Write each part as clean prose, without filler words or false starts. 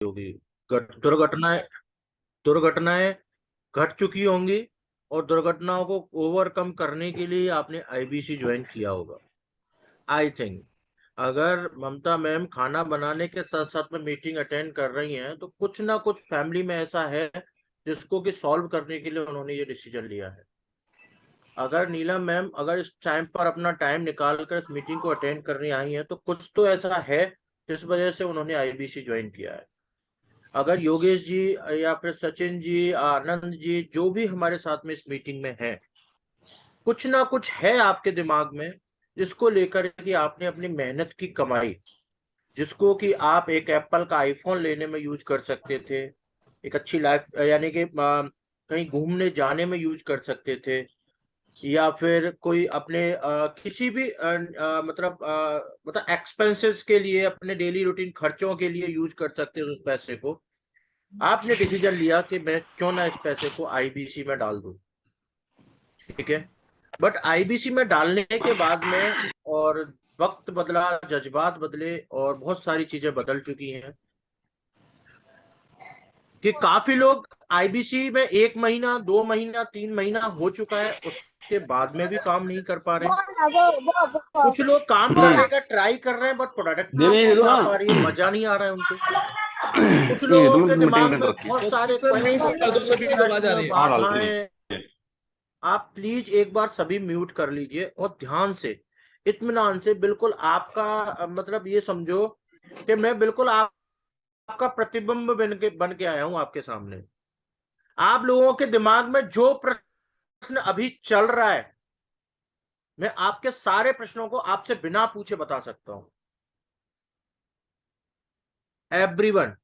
होगी। दुर्घटनाएं दुर्घटनाएं घट चुकी होंगी, और दुर्घटनाओं को ओवरकम करने के लिए आपने आईबीसी ज्वाइन किया होगा, आई थिंक। अगर ममता मैम खाना बनाने के साथ साथ में मीटिंग अटेंड कर रही हैं, तो कुछ ना कुछ फैमिली में ऐसा है जिसको कि सॉल्व करने के लिए उन्होंने ये डिसीजन लिया है। अगर नीलम मैम अगर इस टाइम पर अपना टाइम निकाल कर इस मीटिंग को अटेंड करने आई हैं, तो कुछ तो ऐसा है जिस वजह से उन्होंने आईबीसी ज्वाइन किया है। अगर योगेश जी या फिर सचिन जी, आनंद जी, जो भी हमारे साथ में इस मीटिंग में हैं, कुछ ना कुछ है आपके दिमाग में जिसको लेकर कि आपने अपनी मेहनत की कमाई, जिसको कि आप एक एप्पल का आईफोन लेने में यूज कर सकते थे, एक अच्छी लाइफ यानी कि कहीं घूमने जाने में यूज कर सकते थे, या फिर कोई अपने किसी भी मतलब एक्सपेंसेस के लिए, अपने डेली रूटीन खर्चों के लिए यूज कर सकते थे उस पैसे को। आपने डिसीजन लिया कि मैं क्यों ना इस पैसे को आईबीसी में डाल दूं। ठीक है, बट आईबीसी में डालने के बाद में, और वक्त बदला, जज्बात बदले, और बहुत सारी चीजें बदल चुकी हैं कि काफी लोग आईबीसी में 1 महीना, 2 महीना, 3 महीना हो चुका है, उसके बाद में भी काम नहीं कर पा रहे हैं। कुछ लोग काम करने का ट्राई कर रहे हैं, बट दे प्रोडक्टिविटी दे नहीं दो आ ना। पा रही है, मजा नहीं आ रहा है उनको। कुछ ये लोगों तुम के मीटिंग दिमाग अटेंड में रखी बहुत सारे सर म्यूट कर दो, क्वेश्चन, सभी की आवाज आ प्रश्न, रही है। हाँ डाल के बाधाएं। आप प्लीज एक बार सभी म्यूट कर लीजिए और ध्यान से, इत्मीनान से, बिल्कुल आपका मतलब ये समझो कि मैं बिल्कुल आपका प्रतिबिंब बन के आया हूं आपके सामने। आप लोगों के दिमाग में जो प्रश्न अभी चल रहा है, मैं आपके सारे प्रश्नों को आपसे बिना पूछे बता सकता हूं। एवरीवन,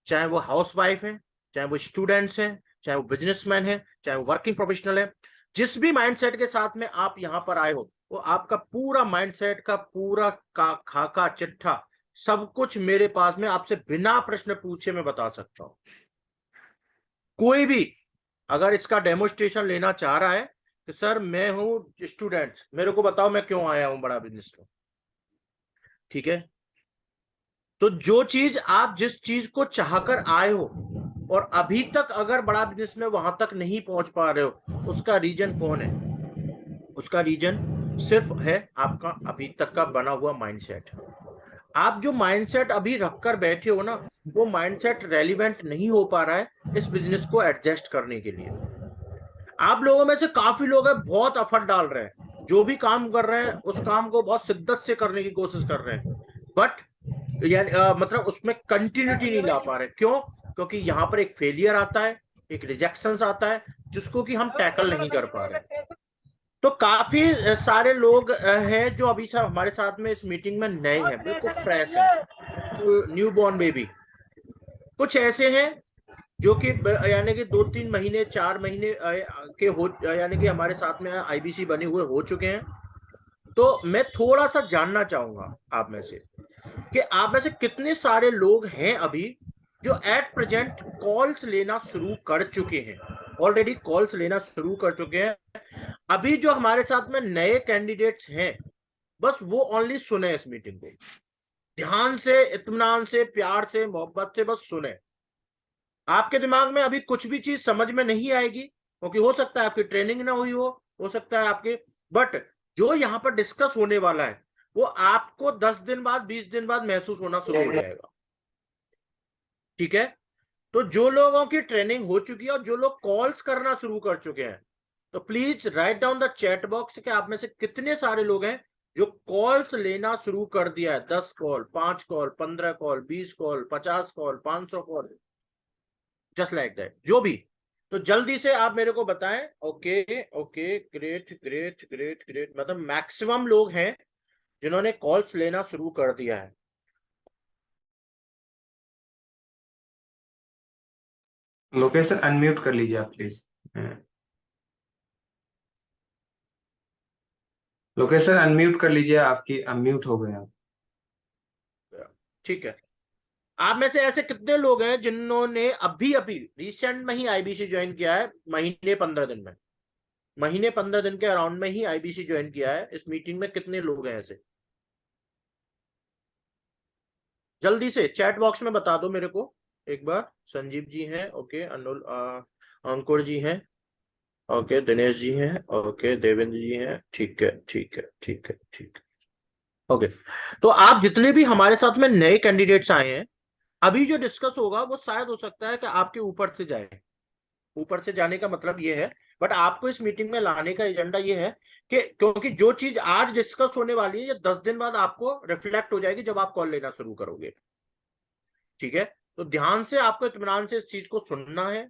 चाहे वो हाउसवाइफ है, चाहे वो स्टूडेंट्स हैं, चाहे वो बिजनेसमैन है, चाहे वो वर्किंग प्रोफेशनल है, जिस भी माइंडसेट के साथ में आप यहां पर आए हो, वो आपका पूरा माइंडसेट का पूरा का खाका चिट्ठा सब कुछ मेरे पास में आपसे बिना प्रश्न पूछे मैं बता सकता हूं। कोई भी अगर इसका डेमोस्ट्रेशन लेना चाह रहा है कि सर मैं हूं स्टूडेंट, मेरे को बताओ मैं क्यों आया हूं बड़ा बिजनेस में, ठीक है, तो जो चीज आप जिस चीज को चाहकर आए हो और अभी तक अगर बड़ा बिजनेस में वहां तक नहीं पहुंच पा रहे हो, उसका रीजन कौन है? उसका रीजन सिर्फ है आपका अभी तक का बना हुआ माइंडसेट। आप जो माइंडसेट अभी रखकर बैठे हो ना, वो माइंडसेट रेलिवेंट नहीं हो पा रहा है इस बिजनेस को एडजस्ट करने के लिए। आप लोगों में से काफी लोग हैं बहुत एफर्ट डाल रहे हैं, जो भी काम कर रहे हैं उस काम को बहुत शिद्दत से करने की कोशिश कर रहे हैं, बट यानी मतलब उसमें कंटिन्यूटी नहीं ला पा रहे। क्यों? क्योंकि यहाँ पर एक फेलियर आता है, एक रिजेक्शन आता है, जिसको कि हम टैकल नहीं कर पा रहे। तो काफी सारे लोग हैं जो अभी से हमारे साथ में इस मीटिंग में नए हैं, बिल्कुल फ्रेश हैं, न्यू बॉर्न बेबी। कुछ ऐसे हैं जो कि यानी कि 2-3 महीने, 4 महीने के हो, यानी कि हमारे साथ में आईबीसी बने हुए हो चुके हैं। तो मैं थोड़ा सा जानना चाहूंगा आप में से कि आप में से कितने सारे लोग हैं अभी जो एट प्रेजेंट कॉल्स लेना शुरू कर चुके हैं, ऑलरेडी कॉल्स लेना शुरू कर चुके हैं। अभी जो हमारे साथ में नए कैंडिडेट्स हैं, बस वो ओनली सुने इस मीटिंग को, ध्यान से, इत्मीनान से, प्यार से, मोहब्बत से बस सुने। आपके दिमाग में अभी कुछ भी चीज समझ में नहीं आएगी, क्योंकि हो सकता है आपकी ट्रेनिंग ना हुई हो सकता है आपके, बट जो यहाँ पर डिस्कस होने वाला है वो आपको 10 दिन बाद, 20 दिन बाद महसूस होना शुरू हो जाएगा। ठीक है, तो जो लोगों की ट्रेनिंग हो चुकी है और जो लोग कॉल्स करना शुरू कर चुके हैं, तो please write down the chat box कि आप में से कितने सारे लोग हैं जो कॉल्स लेना शुरू कर दिया है। 10 call, 5 call, 15 call, 20 call, 50 call, 500 call, just like that, जो भी। तो जल्दी से आप मेरे को बताएं। Okay, okay, great great great great, मतलब मैक्सिमम लोग हैं जिन्होंने कॉल्स लेना शुरू कर दिया है। लोकेशन अनम्यूट कर लीजिए आप प्लीज। लोकेशन अनम्यूट कर लीजिए, आपकी अनम्यूट हो गए आप। ठीक है, आप में से ऐसे कितने लोग हैं जिन्होंने अभी अभी रिसेंट में ही आईबीसी ज्वाइन किया है? महीने 15 दिन में, महीने 15 दिन के अराउंड में ही आईबीसी ज्वाइन किया है। इस मीटिंग में कितने लोग हैं ऐसे? जल्दी से चैट बॉक्स में बता दो मेरे को। एक बार संजीव जी हैं, ओके, अंकुर जी हैं, ओके, दिनेश जी हैं, ओके, देवेंद्र जी हैं, ठीक है ठीक है ठीक है ठीक है, ओके। तो आप जितने भी हमारे साथ में नए कैंडिडेट्स आए हैं, अभी जो डिस्कस होगा वो शायद हो सकता है कि आपके ऊपर से जाए। ऊपर से जाने का मतलब ये है, बट आपको इस मीटिंग में लाने का एजेंडा ये है कि क्योंकि जो चीज आज डिस्कस होने वाली है ये 10 दिन बाद आपको रिफ्लेक्ट हो जाएगी जब आप कॉल लेना शुरू करोगे। ठीक है, तो ध्यान से आपको इत्मीनान से इस चीज को सुनना है,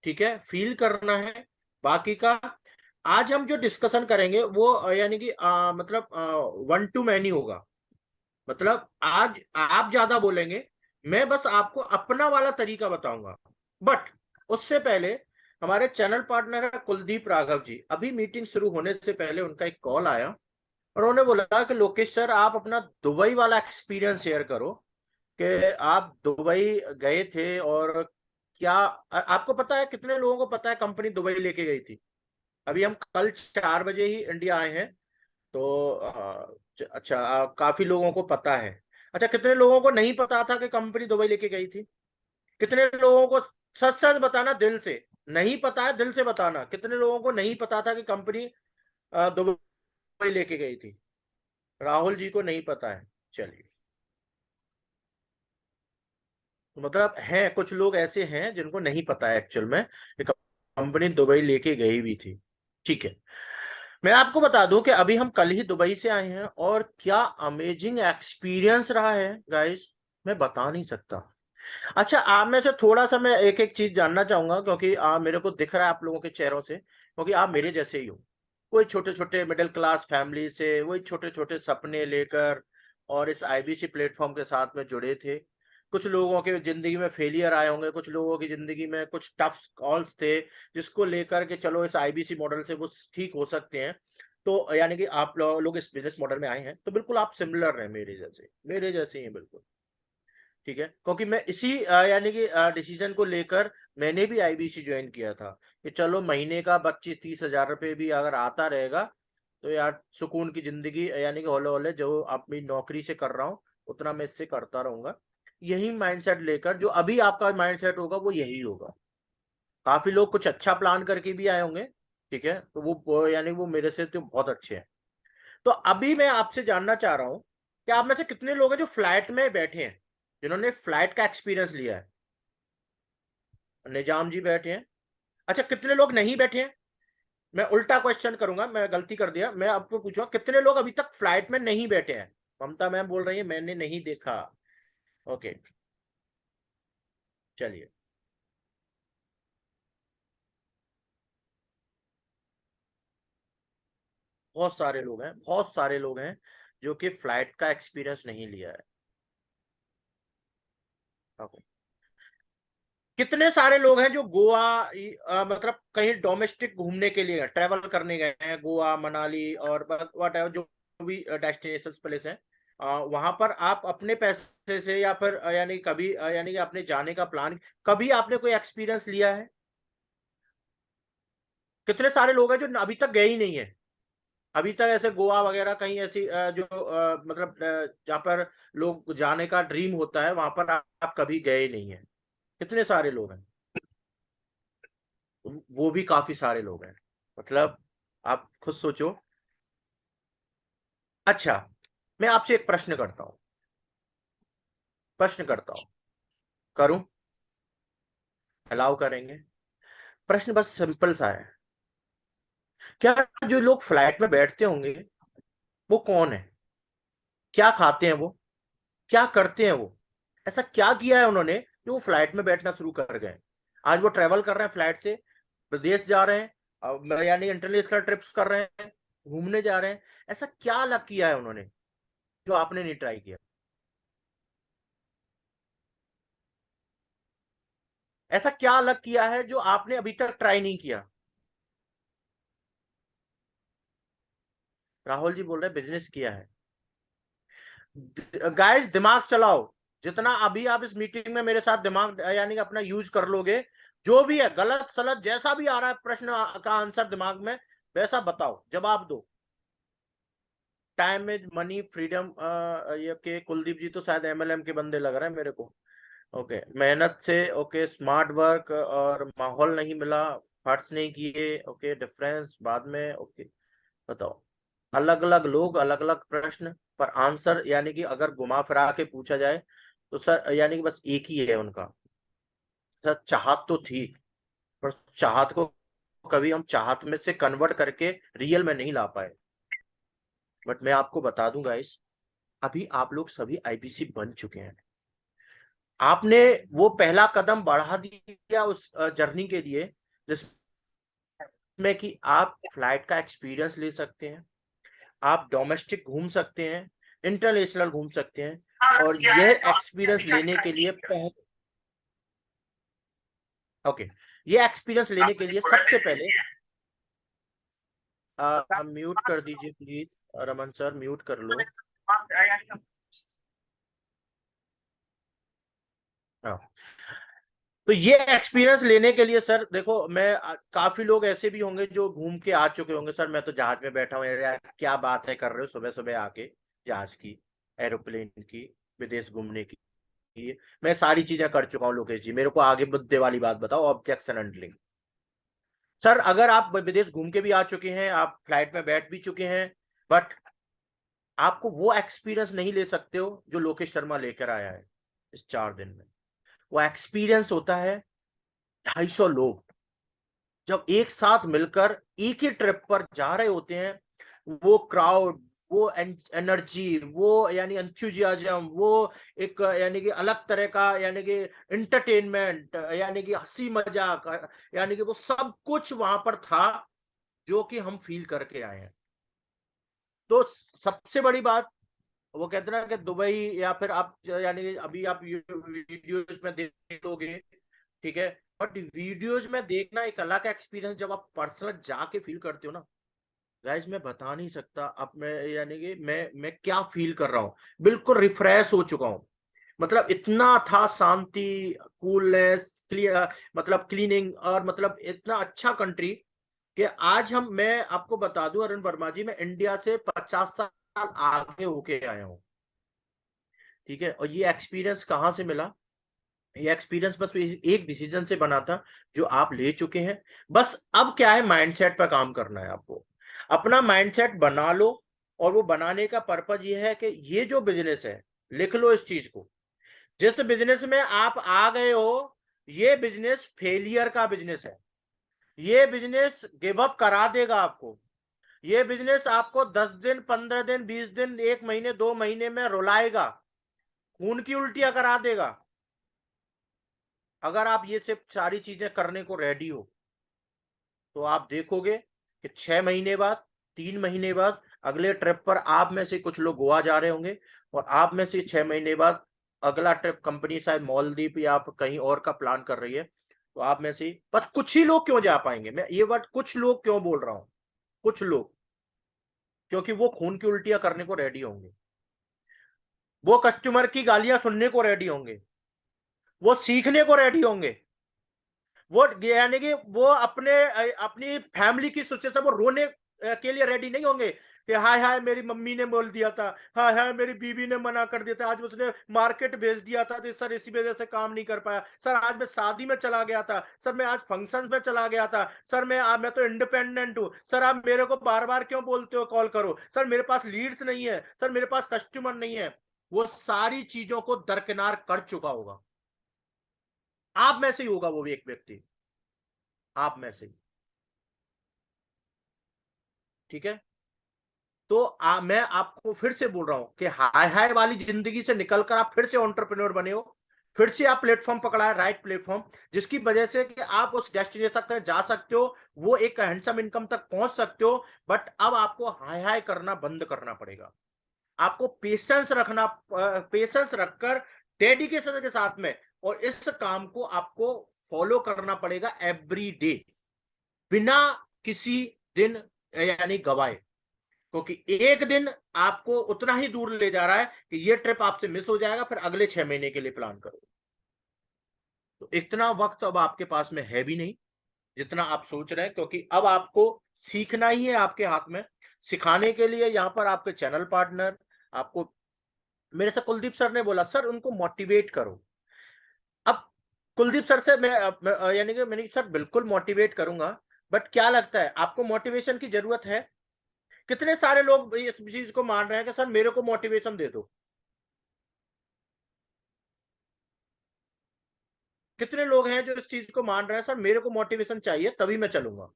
ठीक है, फील करना है। बाकी का आज हम जो डिस्कशन करेंगे वो यानी कि मतलब 1 to many होगा। मतलब आज आप ज्यादा बोलेंगे, मैं बस आपको अपना वाला तरीका बताऊंगा। बट उससे पहले हमारे चैनल पार्टनर है कुलदीप राघव जी, अभी मीटिंग शुरू होने से पहले उनका एक कॉल आया और उन्होंने बोला कि लोकेश सर आप अपना दुबई वाला एक्सपीरियंस शेयर करो कि आप दुबई गए थे और क्या आपको पता है, कितने लोगों को पता है कंपनी दुबई लेके गई थी? अभी हम कल 4 बजे ही इंडिया आए हैं, तो अच्छा, काफी लोगों को पता है। अच्छा, कितने लोगों को नहीं पता था कि कंपनी दुबई लेके गई थी? कितने लोगों को, सच सच बताना, दिल से नहीं पता है, दिल से बताना, कितने लोगों को नहीं पता था कि कंपनी दुबई लेके गई थी? राहुल जी को नहीं पता है, चलिए। मतलब है कुछ लोग ऐसे हैं जिनको नहीं पता है एक्चुअल में कि कंपनी दुबई लेके गई भी थी। ठीक है, मैं आपको बता दूं कि अभी हम कल ही दुबई से आए हैं और क्या अमेजिंग एक्सपीरियंस रहा है गाइस, मैं बता नहीं सकता। अच्छा, आप में से थोड़ा सा मैं एक एक चीज जानना चाहूंगा, क्योंकि मेरे को दिख रहा है आप लोगों के चेहरों से, क्योंकि आप मेरे जैसे ही हो, कोई छोटे छोटे मिडिल क्लास फैमिली से, वही छोटे छोटे सपने लेकर और इस आईबीसी प्लेटफॉर्म के साथ में जुड़े थे। कुछ लोगों के जिंदगी में फेलियर आए होंगे, कुछ लोगों की जिंदगी में कुछ टफ कॉल्स थे जिसको लेकर के चलो इस आईबीसी मॉडल से वो ठीक हो सकते हैं। तो यानी कि आप लोग इस बिजनेस मॉडल में आए हैं, तो बिल्कुल आप सिमिलर हैं मेरे जैसे ही हैं बिल्कुल। ठीक है, क्योंकि मैं इसी यानी कि डिसीजन को लेकर मैंने भी आईबीसी ज्वाइन किया था कि चलो महीने का 25-30 हज़ार रुपये भी अगर आता रहेगा तो यार सुकून की जिंदगी, यानी कि हौले हौले जो अपनी नौकरी से कर रहा हूँ उतना मैं इससे करता रहूंगा। यही माइंडसेट लेकर जो अभी आपका माइंडसेट होगा वो यही होगा। काफी लोग कुछ अच्छा प्लान करके भी आए होंगे, ठीक है, तो यानी वो मेरे से तो बहुत अच्छे हैं। तो अभी मैं आपसे जानना चाह रहा हूं कि आप में से कितने लोग हैं जो फ्लाइट में बैठे हैं, जिन्होंने फ्लाइट का एक्सपीरियंस लिया है? निजाम जी बैठे हैं। अच्छा, कितने लोग नहीं बैठे हैं? मैं उल्टा क्वेश्चन करूंगा, मैं गलती कर दिया, मैं आपको पूछूंगा कितने लोग अभी तक फ्लाइट में नहीं बैठे हैं? ममता मैम बोल रही है मैंने नहीं देखा। ओके, चलिए। बहुत सारे लोग हैं, बहुत सारे लोग हैं जो कि फ्लाइट का एक्सपीरियंस नहीं लिया है। ओके, कितने सारे लोग हैं जो गोवा मतलब कहीं डोमेस्टिक घूमने के लिए ट्रेवल करने गए हैं, गोवा मनाली और वट एवर जो भी डेस्टिनेशन प्लेस है, वहां पर आप अपने पैसे से या फिर यानी कभी यानी कि अपने जाने का प्लान, कभी आपने कोई एक्सपीरियंस लिया है? कितने सारे लोग हैं जो अभी तक गए ही नहीं है, अभी तक ऐसे गोवा वगैरह कहीं ऐसी जो मतलब जहाँ पर लोग जाने का ड्रीम होता है वहां पर आप कभी गए ही नहीं है? कितने सारे लोग हैं? वो भी काफी सारे लोग हैं, मतलब आप खुद सोचो। अच्छा, मैं आपसे एक प्रश्न करता हूं, प्रश्न करता हूं, करूं? अलाउ करेंगे? प्रश्न बस सिंपल सा है, क्या जो लोग फ्लाइट में बैठते होंगे वो कौन है? क्या खाते हैं वो? क्या करते हैं वो? ऐसा क्या किया है उन्होंने जो वो फ्लाइट में बैठना शुरू कर गए? आज वो ट्रेवल कर रहे हैं फ्लाइट से, विदेश जा रहे हैं, यानी इंटरनेशनल ट्रिप्स कर रहे हैं, घूमने जा रहे हैं। ऐसा क्या अलग किया है उन्होंने जो आपने नहीं ट्राई किया? ऐसा क्या अलग किया है जो आपने अभी तक ट्राई नहीं किया? राहुल जी बोल रहे बिजनेस किया है। गाइस दिमाग चलाओ, जितना अभी आप इस मीटिंग में मेरे साथ दिमाग यानी कि अपना यूज कर लोगे, जो भी है गलत सलत जैसा भी आ रहा है प्रश्न का आंसर दिमाग में, वैसा बताओ, जवाब दो। टाइम में मनी फ्रीडम, ये के कुलदीप जी तो शायद एमएलएम के बंदे लग रहे हैं मेरे को। ओके, मेहनत से, ओके, स्मार्ट वर्क और माहौल नहीं मिला, फर्स्ट नहीं किए, ओके, डिफरेंस बाद में, ओके, बताओ। अलग अलग लोग, अलग अलग प्रश्न, पर आंसर यानी कि अगर घुमा फिरा के पूछा जाए तो सर यानी कि बस एक ही है उनका। सर चाहत तो थी, पर चाहत को कभी हम चाहत में से कन्वर्ट करके रियल में नहीं ला पाए। बट मैं आपको बता दूं गाइस, अभी आप लोग सभी आईपीसी बन चुके हैं। आपने वो पहला कदम बढ़ा दिया उस जर्नी के लिए, जिसमें कि आप फ्लाइट का एक्सपीरियंस ले सकते हैं, आप डोमेस्टिक घूम सकते हैं, इंटरनेशनल घूम सकते हैं। और यह एक्सपीरियंस लेने के लिए ओके, ये एक्सपीरियंस लेने के लिए सबसे पहले म्यूट कर दीजिए प्लीज, रमन सर म्यूट कर लो। हाँ, तो ये एक्सपीरियंस लेने के लिए सर देखो, मैं काफी लोग ऐसे भी होंगे जो घूम के आ चुके होंगे, सर मैं तो जहाज में बैठा हूँ यार, क्या बात है कर रहे हो सुबह सुबह आके जहाज की, एरोप्लेन की, विदेश घूमने की। मैं सारी चीजें कर चुका हूँ लोकेश जी, मेरे को आगे मुद्दे वाली बात बताओ, ऑब्जेक्शन हैंडलिंग। सर अगर आप विदेश घूम के भी आ चुके हैं, आप फ्लाइट में बैठ भी चुके हैं, बट आपको वो एक्सपीरियंस नहीं ले सकते हो जो लोकेश शर्मा लेकर आया है इस 4 दिन में। वो एक्सपीरियंस होता है 250 लोग जब एक साथ मिलकर एक ही ट्रिप पर जा रहे होते हैं। वो क्राउड, वो एनर्जी, वो यानी एंथुजियाज्म, वो एक यानी कि अलग तरह का यानी कि इंटरटेनमेंट, यानी कि हंसी मजाक, यानी कि वो सब कुछ वहां पर था जो कि हम फील करके आए हैं। तो सबसे बड़ी बात, वो कहते हैं ना कि दुबई, या फिर आप यानी कि अभी आप वीडियोज में देख लोगे, ठीक है, बट वीडियोज में देखना एक अलग एक्सपीरियंस, जब आप पर्सनल जाके फील करते हो ना गाइज, मैं बता नहीं सकता अब मैं यानी कि मैं क्या फील कर रहा हूँ। बिल्कुल रिफ्रेश हो चुका हूँ, मतलब इतना था शांति, कूलनेस, क्लियर, मतलब क्लीनिंग, और मतलब इतना अच्छा कंट्री कि आज मैं आपको बता दूं अरुण वर्मा जी, मैं इंडिया से 50 साल आगे होके आया हूँ। ठीक है, और ये एक्सपीरियंस कहाँ से मिला? ये एक्सपीरियंस बस एक डिसीजन से बना था जो आप ले चुके हैं। बस अब क्या है, माइंडसेट पर काम करना है आपको, अपना माइंडसेट बना लो। और वो बनाने का पर्पज ये है कि ये जो बिजनेस है, लिख लो इस चीज को, जिस बिजनेस में आप आ गए हो, ये बिजनेस फेलियर का बिजनेस है। ये बिजनेस गिव अप करा देगा आपको। ये बिजनेस आपको 10 दिन, 15 दिन, 20 दिन, 1 महीने, 2 महीने में रुलाएगा, खून की उल्टियां करा देगा। अगर आप ये सब सारी चीजें करने को रेडी हो, तो आप देखोगे कि 6 महीने बाद, 3 महीने बाद, अगले ट्रिप पर आप में से कुछ लोग गोवा जा रहे होंगे, और आप में से 6 महीने बाद अगला ट्रिप कंपनी शायद मालदीव या आप कहीं और का प्लान कर रही है, तो आप में से बस कुछ ही लोग क्यों जा पाएंगे। मैं ये वर्ड कुछ लोग क्यों बोल रहा हूं, कुछ लोग, क्योंकि वो खून की उल्टियां करने को रेडी होंगे, वो कस्टमर की गालियां सुनने को रेडी होंगे, वो सीखने को रेडी होंगे, वो यानी कि वो अपनी फैमिली की सिचुएशन, वो रोने के लिए रेडी नहीं होंगे कि हाय हाय मेरी मम्मी ने बोल दिया था, हाय हाय मेरी बीवी ने मना कर दिया था, आज उसने मार्केट भेज दिया था, तो सर इसी वजह से काम नहीं कर पाया, सर आज मैं शादी में चला गया था, सर मैं आज फंक्शंस में चला गया था, सर मैं तो इंडिपेंडेंट हूं, सर आप मेरे को बार बार क्यों बोलते हो कॉल करो, सर मेरे पास लीड्स नहीं है, सर मेरे पास कस्टमर नहीं है। वो सारी चीजों को दरकिनार कर चुका होगा। आप में से ही होगा वो भी एक व्यक्ति, आप में से ही। ठीक है, तो मैं आपको फिर से बोल रहा हूं कि हाय हाय वाली जिंदगी से निकलकर आप फिर से एंटरप्रेन्योर बने हो, फिर से आप प्लेटफॉर्म पकड़ा है, राइट प्लेटफॉर्म, जिसकी वजह से कि आप उस डेस्टिनेशन तक जा सकते हो, वो एक हैंडसम इनकम तक पहुंच सकते हो। बट अब आपको हाय हाय करना बंद करना पड़ेगा। आपको पेशेंस रखना, पेशेंस रखकर डेडिकेशन के साथ में, और इस काम को आपको फॉलो करना पड़ेगा एवरी डे, बिना किसी दिन यानी गवाए। क्योंकि एक दिन आपको उतना ही दूर ले जा रहा है कि ये ट्रिप आपसे मिस हो जाएगा, फिर अगले 6 महीने के लिए प्लान करो। तो इतना वक्त अब आपके पास में है भी नहीं जितना आप सोच रहे हैं, क्योंकि अब आपको सीखना ही है आपके हाथ में। सिखाने के लिए यहाँ पर आपके चैनल पार्टनर, आपको मेरे से कुलदीप सर ने बोला, सर उनको मोटिवेट करो। कुलदीप सर से यानी कि मैंने सर बिल्कुल मोटिवेट करूंगा, बट क्या लगता है आपको मोटिवेशन की जरूरत है? कितने सारे लोग इस चीज को मान रहे हैं कि सर मेरे को मोटिवेशन दे दो। कितने लोग हैं जो इस चीज को मान रहे हैं सर मेरे को मोटिवेशन चाहिए तभी मैं चलूंगा।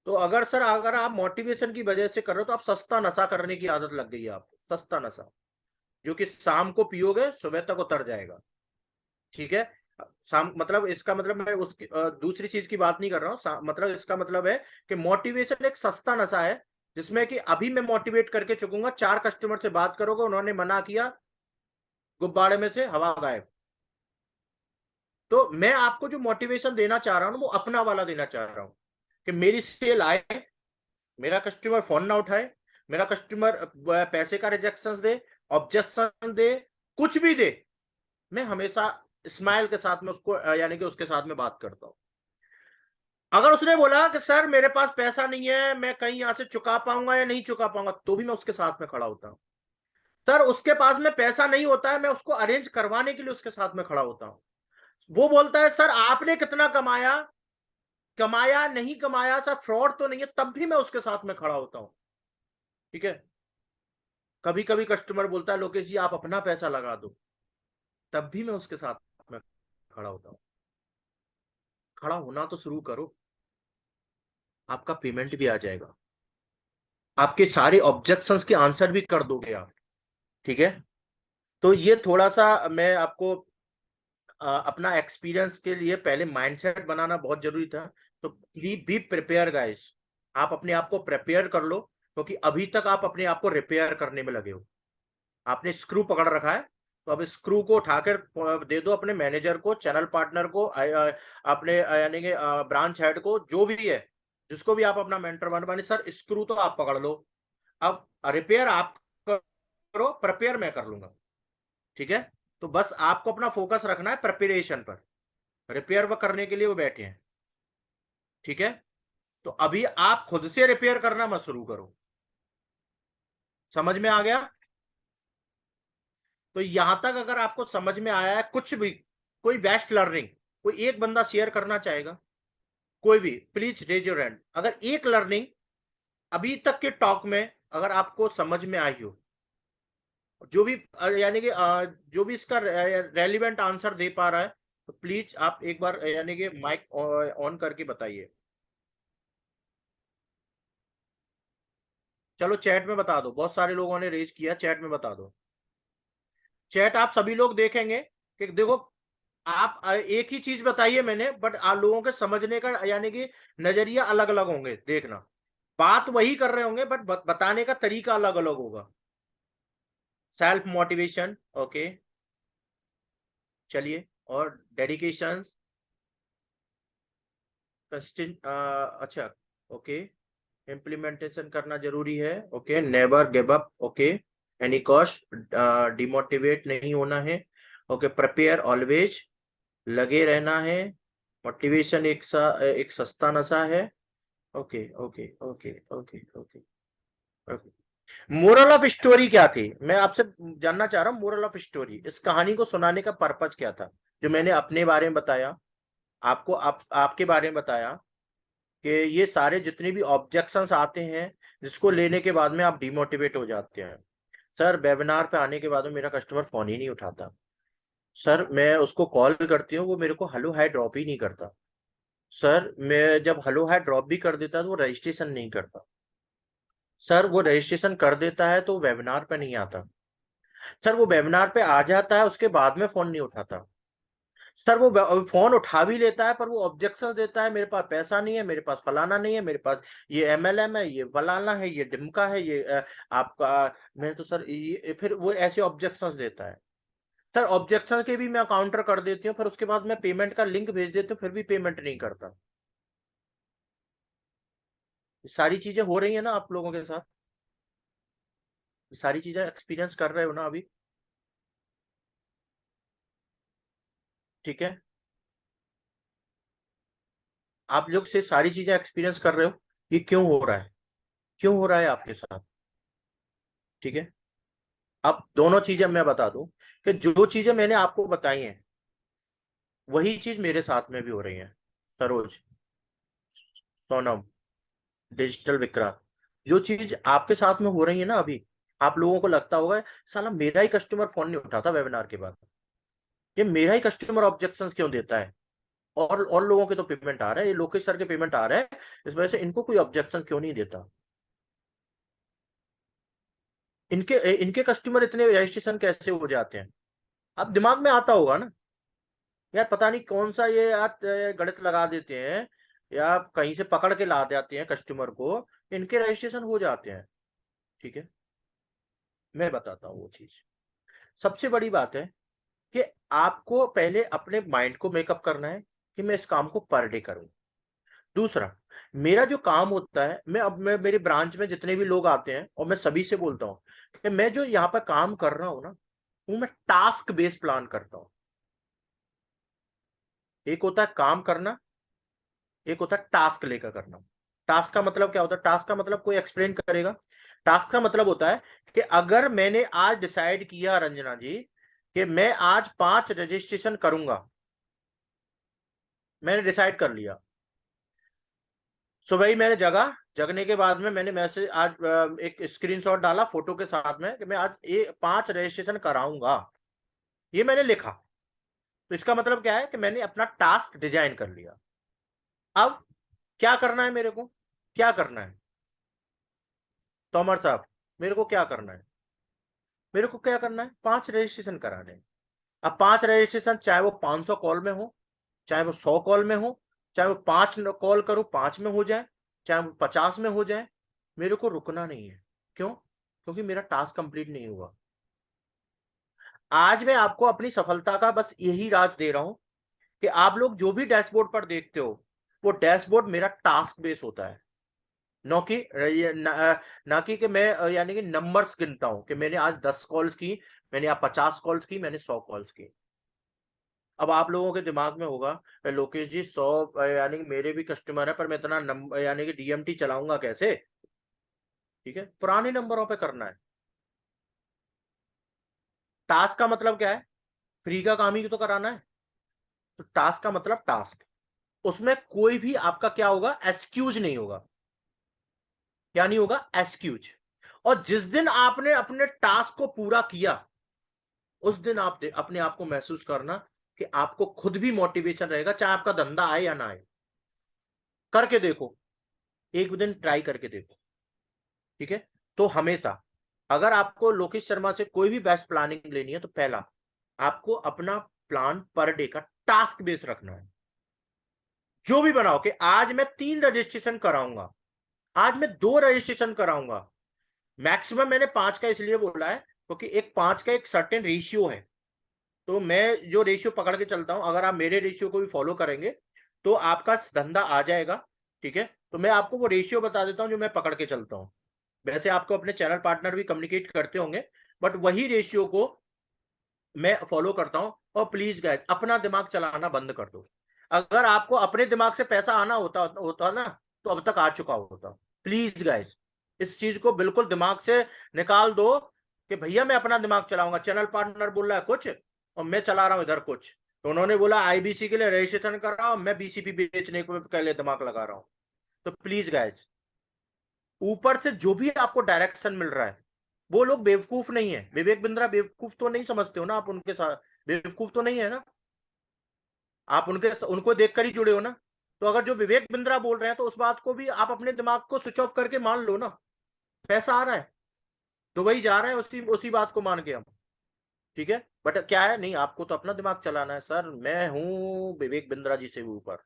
तो अगर सर अगर आप मोटिवेशन की वजह से कर रहे हो तो आप सस्ता नशा करने की आदत लग गई है आपको, सस्ता नशा, जो कि शाम को पियोगे सुबह तक उतर जाएगा। ठीक है। शाम मतलब इसका मतलब मैं उसकी दूसरी चीज की बात नहीं कर रहा हूँ, मतलब इसका मतलब है कि मोटिवेशन एक सस्ता नशा है, जिसमें कि अभी मैं मोटिवेट करके चुकूंगा, 4 कस्टमर से बात करोगे उन्होंने मना किया, गुब्बारे में से हवा गायब। तो मैं आपको जो मोटिवेशन देना चाह रहा हूँ वो अपना वाला देना चाह रहा हूँ कि मेरी सेल आए, मेरा कस्टमर फोन ना उठाए, मेरा कस्टमर पैसे का रिजेक्शन दे, ऑब्जेक्शन दे, कुछ भी दे, मैं हमेशा स्माइल के साथ में उसको यानी कि उसके साथ में बात करता हूं। अगर उसने बोला कि सर मेरे पास पैसा नहीं है, मैं कहीं यहां से चुका पाऊंगा या नहीं चुका पाऊंगा, तो भी मैं उसके साथ में खड़ा होता हूं। सर उसके पास में पैसा नहीं होता है, मैं उसको अरेंज करवाने के लिए उसके साथ में खड़ा होता हूं। वो बोलता है सर आपने कितना कमाया, कमाया नहीं कमाया, सर फ्रॉड तो नहीं है, तब भी मैं उसके साथ में खड़ा होता हूं। ठीक है। कभी कभी कस्टमर बोलता है लोकेश जी आप अपना पैसा लगा दो, तब भी मैं उसके साथ में खड़ा होता हूं। खड़ा होना तो शुरू करो, आपका पेमेंट भी आ जाएगा, आपके सारे ऑब्जेक्शंस के आंसर भी कर दोगे आप। ठीक है। तो ये थोड़ा सा मैं आपको अपना एक्सपीरियंस के लिए पहले माइंडसेट बनाना बहुत जरूरी था। तो बी प्रिपेयर गाइस, आप अपने आप को प्रिपेयर कर लो, क्योंकि अभी तक आप अपने आप को रिपेयर करने में लगे हो। आपने स्क्रू पकड़ रखा है, तो अब स्क्रू को उठाकर दे दो अपने मैनेजर को, चैनल पार्टनर को, अपने यानी कि ब्रांच हेड को, जो भी है, जिसको भी आप अपना मेंटर बने, सर स्क्रू तो आप पकड़ लो, अब रिपेयर आप करो, प्रिपेयर मैं कर लूंगा। ठीक है। तो बस आपको अपना फोकस रखना है प्रिपरेशन पर, रिपेयर वो करने के लिए वो बैठे हैं। ठीक है। तो अभी आप खुद से रिपेयर करना मत शुरू करो। समझ में आ गया? तो यहां तक अगर आपको समझ में आया है कुछ भी, कोई बेस्ट लर्निंग, कोई एक बंदा शेयर करना चाहेगा, कोई भी, प्लीज रेज योर हैंड। अगर एक लर्निंग अभी तक के टॉक में अगर आपको समझ में आई हो, जो भी यानी कि जो भी इसका रेलिवेंट आंसर दे पा रहा है, तो प्लीज आप एक बार यानी कि माइक ऑन करके बताइए। चलो चैट में बता दो, बहुत सारे लोगों ने रेज किया, चैट में बता दो। चैट आप सभी लोग देखेंगे कि देखो, आप एक ही चीज बताइए मैंने, बट आप लोगों के समझने का यानी कि नजरिया अलग अलग होंगे, देखना। बात वही कर रहे होंगे बट बताने का तरीका अलग अलग होगा। सेल्फ मोटिवेशन, ओके, चलिए। और डेडिकेशन, अच्छा, ओके, इम्प्लीमेंटेशन करना जरूरी है, okay, never give up, okay, any cost, demotivate नहीं होना है, ओके, प्रिपेयर ऑलवेज, लगे रहना है, मोटिवेशन एक सस्ता नशा है, okay okay okay okay okay okay. Moral of story क्या थी, मैं आपसे जानना चाह रहा हूँ, मोरल ऑफ स्टोरी, इस कहानी को सुनाने का पर्पज क्या था? जो मैंने अपने बारे में बताया, आपको आपके बारे में बताया, कि ये सारे जितने भी ऑब्जेक्शंस आते हैं, जिसको लेने के बाद में आप डिमोटिवेट हो जाते हैं। सर वेबिनार पे आने के बाद में मेरा कस्टमर फोन ही नहीं उठाता। सर मैं उसको कॉल करती हूँ, वो मेरे को हेलो हाई ड्रॉप ही नहीं करता। सर मैं जब हेलो हाई ड्रॉप भी कर देता तो वो रजिस्ट्रेशन नहीं करता। सर वो रजिस्ट्रेशन कर देता है तो वेबिनार पे नहीं आता। सर वो वेबिनार पे आ जाता है, उसके बाद में फोन नहीं उठाता। सर वो फोन उठा भी लेता है, पर वो ऑब्जेक्शन देता है, मेरे पास पैसा नहीं है, मेरे पास फलाना नहीं है, मेरे पास ये एमएलएम है, ये फलाना है, ये डिमका है, ये आपका, मैं तो सर ये फिर वो ऐसे ऑब्जेक्शंस देता है। सर ऑब्जेक्शन के भी मैं काउंटर कर देती हूँ, फिर उसके बाद मैं पेमेंट का लिंक भेज देती हूँ, फिर भी पेमेंट नहीं करता। सारी चीजें हो रही है ना आप लोगों के साथ? सारी चीजें एक्सपीरियंस कर रहे हो ना अभी? ठीक है। आप लोग से सारी चीजें एक्सपीरियंस कर रहे हो, ये क्यों हो रहा है? क्यों हो रहा है आपके साथ? ठीक है। अब दोनों चीजें मैं बता दूं कि जो चीजें मैंने आपको बताई हैं, वही चीज मेरे साथ में भी हो रही है। सरोज, सोनम, डिजिटल विक्रांत, जो चीज आपके साथ में हो रही है ना अभी, आप लोगों को लगता होगा साला मेरा ही कस्टमर फोन नहीं उठाता वेबिनार के बाद, ये मेरा ही कस्टमर ऑब्जेक्शंस क्यों देता है, और लोगों के तो पेमेंट आ रहा है, ये लोकेश सर के पेमेंट आ रहा है, इस वजह से इनको कोई ऑब्जेक्शन क्यों नहीं देता। इनके इनके कस्टमर इतने रजिस्ट्रेशन कैसे हो जाते हैं। अब दिमाग में आता होगा ना यार, पता नहीं कौन सा ये यार गणित लगा देते हैं, या कहीं से पकड़ के ला जाते हैं कस्टमर को, इनके रजिस्ट्रेशन हो जाते हैं। ठीक है, मैं बताता हूँ वो चीज। सबसे बड़ी बात है कि आपको पहले अपने माइंड को मेकअप करना है कि मैं इस काम को पर डे करूं। दूसरा, मेरा जो काम होता है, मैं मेरी ब्रांच में जितने भी लोग आते हैं और मैं सभी से बोलता हूँ कि मैं जो यहाँ पर काम कर रहा हूँ ना, वो मैं टास्क बेस्ड प्लान करता हूँ। एक होता है काम करना, एक होता है टास्क लेकर करना। टास्क का मतलब क्या होता है? टास्क का मतलब कोई एक्सप्लेन करेगा। टास्क का मतलब होता है कि अगर मैंने आज डिसाइड किया रंजना जी कि मैं आज 5 रजिस्ट्रेशन करूंगा, मैंने डिसाइड कर लिया, सुबह ही मैंने जगने के बाद में मैंने मैसेज आज एक स्क्रीनशॉट डाला फोटो के साथ में कि मैं आज 5 रजिस्ट्रेशन कराऊंगा, ये मैंने लिखा। तो इसका मतलब क्या है कि मैंने अपना टास्क डिजाइन कर लिया। अब क्या करना है मेरे को, क्या करना है तोमर साहब, मेरे को क्या करना है? मेरे को क्या करना है? 5 रजिस्ट्रेशन कराने हैं। अब 5 रजिस्ट्रेशन, चाहे वो 500 कॉल में हो, चाहे वो 100 कॉल में हो, चाहे वो 5 कॉल करूं 5 में हो जाए, चाहे वो 50 में हो जाए, मेरे को रुकना नहीं है। क्यों? क्योंकि मेरा टास्क कंप्लीट नहीं हुआ। आज मैं आपको अपनी सफलता का बस यही राज दे रहा हूं कि आप लोग जो भी डैशबोर्ड पर देखते हो, वो डैशबोर्ड मेरा टास्क बेस होता है। न कि ना कि मैं यानी कि नंबर्स गिनता हूं कि मैंने आज 10 कॉल्स की, मैंने आज 50 कॉल्स की, मैंने 100 कॉल्स की। अब आप लोगों के दिमाग में होगा लोकेश जी 100 यानी कि मेरे भी कस्टमर है, पर मैं इतना नंबर यानी कि डीएमटी चलाऊंगा कैसे? ठीक है, पुराने नंबरों पे करना है। टास्क का मतलब क्या है? फ्री का काम ही तो कराना है। तो टास्क का मतलब टास्क, उसमें कोई भी आपका क्या होगा? एक्सक्यूज नहीं होगा। क्या नहीं होगा? एक्सक्यूज। और जिस दिन आपने अपने टास्क को पूरा किया, उस दिन आप अपने आप को महसूस करना कि आपको खुद भी मोटिवेशन रहेगा, चाहे आपका धंधा आए या ना आए। करके देखो, एक दिन ट्राई करके देखो। ठीक है, तो हमेशा अगर आपको लोकेश शर्मा से कोई भी बेस्ट प्लानिंग लेनी है, तो पहला आपको अपना प्लान पर डे का टास्क बेस रखना है। जो भी बनाओ कि आज मैं 3 रजिस्ट्रेशन कराऊंगा, आज मैं 2 रजिस्ट्रेशन कराऊंगा। मैक्सिमम मैंने 5 का इसलिए बोला है क्योंकि एक 5 का एक सर्टेन रेशियो है। तो मैं जो रेशियो पकड़ के चलता हूं, अगर आप मेरे रेशियो को भी फॉलो करेंगे तो आपका धंधा आ जाएगा। ठीक है, तो मैं आपको वो रेशियो बता देता हूं जो मैं पकड़ के चलता हूं। वैसे आपको अपने चैनल पार्टनर भी कम्युनिकेट करते होंगे, बट वही रेशियो को मैं फॉलो करता हूं। और प्लीज गाइस, अपना दिमाग चलाना बंद कर दो। अगर आपको अपने दिमाग से पैसा आना होता होता ना, तो अब तक आ चुका होता। प्लीज गाइस, इस चीज को बिल्कुल दिमाग से निकाल दो कि भैया मैं अपना दिमाग चलाऊंगा, चैनल पार्टनर बोल रहा है कुछ और मैं चला रहा हूं इधर कुछ। तो उन्होंने बोला आईबीसी के लिए रजिस्ट्रेशन कर रहा हूं, मैं बीसीपी बेचने के लिए दिमाग लगा रहा हूं। तो प्लीज गाइस, ऊपर से जो भी आपको डायरेक्शन मिल रहा है, वो लोग बेवकूफ नहीं है। विवेक बिंद्रा बेवकूफ तो नहीं समझते हो ना आप उनके साथ? बेवकूफ तो नहीं है ना? आप उनको देखकर ही जुड़े हो ना? तो अगर जो विवेक बिंद्रा बोल रहे हैं, तो उस बात को भी आप अपने दिमाग को स्विच ऑफ करके मान लो ना। पैसा आ रहा है, दुबई जा रहे हैं उसी उसी बात को मान के हम। ठीक है, बट क्या है, नहीं आपको तो अपना दिमाग चलाना है। सर मैं हूं विवेक बिंद्रा जी से भी ऊपर।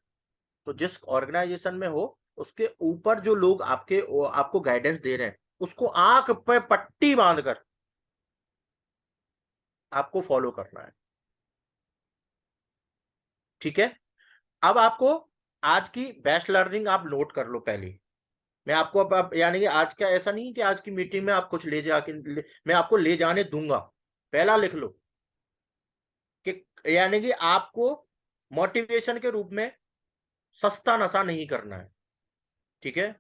तो जिस ऑर्गेनाइजेशन में हो, उसके ऊपर जो लोग आपको गाइडेंस दे रहे हैं, उसको आंख पे पट्टी बांधकर आपको फॉलो करना है। ठीक है, अब आपको आज की बेस्ट लर्निंग आप नोट कर लो पहले। मैं आपको अब यानी कि आज का ऐसा नहीं कि आज की मीटिंग में आप कुछ मैं आपको ले जाने दूंगा। पहला लिख लो कि यानी कि आपको मोटिवेशन के रूप में सस्ता नशा नहीं करना है। ठीक है,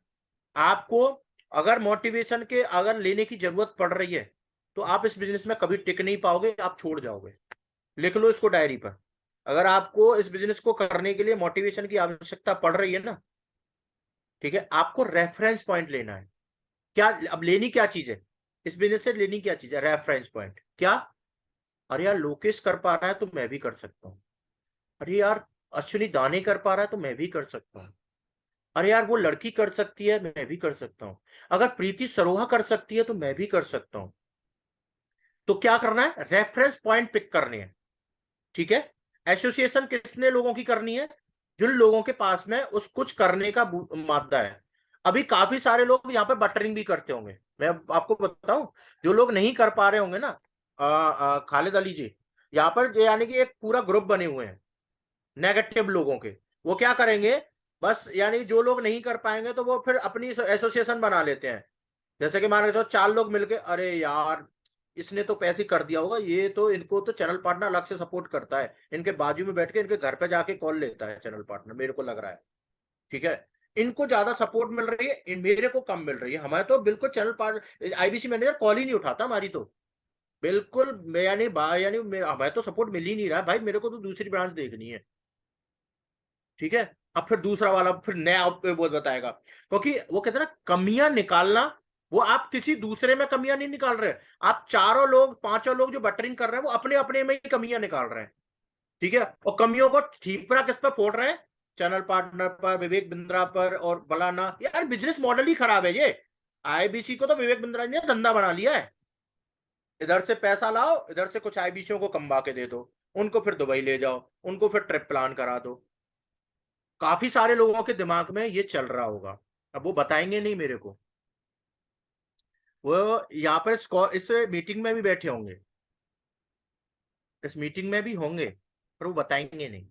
आपको अगर मोटिवेशन के अगर लेने की जरूरत पड़ रही है, तो आप इस बिजनेस में कभी टिक नहीं पाओगे, आप छोड़ जाओगे। लिख लो इसको डायरी पर। अगर आपको इस बिजनेस को करने के लिए मोटिवेशन की आवश्यकता पड़ रही है ना, ठीक है, आपको रेफरेंस पॉइंट लेना है। क्या अब लेनी क्या चीज है इस बिजनेस से? लेनी क्या चीज है? Reference point. क्या? अरे यार लोकेश कर पा रहा है तो मैं भी कर सकता हूँ। अरे यार अश्विनी दाने कर पा रहा है तो मैं भी कर सकता हूँ। अरे यार वो लड़की कर सकती है, मैं भी कर सकता हूँ। अगर प्रीति सरोहा कर सकती है तो मैं भी कर सकता हूँ। तो क्या करना है? रेफरेंस पॉइंट पिक करने हैं। ठीक है। एसोसिएशन कितने लोगों की करनी है? जिन लोगों के पास में उस कुछ करने का मादा है। अभी काफी सारे लोग यहाँ पे बटरिंग भी करते होंगे, मैं आपको बताऊं। जो लोग नहीं कर पा रहे होंगे ना, खालिद अली जी, यहाँ पर यानी कि एक पूरा ग्रुप बने हुए हैं नेगेटिव लोगों के। वो क्या करेंगे, बस यानी जो लोग नहीं कर पाएंगे तो वो फिर अपनी एसोसिएशन बना लेते हैं। जैसे कि मान के चलो 4 लोग मिलके, अरे यार इसने तो पैसे कर दिया होगा, ये तो इनको तो चैनल पार्टनर अलग से सपोर्ट करता है, इनके बाजू में बैठ के इनके घर पे जाके कॉल लेता है चैनल पार्टनर, मेरे को लग रहा है। ठीक है। इनको ज्यादा सपोर्ट मिल रही है, मेरे को कम मिल रही है। हमारे तो बिल्कुल channel partner IBC manager call ही नहीं उठाता हमारी तो। बिल्कुल यानी यानी हमें तो सपोर्ट मिल ही नहीं रहा भाई, मेरे को तो दूसरी ब्रांच देखनी है। ठीक है। अब फिर दूसरा वाला फिर नया वो बताएगा, क्योंकि वो कहते हैं ना कमियां निकालना, वो आप किसी दूसरे में कमियां नहीं निकाल रहे। आप चारों लोग पांचों लोग जो बटरिंग कर रहे हैं वो अपने अपने में ही कमियां निकाल रहे हैं। ठीक है। और कमियों को ठीक पर किस पर फोड़ रहे हैं? चैनल पार्टनर पर, विवेक बिंद्रा पर और बलाना। यार बिजनेस मॉडल ही खराब है ये। आईबीसी को तो विवेक बिंद्रा ने धंधा बना लिया है। इधर से पैसा लाओ, इधर से कुछ आईबीसीओ को कमवा के दे दो, उनको फिर दुबई ले जाओ, उनको फिर ट्रिप प्लान करा दो। काफी सारे लोगों के दिमाग में ये चल रहा होगा, अब वो बताएंगे नहीं मेरे को। वो यहाँ पे इस मीटिंग में भी बैठे होंगे, इस मीटिंग में भी होंगे, पर वो बताएंगे नहीं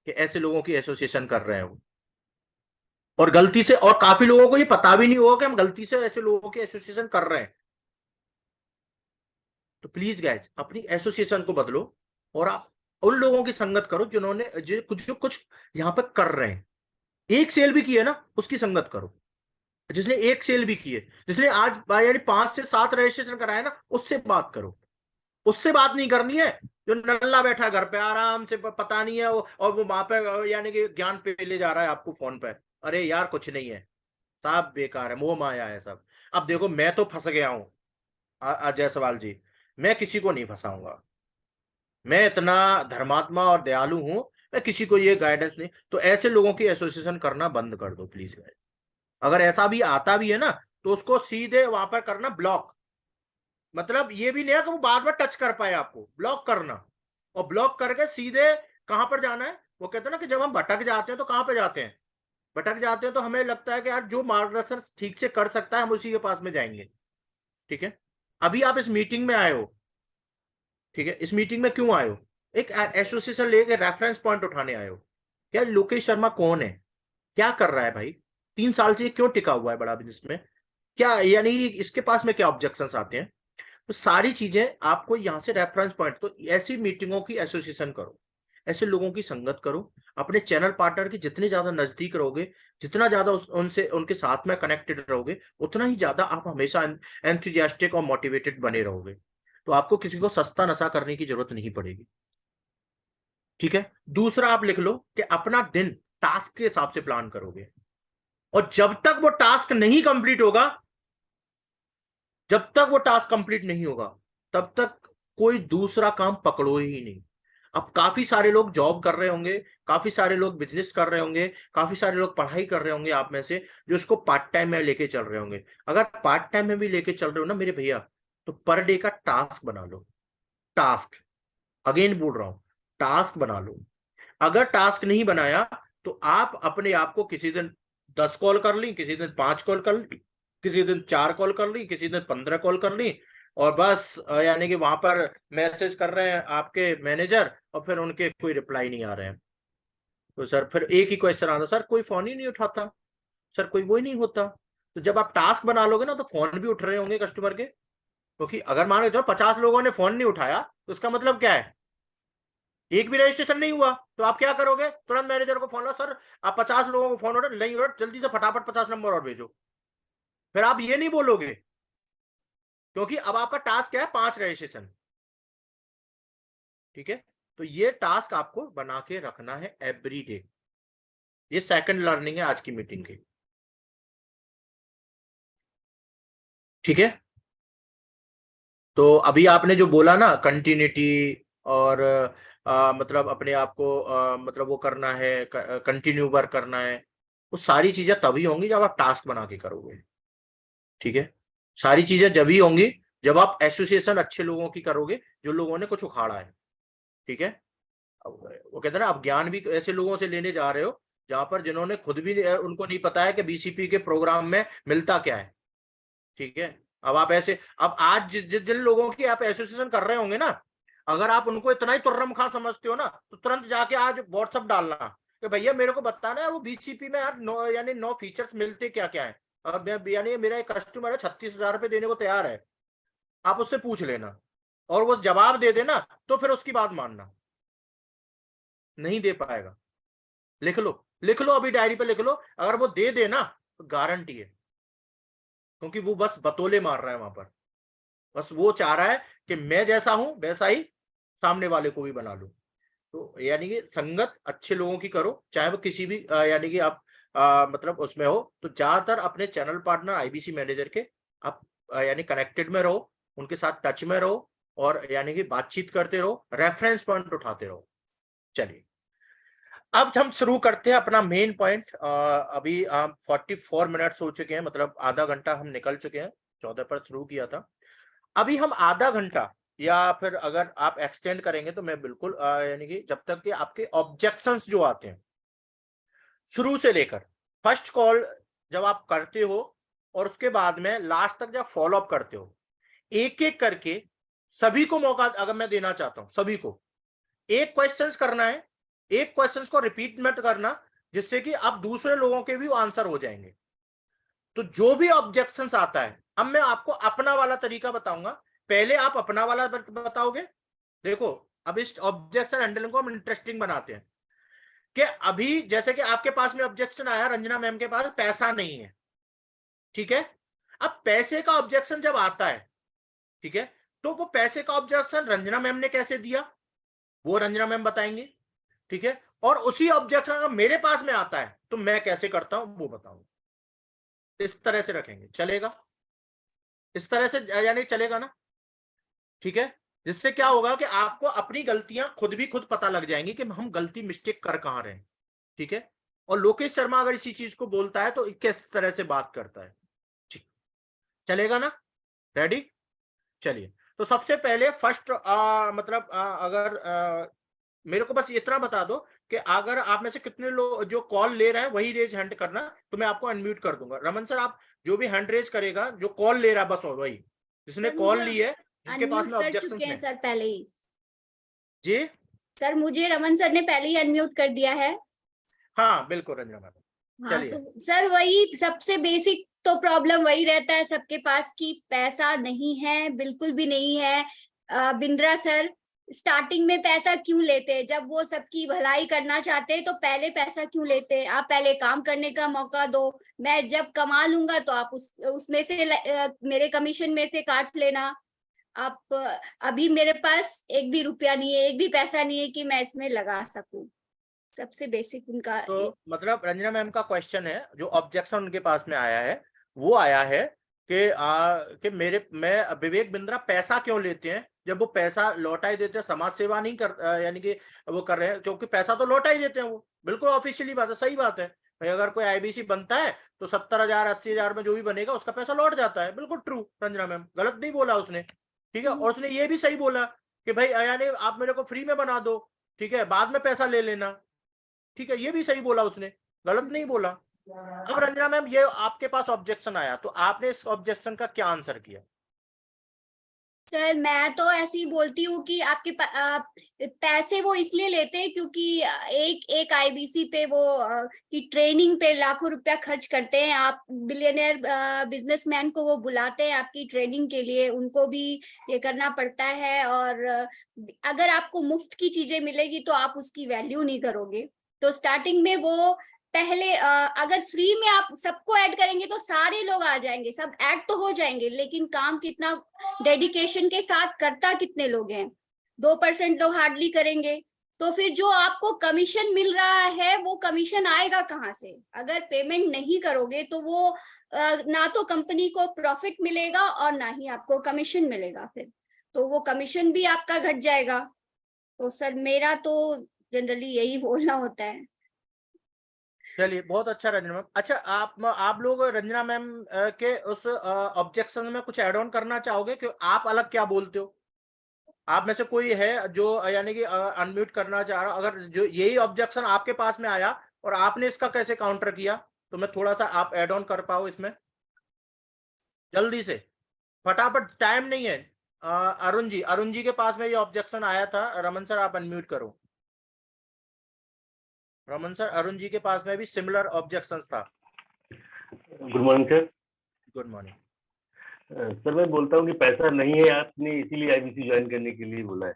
कि ऐसे लोगों की एसोसिएशन कर रहे हैं वो। और गलती से, और काफी लोगों को ये पता भी नहीं होगा कि हम गलती से ऐसे लोगों की एसोसिएशन कर रहे हैं। तो प्लीज गाइज अपनी एसोसिएशन को बदलो, और आप उन लोगों की संगत करो जिन्होंने जो कुछ यहाँ पे कर रहे हैं। एक सेल भी की है ना, उसकी संगत करो। जिसने एक सेल भी की है, जिसने आज यानी 5 से 7 रजिस्ट्रेशन कराया ना, उससे बात करो। उससे बात नहीं करनी है जो नल्ला बैठा घर पे आराम से, पता नहीं है वो, और वो वहां पे यानी कि ज्ञान पे ले जा रहा है आपको फोन पे। अरे यार कुछ नहीं है, सब बेकार है, मोह माया है सब। अब देखो मैं तो फंस गया हूं जायसवाल जी, मैं किसी को नहीं फंसाऊंगा। मैं इतना धर्मात्मा और दयालु हूं, मैं किसी को ये गाइडेंस नहीं। तो ऐसे लोगों की एसोसिएशन करना बंद कर दो प्लीज। अगर ऐसा भी आता भी है ना, तो उसको सीधे वहां पर करना ब्लॉक। मतलब ये भी नहीं है कि वो बाद में टच कर पाए, आपको ब्लॉक करना। और ब्लॉक करके सीधे कहां पर जाना है? वो कहते हैं ना कि जब हम भटक जाते हैं तो कहां पे जाते हैं? भटक जाते हैं तो हमें लगता है कि यार जो मार्गदर्शन ठीक से कर सकता है हम उसी के पास में जाएंगे। ठीक है। अभी आप इस मीटिंग में आए हो, ठीक है, इस मीटिंग में क्यों आए हो? एक एसोसिएशन लेके रेफरेंस पॉइंट उठाने आए हो। क्या लोकेश शर्मा कौन है? क्या कर रहा है भाई? 3 साल से क्यों टिका हुआ है बड़ा बिजनेस में? क्या यानी इसके पास में क्या ऑब्जेक्शंस आते हैं? तो सारी चीजें आपको यहां से रेफरेंस पॉइंट, तो ऐसी मीटिंगों की एसोसिएशन करो, ऐसे लोगों की संगत करो। अपने चैनल पार्टनर के जितने ज्यादा नजदीक रहोगे, जितना ज्यादा उनसे उनके साथ में कनेक्टेड रहोगे, उतना ही ज्यादा आप हमेशा एंथुजियास्टिक और मोटिवेटेड बने रहोगे। तो आपको किसी को सस्ता नशा करने की जरूरत नहीं पड़ेगी। ठीक है। दूसरा आप लिख लो कि अपना दिन टास्क के हिसाब से प्लान करोगे, और जब तक वो टास्क नहीं कंप्लीट होगा, जब तक वो टास्क कंप्लीट नहीं होगा, तब तक कोई दूसरा काम पकड़ो ही नहीं। अब काफी सारे लोग जॉब कर रहे होंगे, काफी सारे लोग बिजनेस कर रहे होंगे, काफी सारे लोग पढ़ाई कर रहे होंगे आप में से, जो इसको पार्ट टाइम में लेके चल रहे होंगे। अगर पार्ट टाइम में भी लेके चल रहे हो ना मेरे भैया, तो पर डे का टास्क बना लो। टास्क, अगेन बोल रहा हूं, टास्क बना लो। अगर टास्क नहीं बनाया, तो आप अपने आप को किसी दिन 10 कॉल कर ली, किसी दिन 5 कॉल कर ली, किसी दिन 4 कॉल कर ली, किसी दिन 15 कॉल कर ली, और बस यानी कि वहां पर मैसेज कर रहे हैं आपके मैनेजर, और फिर उनके कोई रिप्लाई नहीं आ रहे हैं। तो सर फिर एक ही क्वेश्चन आता, सर कोई फोन ही नहीं उठाता, सर कोई वो ही नहीं होता। तो जब आप टास्क बना लोगे ना, तो फोन भी उठ रहे होंगे कस्टमर के, क्योंकि अगर मान लो जो 50 लोगों ने फोन नहीं उठाया, तो उसका मतलब क्या है? एक भी रजिस्ट्रेशन नहीं हुआ। तो आप क्या करोगे? तुरंत मैनेजर को फोन लो, सर आप 50 लोगों को फोन ऑर्डर नहीं हो रहा, जल्दी से फटाफट 50 नंबर और भेजो। फिर आप ये नहीं बोलोगे, क्योंकि अब आपका टास्क क्या है? 5 रजिस्ट्रेशन। ठीक है। तो ये टास्क आपको बना के रखना है एवरी डे। ये सेकंड लर्निंग है आज की मीटिंग की, ठीक है। तो अभी आपने जो बोला ना कंटिन्यूटी और मतलब अपने आप को मतलब वो करना है, कंटिन्यू वर्क करना है, वो सारी चीजें तभी होंगी जब आप टास्क बना के करोगे, ठीक है। सारी चीजें जब ही होंगी जब आप एसोसिएशन अच्छे लोगों की करोगे, जो लोगों ने कुछ उखाड़ा है, ठीक है। वो कहते हैं ना, आप ज्ञान भी ऐसे लोगों से लेने जा रहे हो जहां पर जिन्होंने खुद भी उनको नहीं पता है कि बीसीपी के प्रोग्राम में मिलता क्या है, ठीक है। अब आप ऐसे, अब आज जिन लोगों की आप एसोसिएशन कर रहे होंगे ना, अगर आप उनको इतना ही तुर्रम खां समझते हो ना, तो तुरंत जाके आज व्हाट्सअप डालना कि भैया मेरे को बताना है वो बीसीपी में यार यानी 9 फीचर्स मिलते क्या क्या है। अब यानी मेरा एक कस्टमर है 36,000 रुपए देने को तैयार है, आप उससे पूछ लेना, और वो जवाब दे देना तो फिर उसकी बात मानना। नहीं दे पाएगा, लिख लो, लिख लो, अभी डायरी पे लिख लो, अगर वो दे देना तो गारंटी है, क्योंकि वो बस बतौले मार रहा है वहां पर। बस वो चाह रहा है कि मैं जैसा हूं वैसा ही सामने वाले को भी बना लूं। तो यानी कि संगत अच्छे लोगों की करो, चाहे वो किसी भी यानी कि आप मतलब उसमें हो, तो ज्यादातर अपने चैनल पार्टनर आईबीसी मैनेजर के आप यानी कनेक्टेड में रहो, उनके साथ टच में रहो, और यानी कि बातचीत करते रहो, रेफरेंस पॉइंट उठाते रहो। चलिए अब हम शुरू करते हैं अपना मेन पॉइंट। अभी 44 मिनट्स हो चुके हैं, मतलब आधा घंटा हम निकल चुके हैं, 14 पर शुरू किया था। अभी हम आधा घंटा या फिर अगर आप एक्सटेंड करेंगे तो मैं बिल्कुल यानी कि जब तक कि आपके ऑब्जेक्शंस जो आते हैं शुरू से लेकर फर्स्ट कॉल जब आप करते हो और उसके बाद में लास्ट तक जब फॉलो अप करते हो, एक एक करके सभी को मौका अगर मैं देना चाहता हूं, सभी को एक क्वेश्चंस करना है, एक क्वेश्चंस को रिपीट मत करना, जिससे कि आप दूसरे लोगों के भी आंसर हो जाएंगे। तो जो भी ऑब्जेक्शंस आता है, अब मैं आपको अपना वाला तरीका बताऊंगा, पहले आप अपना वाला बताओगे। देखो अब इस ऑब्जेक्शन हैंडलिंग को हम इंटरेस्टिंग बनाते हैं कि अभी जैसे कि आपके पास में ऑब्जेक्शन आया रंजना मैम के पास पैसा नहीं है, ठीक है। अब पैसे का ऑब्जेक्शन जब आता है, ठीक है, तो वो पैसे का ऑब्जेक्शन रंजना मैम ने कैसे दिया वो रंजना मैम बताएंगे, ठीक है। और उसी ऑब्जेक्शन अगर मेरे पास में आता है तो मैं कैसे करता हूं वो बताऊंगा। इस तरह से रखेंगे, चलेगा? इस तरह से यानी चलेगा ना, ठीक है। जिससे क्या होगा कि आपको अपनी गलतियां खुद पता लग जाएंगी कि हम गलती मिस्टेक कर कहां रहे हैं, ठीक है। और लोकेश शर्मा अगर इसी चीज को बोलता है तो किस तरह से बात करता है, ठीक, चलेगा ना? रेडी? चलिए, तो सबसे पहले फर्स्ट मतलब अगर मेरे को बस इतना बता दो कि अगर आप में से कितने लोग जो कॉल ले रहे हैं वही रेज हैंड करना, तो मैं आपको अनम्यूट कर दूंगा। रमन सर, आप जो भी हैंड रेज करेगा जो कॉल ले रहा है बस वही, जिसने सर कॉल मुझे ली है, जिसके पास अनम्यूट में कर ऑब्जेक्शंस चुके हैं हैं। सर पहले ही। जी सर मुझे रमन सर ने पहले ही अनम्यूट कर दिया है। हाँ बिल्कुल रंजना मैडम, हाँ चलिए। तो सर वही सबसे बेसिक तो प्रॉब्लम वही रहता है सबके पास कि पैसा नहीं है, बिल्कुल भी नहीं है। बिंद्रा सर स्टार्टिंग में पैसा क्यों लेते हैं? जब वो सबकी भलाई करना चाहते हैं तो पहले पैसा क्यों लेते हैं? आप पहले काम करने का मौका दो, मैं जब कमा लूंगा तो आप उसमें से मेरे कमीशन में से काट लेना। आप अभी मेरे पास एक भी रुपया नहीं है, एक भी पैसा नहीं है कि मैं इसमें लगा सकूं। सबसे बेसिक उनका तो मतलब रंजना मैम का क्वेश्चन है, जो ऑब्जेक्शन उनके पास में आया है वो आया है कि मैं विवेक बिंद्रा पैसा क्यों लेते हैं, जब वो पैसा लौटा ही देते हैं, समाज सेवा नहीं कर यानी कि वो कर रहे हैं, क्योंकि पैसा तो लौटा ही देते हैं वो। बिल्कुल ऑफिशियली बात है, सही बात है भाई। अगर कोई आईबीसी बनता है तो 70,000 80,000 में जो भी बनेगा उसका पैसा लौट जाता है। बिल्कुल ट्रू, रंजना मैम गलत नहीं बोला उसने, ठीक है। और उसने ये भी सही बोला कि भाई यानी आप मेरे को फ्री में बना दो, ठीक है, बाद में पैसा ले लेना, ठीक है। ये भी सही बोला उसने, गलत नहीं बोला। अब रंजना मैम ये आपके पास ऑब्जेक्शन आया तो आपने इस ऑब्जेक्शन का क्या आंसर किया? सर मैं तो ऐसे ही बोलती हूँ कि आपके पैसे वो इसलिए लेते हैं क्योंकि एक एक आईबीसी पे वो की ट्रेनिंग पे लाखों रुपया खर्च करते हैं। आप बिलियनियर बिजनेसमैन को वो बुलाते हैं आपकी ट्रेनिंग के लिए, उनको भी ये करना पड़ता है। और अगर आपको मुफ्त की चीजें मिलेगी तो आप उसकी वैल्यू नहीं करोगे। तो स्टार्टिंग में वो पहले अगर फ्री में आप सबको ऐड करेंगे तो सारे लोग आ जाएंगे, सब ऐड तो हो जाएंगे, लेकिन काम कितना डेडिकेशन के साथ करता कितने लोग हैं? 2% लोग हार्डली करेंगे। तो फिर जो आपको कमीशन मिल रहा है वो कमीशन आएगा कहाँ से? अगर पेमेंट नहीं करोगे तो वो ना तो कंपनी को प्रॉफिट मिलेगा और ना ही आपको कमीशन मिलेगा, फिर तो वो कमीशन भी आपका घट जाएगा। तो सर मेरा तो जनरली यही बोलना होता है। चलिए बहुत अच्छा रंजना मैम। अच्छा आप लोग रंजना मैम के उस ऑब्जेक्शन में कुछ ऐड ऑन करना चाहोगे कि आप अलग क्या बोलते हो? आप में से कोई है जो यानी कि अनम्यूट करना चाह रहा? अगर जो यही ऑब्जेक्शन आपके पास में आया और आपने इसका कैसे काउंटर किया, तो मैं थोड़ा सा आप ऐड ऑन कर पाओ इसमें जल्दी से, फटाफट, टाइम नहीं है। अरुण जी के पास में ये ऑब्जेक्शन आया था। रमन सर आप अनम्यूट करो। रमन सर, अरुण जी के पास में भी सिमिलर ऑब्जेक्शंस था। Good morning sir. Good morning sir मैं बोलता हूँ कि पैसा नहीं है, आपने इसीलिए आईबीसी ज्वाइन करने के लिए बोला है,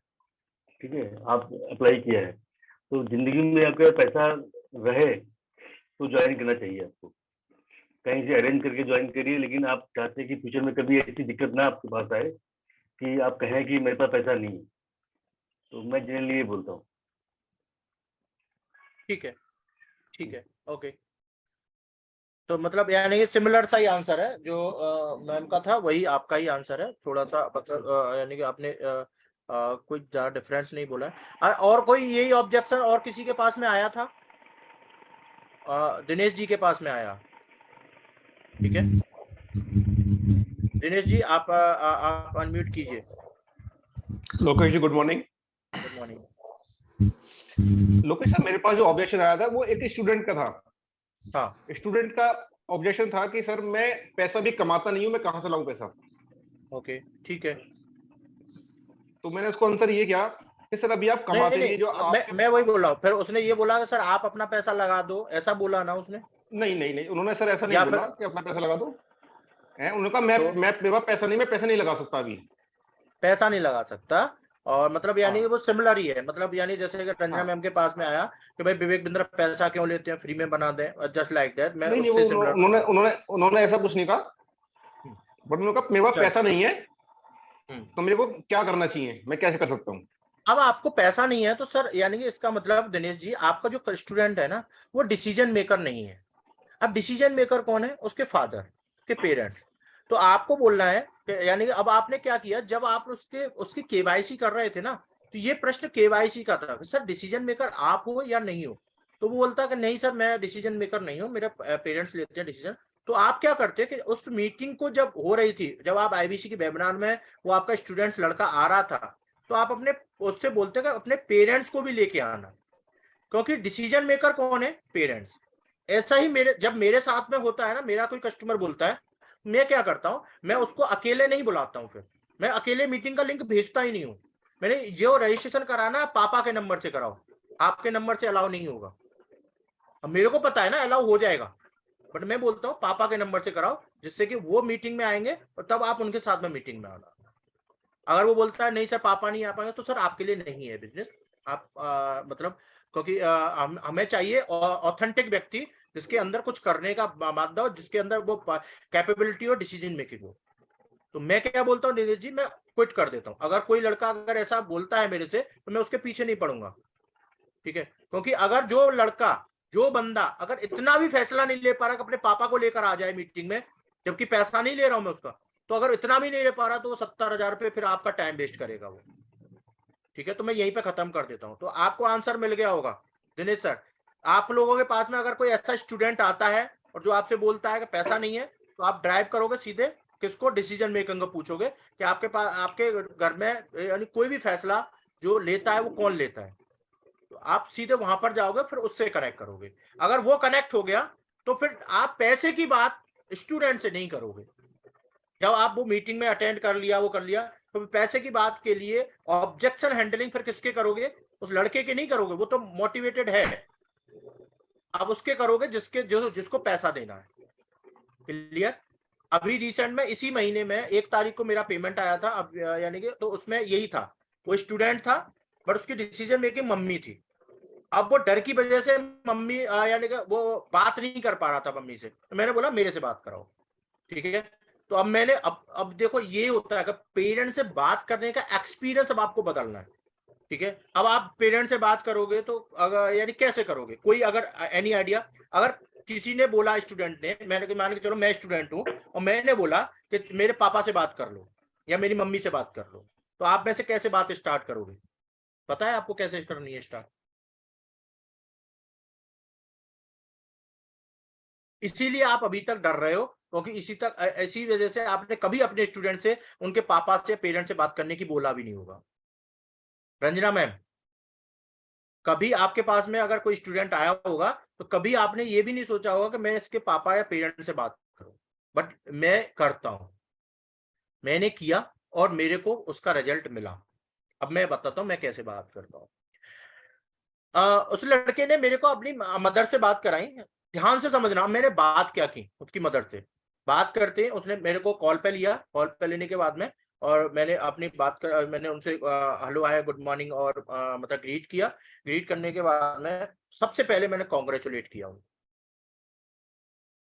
ठीक है, आप अप्लाई किया है, तो जिंदगी में आपके पास पैसा रहे तो ज्वाइन करना चाहिए आपको, कहीं से अरेंज करके ज्वाइन करिए, लेकिन आप चाहते हैं कि फ्यूचर में कभी ऐसी दिक्कत ना आपके पास आए कि आप कहें कि मेरे पास पैसा नहीं है, तो मैं जनरली ये बोलता हूँ। ठीक है, ठीक है, ओके। तो मतलब यानी कि सिमिलर सा ही आंसर है जो मैम का था, वही आपका ही आंसर है। थोड़ा सा मतलब यानी कि आपने कोई ज्यादा डिफरेंस नहीं बोला है। और कोई यही ऑब्जेक्शन और किसी के पास में आया था? दिनेश जी के पास में आया, ठीक है। दिनेश जी आप अनम्यूट कीजिए। Lokesh ji good morning. Good morning. Lokesh sir, मेरे पास जो ऑब्जेक्शन आया था वो एक स्टूडेंट का था। हाँ, स्टूडेंट का ऑब्जेक्शन था कि सर मैं पैसा भी कमाता नहीं हूँ, मैं कहाँ से लाऊं पैसा। ओके, ठीक है। तो मैंने उसको आंसर ये किया कि सर अभी आप नहीं कमाते नहीं, नहीं, जो आप मैं वही बोल रहा हूँ। फिर उसने ये बोला कि सर आप अपना पैसा लगा दो, ऐसा बोला ना उसने? नहीं नहीं नहीं, उन्होंने सर ऐसा नहीं या बोला फिर कि अपना पैसा लगा दो है। उन्होंने कहा मैं तो मेरे पास पैसा नहीं, मैं पैसा नहीं लगा सकता अभी। पैसा नहीं लगा सकता, और मतलब यानी कि हाँ वो सिमिलर ही है। मतलब यानी जैसे कि रंजना हाँ। मैम के पास में आया कि भाई विवेक बिंद्रा पैसा क्यों लेते हैं, फ्री में बना दें, जस्ट लाइक दैट, मैं नहीं नहीं, उससे वो सिमिलर उन्होंने था। उन्होंने उन्होंने ऐसा कुछ नहीं कहा, हम्म, बट उन्होंने कहा मेरे पास चल पैसा नहीं है, हम्म। तो मेरे को क्या करना चाहिए, मैं कैसे कर सकता हूँ। अब आपको पैसा नहीं है तो सर यानी कि इसका मतलब दिनेश जी, आपका जो स्टूडेंट है ना, वो डिसीजन मेकर नहीं है। अब डिसीजन मेकर कौन है? उसके फादर, उसके पेरेंट्स। तो आपको बोलना है कि यानी कि अब आपने क्या किया, जब आप उसकी केवाईसी कर रहे थे ना, तो ये प्रश्न केवाईसी का था, सर डिसीजन मेकर आप हो या नहीं हो? तो वो बोलता कि नहीं सर मैं डिसीजन मेकर नहीं हूँ, मेरे पेरेंट्स लेते हैं डिसीजन। तो आप क्या करते कि उस मीटिंग को जब हो रही थी, जब आप आईबीसी की वेबिनार में वो आपका स्टूडेंट्स लड़का आ रहा था, तो आप अपने उससे बोलते कि अपने पेरेंट्स को भी लेके आना, क्योंकि डिसीजन मेकर कौन है? पेरेंट्स। ऐसा ही जब मेरे साथ में होता है ना, मेरा कोई कस्टमर बोलता है, मैं क्या करता हूं, मैं उसको अकेले नहीं बुलाता हूं, फिर मैं अकेले मीटिंग का लिंक भेजता ही नहीं हूं। मैंने जो रजिस्ट्रेशन कराना है पापा के नंबर से कराओ, आपके नंबर से अलाउ नहीं होगा। अब मेरे को पता है ना अलाउ हो जाएगा, बट मैं बोलता हूँ पापा के नंबर से कराओ, जिससे कि वो मीटिंग में आएंगे और तब आप उनके साथ में मीटिंग में आना। अगर वो बोलता है नहीं सर पापा नहीं आ पाएंगे, तो सर आपके लिए नहीं है बिजनेस। आप मतलब क्योंकि हमें चाहिए ऑथेंटिक व्यक्ति, जिसके अंदर कुछ करने का मादा हो, जिसके अंदर वो कैपेबिलिटी हो, डिसीजन मेकिंग हो। तो मैं क्या बोलता हूँ नीरज जी, मैं क्विट कर देता हूँ। अगर कोई लड़का अगर ऐसा बोलता है मेरे से, तो मैं उसके पीछे नहीं पड़ूंगा, ठीक है। क्योंकि अगर जो बंदा अगर इतना भी फैसला नहीं ले पा रहा कि अपने पापा को लेकर आ जाए मीटिंग में, जबकि पैसा नहीं ले रहा हूं मैं उसका, तो अगर इतना भी नहीं ले पा रहा, तो वो 70,000 रुपये फिर आपका टाइम वेस्ट करेगा वो, ठीक है। तो मैं यहीं पे खत्म कर देता हूं। तो आपको आंसर मिल गया होगा दिनेश सर। आप लोगों के पास में अगर कोई ऐसा स्टूडेंट आता है और जो आपसे बोलता है कि पैसा नहीं है, तो आप ड्राइव करोगे सीधे किसको? डिसीजन मेकिंग को पूछोगे कि आपके पास आपके घर में यानी कोई भी फैसला जो लेता है वो कौन लेता है, तो आप सीधे वहां पर जाओगे, फिर उससे कनेक्ट करोगे। अगर वो कनेक्ट हो गया, तो फिर आप पैसे की बात स्टूडेंट से नहीं करोगे। जब आप वो मीटिंग में अटेंड कर लिया, वो कर लिया, तो पैसे की बात के लिए ऑब्जेक्शन हैंडलिंग फिर किसके करोगे? उस लड़के के नहीं करोगे, वो तो मोटिवेटेड है। आप उसके करोगे जिसको पैसा देना है। क्लियर? अभी रिसेंट में इसी महीने में 1 तारीख को मेरा पेमेंट आया था, अब यानी कि तो उसमें यही था, वो स्टूडेंट था बट उसकी डिसीजन मेकिंग मम्मी थी। अब वो डर की वजह से मम्मी यानी कि वो बात नहीं कर पा रहा था मम्मी से, तो मैंने बोला मेरे से बात कराओ, ठीक है। तो अब मैंने अब देखो ये होता है कि पेरेंट्स से बात करने का एक्सपीरियंस अब आपको बदलना है। ठीक है। अब आप पेरेंट्स से बात करोगे तो अगर यानी कैसे करोगे, कोई अगर एनी आइडिया, अगर किसी ने बोला स्टूडेंट ने, मैंने मान के चलो मैं स्टूडेंट हूं और मैंने बोला कि मेरे पापा से बात कर लो या मेरी मम्मी से बात कर लो, तो आप में से कैसे बात स्टार्ट करोगे? पता है आपको कैसे करनी है स्टार्ट? इसीलिए आप अभी तक डर रहे हो, क्योंकि इसी वजह से आपने कभी अपने स्टूडेंट से, उनके पापा से, पेरेंट्स से बात करने की बोला भी नहीं होगा। रंजना मैम, कभी आपके पास में अगर कोई स्टूडेंट आया होगा तो कभी आपने ये भी नहीं सोचा होगा कि मैं इसके पापा या पेरेंट्स से बात करूं, बट मैं करता हूं, मैंने किया और मेरे को उसका रिजल्ट मिला। अब मैं बताता हूं मैं कैसे बात करता हूं। उस लड़के ने मेरे को अपनी मदर से बात कराई। ध्यान से समझना मैंने बात क्या की उसकी मदर से। बात करते उसने मेरे को कॉल पे लिया, कॉल पे लेने के बाद में और मैंने अपनी बात कर, मैंने उनसे हेलो हाय गुड मॉर्निंग और मतलब ग्रीट किया। ग्रीट करने के बाद में सबसे पहले मैंने कॉन्ग्रेचुलेट किया उनको।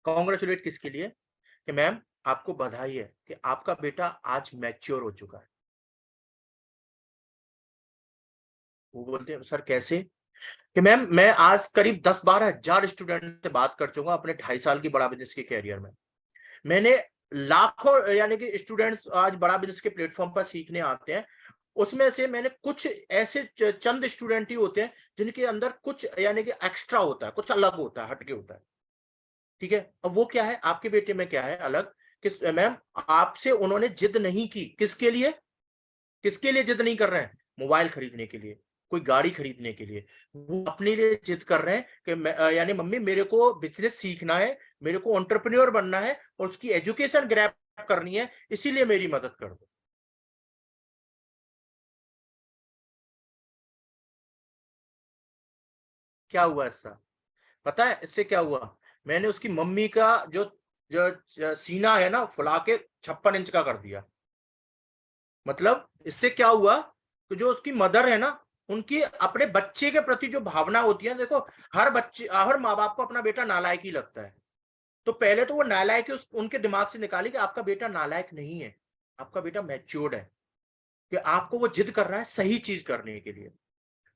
कॉन्ग्रेचुलेट किसके लिए? कि मैम आपको बधाई है कि आपका बेटा आज मैच्योर हो चुका है। वो बोलते हैं सर कैसे? कि मैम मैं आज करीब 10-12 हजार स्टूडेंट से बात कर चुका अपने 2.5 साल की बड़ा बिजनेस के कैरियर में। मैंने लाखों यानी कि स्टूडेंट्स आज बड़ा बिजनेस के प्लेटफॉर्म पर सीखने आते हैं, उसमें से मैंने कुछ ऐसे चंद स्टूडेंट ही होते हैं जिनके अंदर कुछ यानी कि एक्स्ट्रा होता है, कुछ अलग होता है, हटके होता है। ठीक है, अब वो क्या है आपके बेटे में, क्या है अलग? कि मैम आपसे उन्होंने जिद नहीं की। किसके लिए? किसके लिए जिद नहीं कर रहे हैं? मोबाइल खरीदने के लिए, कोई गाड़ी खरीदने के लिए। वो अपने लिए जिद कर रहे हैं कि यानी मम्मी मेरे को बिजनेस सीखना है, मेरे को एंटरप्रेन्योर बनना है और उसकी एजुकेशन ग्रैब करनी है, इसीलिए मेरी मदद कर दो। क्या हुआ इससे? पता है इससे क्या हुआ? मैंने उसकी मम्मी का जो जो सीना है ना फुला के 56 इंच का कर दिया। मतलब इससे क्या हुआ कि जो उसकी मदर है ना, उनकी अपने बच्चे के प्रति जो भावना होती है, देखो हर माँ बाप को अपना बेटा नालायक ही लगता है। तो पहले तो वो नालायक उनके दिमाग से निकाली कि आपका बेटा नालायक नहीं है, आपका बेटा मैच्योर्ड है, कि आपको वो जिद कर रहा है सही चीज करने के लिए।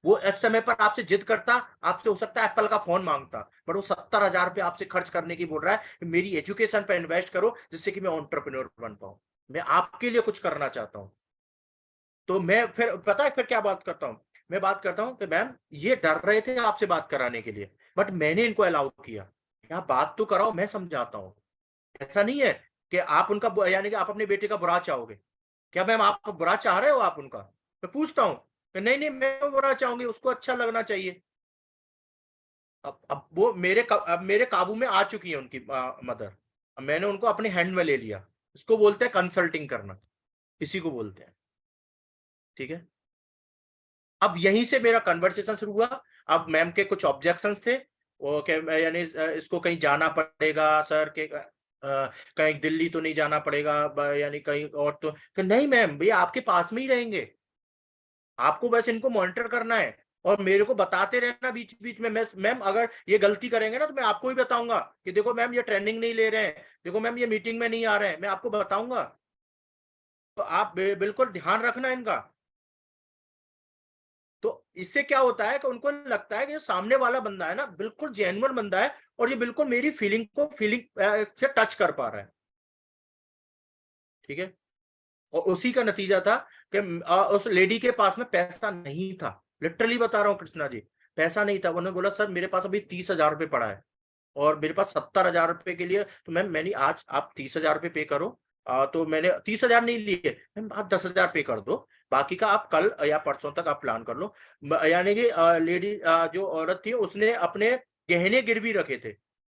वो इस समय पर आपसे जिद करता, आपसे हो सकता है एप्पल का फोन मांगता, पर वो 70,000 रुपये आपसे खर्च करने की बोल रहा है कि मेरी एजुकेशन पर इन्वेस्ट करो जिससे कि मैं एंटरप्रेन्योर बन पाऊं, मैं आपके लिए कुछ करना चाहता हूं। तो मैं फिर पता है फिर क्या बात करता हूँ? मैं बात करता हूँ कि मैम ये डर रहे थे आपसे बात कराने के लिए, बट मैंने इनको अलाउ किया। यहाँ बात तो कराओ, मैं समझाता हूँ। ऐसा नहीं है कि आप उनका यानी कि आप अपने बेटे का बुरा चाहोगे। क्या मैम आप बुरा चाह रहे हो आप उनका? मैं पूछता हूँ कि नहीं नहीं मैं तो बुरा चाहूंगी, उसको अच्छा लगना चाहिए। अब वो अब मेरे काबू में आ चुकी है उनकी मदर। अब मैंने उनको अपने हैंड में ले लिया। इसको बोलते हैं कंसल्टिंग करना, इसी को बोलते हैं। ठीक है, अब यहीं से मेरा कन्वर्सेशन शुरू हुआ। अब मैम के कुछ ऑब्जेक्शंस थे, वो यानी इसको कहीं जाना पड़ेगा सर के, कहीं दिल्ली तो नहीं जाना पड़ेगा, यानी कहीं और तो कि नहीं मैम भैया आपके पास में ही रहेंगे, आपको बस इनको मॉनिटर करना है और मेरे को बताते रहना बीच बीच में। मैम अगर ये गलती करेंगे ना तो मैं आपको भी बताऊंगा कि देखो मैम ये ट्रेनिंग नहीं ले रहे हैं, देखो मैम ये मीटिंग में नहीं आ रहे हैं, मैं आपको बताऊंगा। तो आप बिल्कुल ध्यान रखना इनका। तो इससे क्या होता है कि उनको लगता है कि सामने वाला बंदा है ना बिल्कुल जेन्युइन बंदा है और ये बिल्कुल मेरी फीलिंग से टच कर पा रहा है। ठीक है, और उसी का नतीजा था कि उस लेडी के पास में पैसा नहीं था। लिटरली बता रहा हूँ कृष्णा जी, पैसा नहीं था। उन्होंने बोला सर मेरे पास अभी 30,000 रुपये पड़ा है और मेरे पास 70,000 रुपए के लिए, तो मैंने आज आप 30,000 रुपये पे करो। तो मैंने 30,000 नहीं लिए मैम, आप 10,000 पे कर दो, बाकी का आप कल या परसों तक आप प्लान कर लो। यानी कि लेडी जो औरत थी उसने अपने गहने गिरवी रखे थे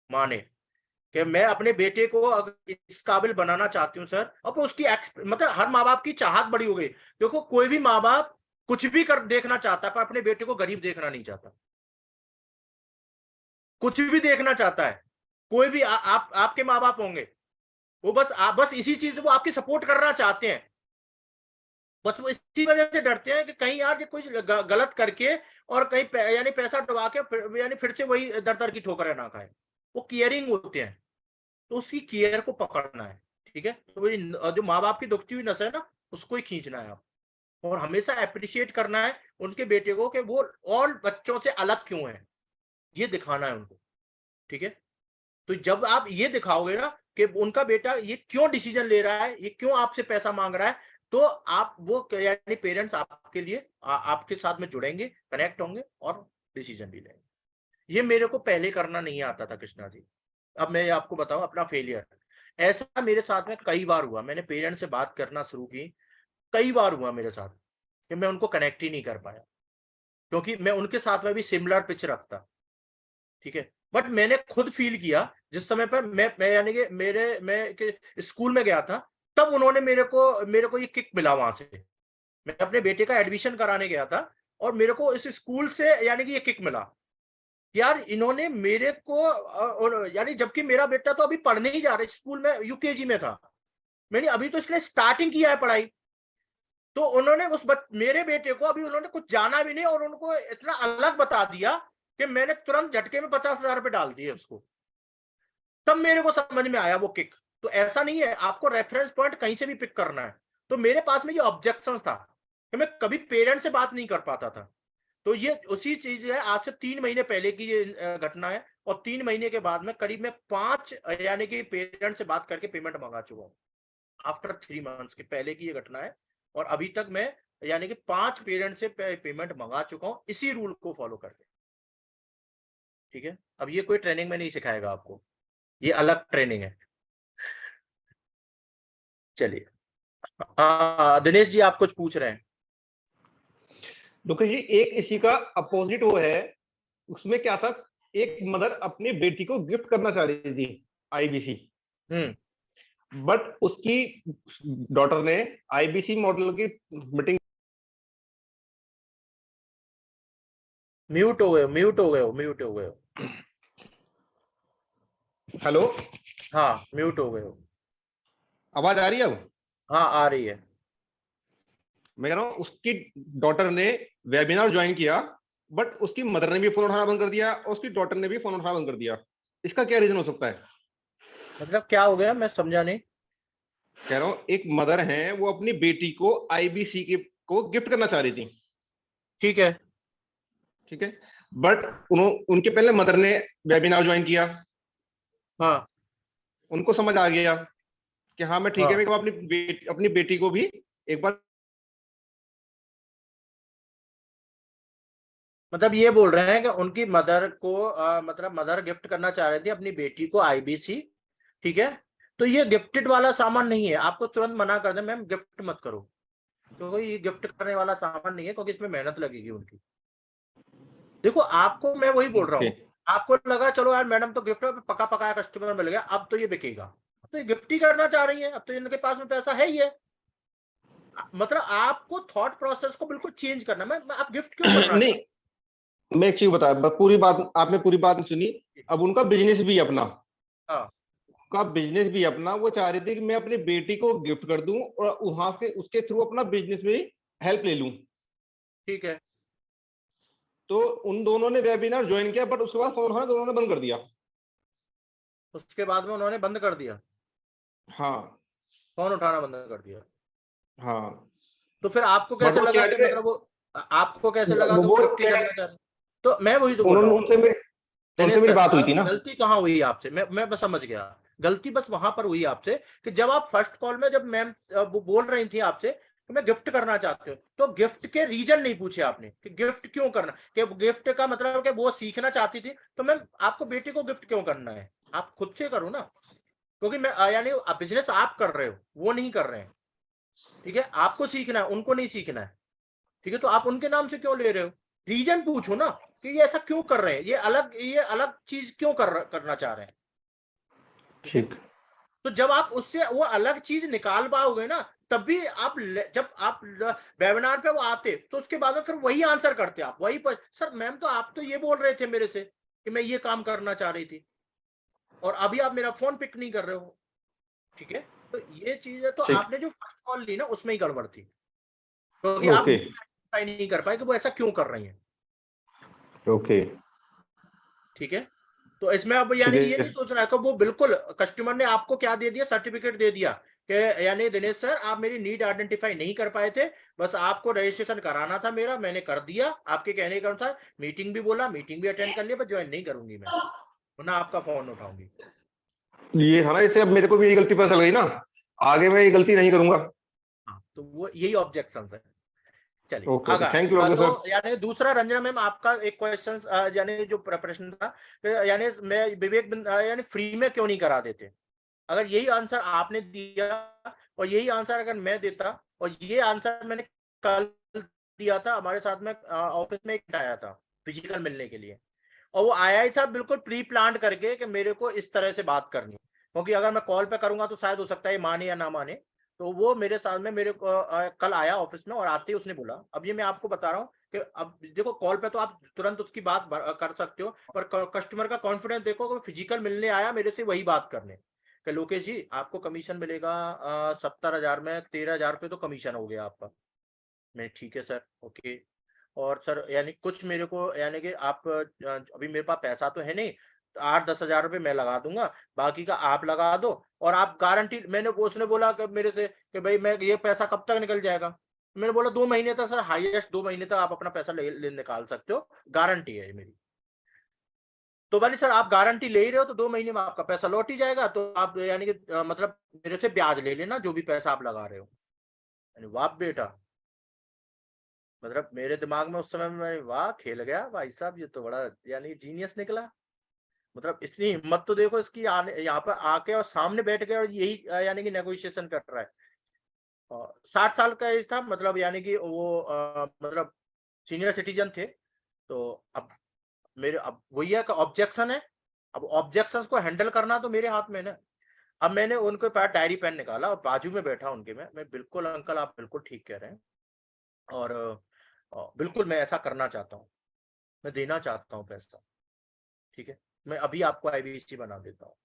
माँ ने, कि मैं अपने बेटे को अगर इस काबिल बनाना चाहती हूँ सर। अब उसकी मतलब हर माँ बाप की चाहत बड़ी हो गई। देखो कोई भी माँ बाप कुछ भी कर देखना चाहता है पर अपने बेटे को गरीब देखना नहीं चाहता, कुछ भी देखना चाहता है। कोई भी आप आपके माँ बाप होंगे, वो बस इसी चीज वो आपकी सपोर्ट करना चाहते हैं। बस वो इसी वजह से डरते हैं कि कहीं यार ये कुछ गलत करके और कहीं यानी पैसा डुबा के यानी फिर से वही दर दर की ठोकरें ना खाए। वो केयरिंग होते हैं, तो उसकी केयर को पकड़ना है। ठीक है, तो जो माँ बाप की दुखती हुई नस है ना उसको ही खींचना है आप, और हमेशा अप्रिशिएट करना है उनके बेटे को कि वो और बच्चों से अलग क्यों है, ये दिखाना है उनको। ठीक है, तो जब आप ये दिखाओगे ना कि उनका बेटा ये क्यों डिसीजन ले रहा है, ये क्यों आपसे पैसा मांग रहा है, तो आप वो यानी पेरेंट्स आपके लिए आपके साथ में जुड़ेंगे, कनेक्ट होंगे और डिसीजन भी लेंगे। ये मेरे को पहले करना नहीं आता था कृष्णा जी। अब मैं आपको बताऊं अपना फेलियर, ऐसा मेरे साथ में कई बार हुआ। मैंने पेरेंट्स से बात करना शुरू की, कई बार हुआ मेरे साथ कि मैं उनको कनेक्ट ही नहीं कर पाया, क्योंकि मैं उनके साथ में भी सिमिलर पिच रखता। ठीक है, बट मैंने खुद फील किया जिस समय पर मैं यानी कि मैं स्कूल में गया था, तब उन्होंने मेरे को ये किक मिला वहां से। मैं अपने बेटे का एडमिशन कराने गया था और मेरे को इस स्कूल से यानी कि ये किक मिला, यार इन्होंने मेरे को यानी जबकि मेरा बेटा तो अभी पढ़ने ही जा रहा है, स्कूल में यूकेजी में था, मैंने अभी तो इसलिए स्टार्टिंग किया है पढ़ाई, तो उन्होंने मेरे बेटे को अभी उन्होंने कुछ जाना भी नहीं और उनको इतना अलग बता दिया कि मैंने तुरंत झटके में 50,000 रुपए डाल दिए उसको। तब मेरे को समझ में आया वो किक। तो ऐसा नहीं है, आपको रेफरेंस पॉइंट कहीं से भी पिक करना है। तो मेरे पास में ये ऑब्जेक्शंस था कि मैं कभी पेरेंट्स से बात नहीं कर पाता था। तो ये उसी चीज है, आज से 3 महीने पहले की ये घटना है, और 3 महीने के बाद में करीब मैं 5 यानी कि पेरेंट्स से बात करके पेमेंट मंगा चुका हूँ। आफ्टर 3 मंथ्स के पहले की ये घटना है, और अभी तक मैं यानी कि 5 पेरेंट्स से पेमेंट मंगा चुका हूँ इसी रूल को फॉलो करके। ठीक है, अब ये कोई ट्रेनिंग में नहीं सिखाएगा आपको, ये अलग ट्रेनिंग है। चलिए, दिनेश जी आप कुछ पूछ रहे हैं? डॉक्टर जी, एक इसी का अपोजिट वो है, उसमें क्या था, एक मदर अपनी बेटी को गिफ्ट करना चाह रही थी आईबीसी, बट उसकी डॉटर ने आईबीसी मॉडल की मीटिंग। म्यूट हो गए हो। हेलो, हाँ, म्यूट हो गए हो। आवाज आ रही है अब? हाँ, आ रही है। मैं कह रहा हूँ उसकी डॉटर ने वेबिनार ज्वाइन किया, बट उसकी मदर ने भी फोन उठाना बंद कर दिया और उसकी डॉटर ने भी फोन उठाना बंद कर दिया। इसका क्या रीजन हो सकता है? मतलब क्या हो गया, मैं समझा नहीं। कह रहा हूँ एक मदर है, वो अपनी बेटी को आईबीसी को गिफ्ट करना चाह रही थी। ठीक है, ठीक है, बट उनके पहले मदर ने वेबिनार ज्वाइन किया। हाँ उनको समझ आ गया कि हाँ मैं ठीक है, हाँ। मैं अपनी बेटी को भी एक बार। मतलब ये बोल रहे हैं कि उनकी मदर को मतलब मदर गिफ्ट करना चाह रही थी अपनी बेटी को आईबीसी। ठीक है, तो ये गिफ्टेड वाला सामान नहीं है, आपको तुरंत मना कर दे मैम गिफ्ट मत करो, क्योंकि ये गिफ्ट करने वाला सामान नहीं है, क्योंकि इसमें मेहनत लगेगी उनकी। देखो आपको मैं वही बोल रहा हूँ, आपको लगा चलो यार मैडम तो गिफ्ट पका पकाया कस्टमर मिल गया, अब तो ये बिकेगा, अब तो ये गिफ्ट ही करना चाह रही है, अब तो इनके पास में पैसा है ही है। मतलब आपको थॉट प्रोसेस को बिल्कुल चेंज करना। मैं आप गिफ्ट क्यों करना नहीं, मैं एक चीज बता, पूरी बात आपने पूरी बात सुनी। अब उनका बिजनेस भी अपना, हाँ उनका बिजनेस भी अपना, वो चाह रही थी कि मैं अपनी बेटी को गिफ्ट कर दूं और वहां से उसके थ्रू अपना बिजनेस में हेल्प ले लूं। ठीक है, तो उन दोनों ने वेबिनार ज्वाइन किया, बट उसके बाद फोन उठाना दोनों ने बंद कर दिया। उसके बाद में उन्होंने बंद कर दिया, हाँ फोन उठाना बंद कर दिया। हाँ। तो फिर आपको कैसे लगा कि मतलब वो आपको कैसे लगा कि वो गिफ्ट ही करना चाह रहे? तो मैं वही तो बोल रहा हूँ, उनसे मेरी बात हुई थी ना। गलती कहाँ हुई आपसे? मैं बस समझ गया, गलती बस वहां पर हुई आपसे कि जब आप फर्स्ट कॉल में जब मैम वो बोल रही थी आपसे कि मैं गिफ्ट करना चाहती हूँ, तो गिफ्ट के रीजन नहीं पूछे आपने कि गिफ्ट क्यों करना, कि गिफ्ट का मतलब कि वो सीखना चाहती थी, तो मैम आपको बेटी को गिफ्ट क्यों करना है? आप खुद से करो ना, क्योंकि मैं यानी बिजनेस आप कर रहे हो, वो नहीं कर रहे हैं। ठीक है, आपको सीखना है, उनको नहीं सीखना है। ठीक है, तो आप उनके नाम से क्यों ले रहे हो? रीजन पूछो ना कि ये ऐसा क्यों कर रहे हैं, ये अलग चीज क्यों करना चाह रहे हैं। ठीक, तो जब आप उससे वो अलग चीज निकाल पाओगे ना, तब भी आप जब आप वेबिनार पे वो आते तो उसके बाद में फिर वही आंसर करते आप, वही सर मैम तो आप तो ये बोल रहे थे मेरे से कि मैं ये काम करना चाह रही थी, और अभी आप मेरा फोन पिक नहीं कर रहे हो। ठीक है, तो ये चीज है। तो आपने जो फर्स्ट कॉल ली ना उसमें ही गड़बड़ थी, क्योंकि आप नहीं कर पाए कि वो ऐसा क्यों कर रही हैं। ओके, ठीक है, तो इसमें अब यानी ये नहीं सोचना है कि वो बिल्कुल कस्टमर ने आपको क्या दे दिया, सर्टिफिकेट दे दिया कि यानी दिनेश सर आप मेरी नीड आइडेंटिफाई नहीं कर पाए थे, बस आपको रजिस्ट्रेशन कराना था मेरा, मैंने कर दिया आपके कहने के अनुसार। मीटिंग भी बोला, मीटिंग भी अटेंड कर लिया, पर ज्वाइन नहीं करूंगी मैं, वरना आपका फोन उठाऊंगी। ये था ना, इससे अब मेरे को भी ये गलती पता चल गई ना, आगे मैं ये गलती नहीं करूंगा। हाँ, तो वो यही ऑब्जेक्शन है। चलिए ओके, आगा। थैंक यू डॉक्टर तो साहब। यानी दूसरा, रंजना मैम आपका एक क्वेश्चन, यानी जो प्रश्न था, यानी मैं विवेक यानी फ्री में क्यों नहीं करा देते। अगर यही आंसर आपने दिया और यही आंसर अगर मैं देता, और ये आंसर मैंने कल दिया था, हमारे साथ में ऑफिस में एक आया था फिजिकल मिलने के लिए, और वो आया ही था बिल्कुल प्री प्लान करके कि मेरे को इस तरह से बात करनी, क्योंकि अगर मैं कॉल पे करूंगा तो शायद हो सकता है माने या ना माने। तो वो मेरे साथ में मेरे को कल आया ऑफिस में, और आते ही उसने बोला, अब ये मैं आपको बता रहा हूँ कि अब देखो कॉल पे तो आप तुरंत उसकी बात कर सकते हो, पर कस्टमर का कॉन्फिडेंस देखो कि फिजिकल मिलने आया मेरे से वही बात करने कि लोकेश जी आपको कमीशन मिलेगा 70,000 में 13,000 रुपये तो कमीशन हो गया आपका। मैं ठीक है सर, ओके। और सर यानी कुछ मेरे को, यानी कि आप अभी मेरे पास पैसा तो है नहीं, तो 8-10 हजार रुपये मैं लगा दूंगा, बाकी का आप लगा दो, और आप गारंटी, मैंने उसने बोला कि मेरे से कि भाई मैं ये पैसा कब तक निकल जाएगा। मैंने बोला 2 महीने तक सर, हाईएस्ट 2 महीने तक आप अपना पैसा ले निकाल सकते हो, गारंटी है मेरी। तो बोले सर आप गारंटी ले ही रहे हो तो 2 महीने में आपका पैसा लौट ही जाएगा, तो आप यानी कि मतलब मेरे से ब्याज ले लेना जो भी पैसा आप लगा रहे हो। यानी वाह बेटा, मतलब मेरे दिमाग में उस समय में वाह खेल गया भाई साहब, ये तो बड़ा यानी जीनियस निकला। मतलब इतनी हिम्मत तो देखो इसकी, आने यहाँ पर आके और सामने बैठ के और यही यानी कि नेगोशिएशन कर रहा है। 60 साल का एज था, मतलब यानी कि वो मतलब सीनियर सिटीजन थे। तो अब मेरे, अब वही है कि ऑब्जेक्शन है, अब ऑब्जेक्शंस को हैंडल करना तो मेरे हाथ में है ना। अब मैंने उनके पास डायरी पेन निकाला और बाजू में बैठा उनके में, मैं बिल्कुल अंकल आप बिल्कुल ठीक कह रहे हैं, और बिल्कुल मैं ऐसा करना चाहता हूँ, मैं देना चाहता हूँ पैसा, ठीक है, मैं अभी आपको आईबीसी बना देता हूँ।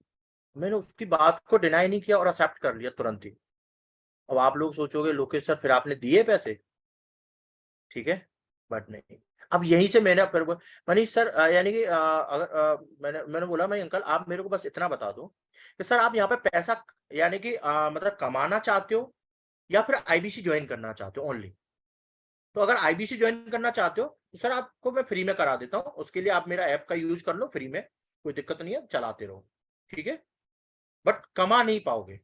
मैंने उसकी बात को डिनाई नहीं किया और एक्सेप्ट कर लिया तुरंत ही। अब आप लोग सोचोगे लोकेश सर फिर आपने दिए पैसे, ठीक है, बट नहीं। अब यहीं से मैंने फिर मनीष सर यानी कि अगर मैंने बोला मैं अंकल आप मेरे को बस इतना बता दो कि सर आप यहाँ पे पैसा यानी कि मतलब कमाना चाहते हो या फिर आईबीसी ज्वाइन करना चाहते हो ओनली। तो अगर आईबीसी ज्वाइन करना चाहते हो तो सर आपको मैं फ्री में करा देता हूँ, उसके लिए आप मेरा ऐप का यूज कर लो फ्री में, कोई दिक्कत नहीं है, चलाते रहो, ठीक है, बट कमा नहीं पाओगे।